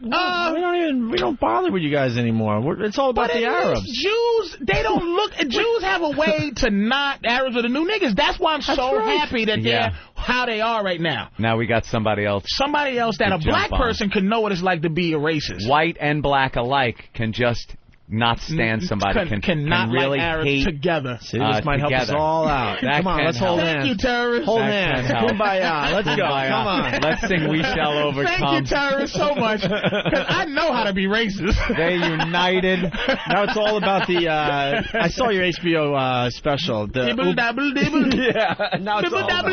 We don't bother with you guys anymore. It's all about the Arabs. Jews, they don't look. Jews have a way to not. Arabs are the new niggas. That's why I'm so happy that they're how they are right now. Now we got somebody else. Somebody else that a black person can know what it's like to be a racist. White and black alike can just not stand somebody. Cannot really like Arabs hate together. See, this might help us all out. Come on, let's hold hands. Thank you, terrorists. Hold hands. Kumbaya. Let's go. Come on. Let's sing We Shall Overcome. Thank you, terrorists, so much. Because I know how to be racist. They united. Now it's all about the... I saw your HBO special. Dibble, dabble, dibble. Yeah. Now it's all about...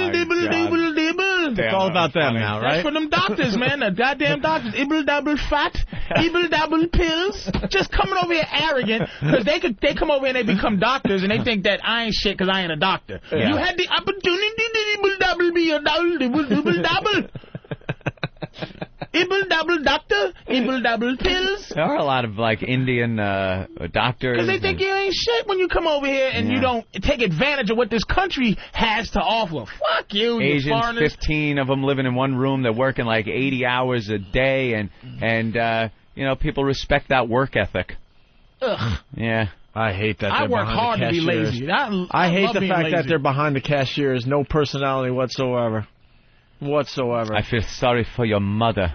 It's all about them now, right? That's for them doctors, man. The goddamn doctors. Ibble dabble fat. Ibble dabble pills. Just coming over here arrogant because they come over and they become doctors and they think that I ain't shit because I ain't a doctor. Yeah. You had the opportunity to ibble dabble be a ibble dabble. Ibble dabble doctor, ibble dabble pills. There are a lot of like Indian doctors. Because they think you ain't shit when you come over here and you don't take advantage of what this country has to offer. Fuck you, Asians, you foreigners. 15 of them living in one room. They're working like 80 hours a day, and you know, people respect that work ethic. Ugh. Yeah. I hate that. I work hard to be lazy. I hate the fact that they're behind the cashiers. No personality whatsoever. I feel sorry for your mother.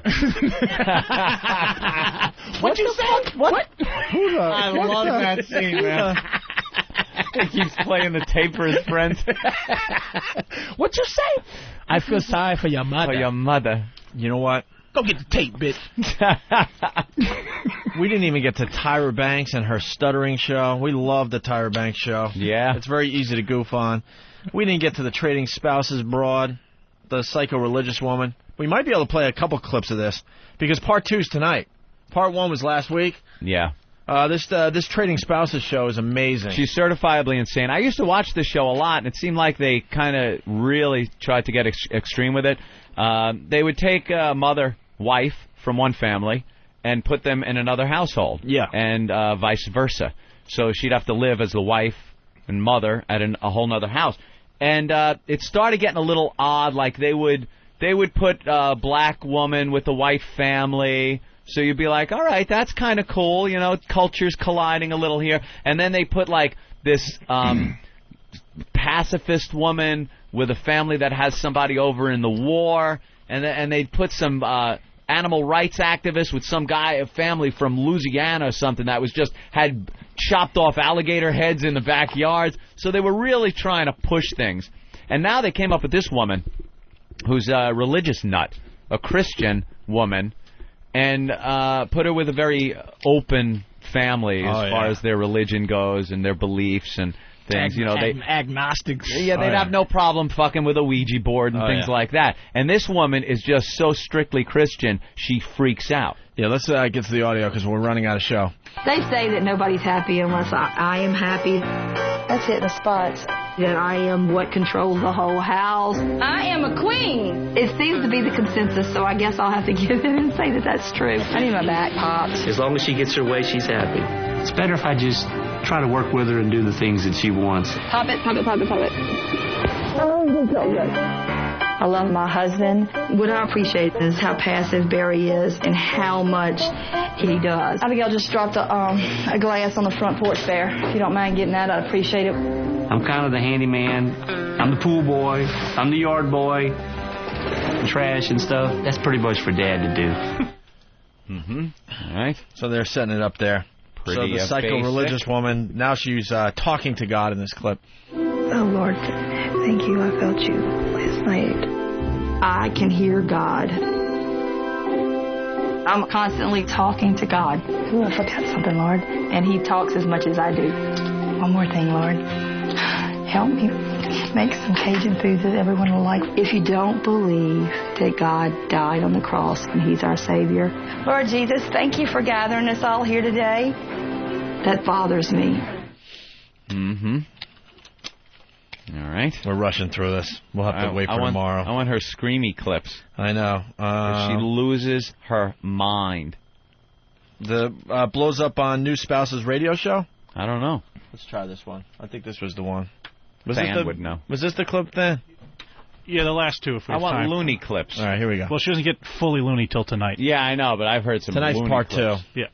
What you say? What? I love that scene, man. He keeps playing the tape for his friends. What you say? I feel sorry for your mother. For your mother. You know what? Go get the tape, bitch. We didn't even get to Tyra Banks and her stuttering show. We love the Tyra Banks show. Yeah. It's very easy to goof on. We didn't get to the trading spouses broad, the psycho-religious woman. We might be able to play a couple clips of this, because part 2's tonight. Part 1 was last week. Yeah. This trading spouses show is amazing. She's certifiably insane. I used to watch this show a lot, and it seemed like they kind of really tried to get extreme with it. They would take a wife from one family and put them in another household. Yeah. And vice versa. So she'd have to live as the wife and mother at a whole other house. And it started getting a little odd. Like they would put a black woman with a white family. So you'd be like, all right, that's kind of cool. You know, cultures colliding a little here. And then they put like this pacifist woman with a family that has somebody over in the war. And they'd put some animal rights activists with some guy, a family from Louisiana or something that was just had chopped off alligator heads in the backyards. So they were really trying to push things. And now they came up with this woman who's a religious nut, a Christian woman, and put her with a very open family as far as their religion goes and their beliefs and things. You know, agnostics. Yeah, they'd have no problem fucking with a Ouija board and things like that. And this woman is just so strictly Christian, she freaks out. Yeah, let's get to the audio because we're running out of show. They say that nobody's happy unless I am happy. That's hitting the spots. That I am what controls the whole house. I am a queen. It seems to be the consensus, so I guess I'll have to give in and say that that's true. I need my back popped. As long as she gets her way, she's happy. It's better if I just try to work with her and do the things that she wants. Pop it, pop it, pop it, pop it. Oh, it's so good. I love my husband. What I appreciate is how passive Barry is and how much he does. Abigail just dropped a glass on the front porch there. If you don't mind getting that, I'd appreciate it. I'm kind of the handyman. I'm the pool boy. I'm the yard boy. Trash and stuff. That's pretty much for Dad to do. All right. So they're setting it up there. So the psycho-religious woman, now she's talking to God in this clip. Oh, Lord, thank you. I felt you last night. I can hear God. I'm constantly talking to God. Ooh, I forgot something, Lord. And he talks as much as I do. One more thing, Lord. Help me. make some Cajun food that everyone will like. If you don't believe that God died on the cross and He's our Savior, Lord Jesus, thank you for gathering us all here today. That bothers me. Mm-hmm. All right. We're rushing through this. We'll have to wait for tomorrow. I want her screamy clips. I know. She loses her mind. The blows up on new spouse's radio show? I don't know. Let's try this one. I think this was the one. Fan would know. Was this the clip then? Yeah, the last two. If we I have want time. loony clips. All right, here we go. Well, she doesn't get fully loony till tonight. Yeah, I know, but I've heard some Tonight's loony part clips. 2. Yeah.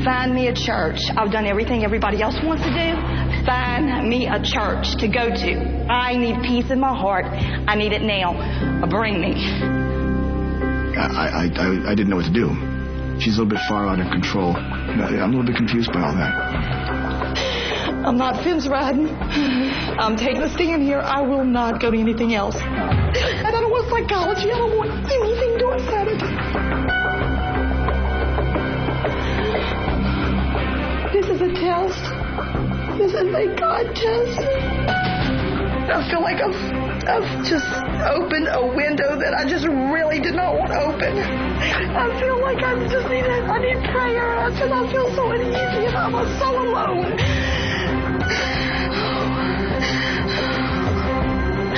Find me a church. I've done everything everybody else wants to do. Find me a church to go to. I need peace in my heart. I need it now. Bring me. I didn't know what to do. She's a little bit far out of control. I'm a little bit confused by all that. I'm not fence riding. I'm taking a stand here. I will not go to anything else. And I don't want psychology. I don't want anything to insanity. This is a test. This is a God test. I feel like I've just opened a window that I just really did not want to open. I feel like I need prayer because I feel so uneasy and I'm so alone.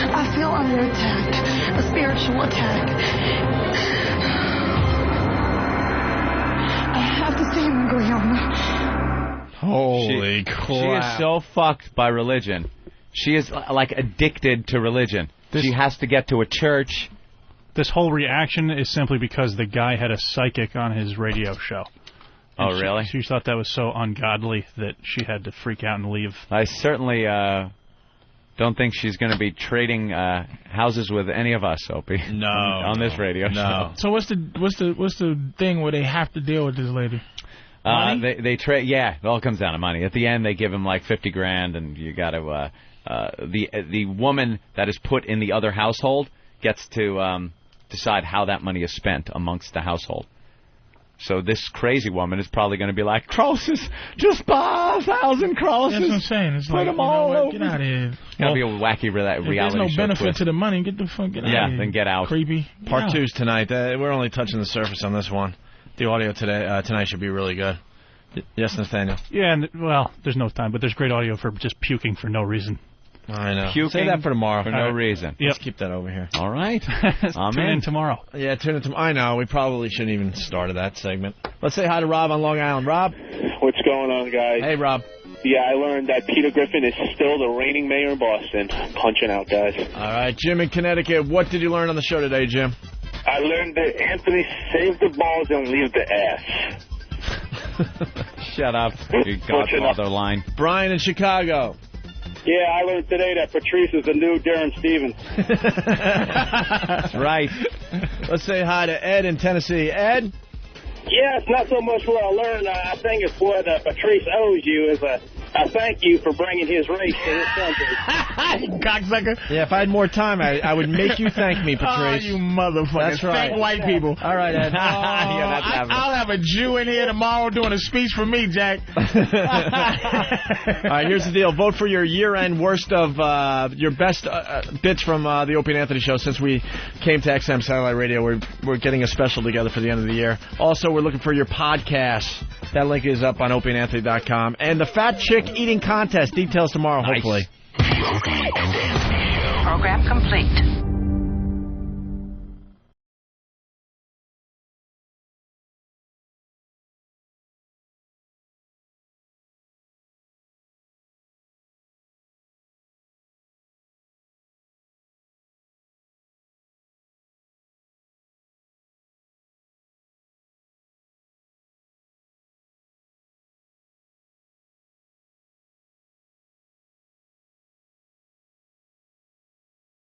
I feel under attack, a spiritual attack. I have to stand my ground. Holy crap. She is so fucked by religion. She is like addicted to religion. She has to get to a church. This whole reaction is simply because the guy had a psychic on his radio show. And Oh, really? She thought that was so ungodly that she had to freak out and leave. I certainly don't think she's going to be trading houses with any of us, Opie. No. On this radio show. So what's the thing where they have to deal with this lady? They trade. Yeah, it all comes down to money. At the end, they give him like $50,000, and you got to. The woman that is put in the other household gets to decide how that money is spent amongst the household. So this crazy woman is probably going to be like, crosses, just buy 1,000 crosses. That's what I'm saying. It's put like, them all over. Get out of here. It's going to be a wacky reality There's no show benefit twist. to the money. Get the fuck out of here. Yeah, then get out. Creepy. Part 2's tonight. We're only touching the surface on this one. The audio tonight should be really good. Yes, Nathaniel? Yeah, and, well, there's no time, but there's great audio for just puking for no reason. I know. Puking Say that for tomorrow. For no reason. Let's keep that over here. All right. Tune in tomorrow. Yeah, tune in tomorrow. I know. We probably shouldn't even start that segment. Let's say hi to Rob on Long Island. Rob? What's going on, guys? Hey, Rob. Yeah, I learned that Peter Griffin is still the reigning mayor in Boston. Punching out, guys. All right, Jim in Connecticut. What did you learn on the show today, Jim? I learned that Anthony saved the balls and leave the ass. Shut up, you Godfather line. Brian in Chicago. Yeah, I learned today that Patrice is the new Darren Stevens. That's right. Let's say hi to Ed in Tennessee. Ed? Yeah, it's not so much what I learned. I think it's what Patrice owes you is a thank you for bringing his race to this country. Cocksucker. Yeah, if I had more time, I would make you thank me, Patrice. Oh, you motherfucker. That's right. Thank white people. All right, Ed. I'll have a Jew in here tomorrow doing a speech for me, Jack. All right, here's the deal. Vote for your year-end worst of your best bits from the Opie and Anthony show. Since we came to XM Satellite Radio, we're getting a special together for the end of the year. Also, we're looking for your podcasts. That link is up on opieandanthony.com. And the Fat Chick Eating Contest. Details tomorrow, hopefully. Program complete.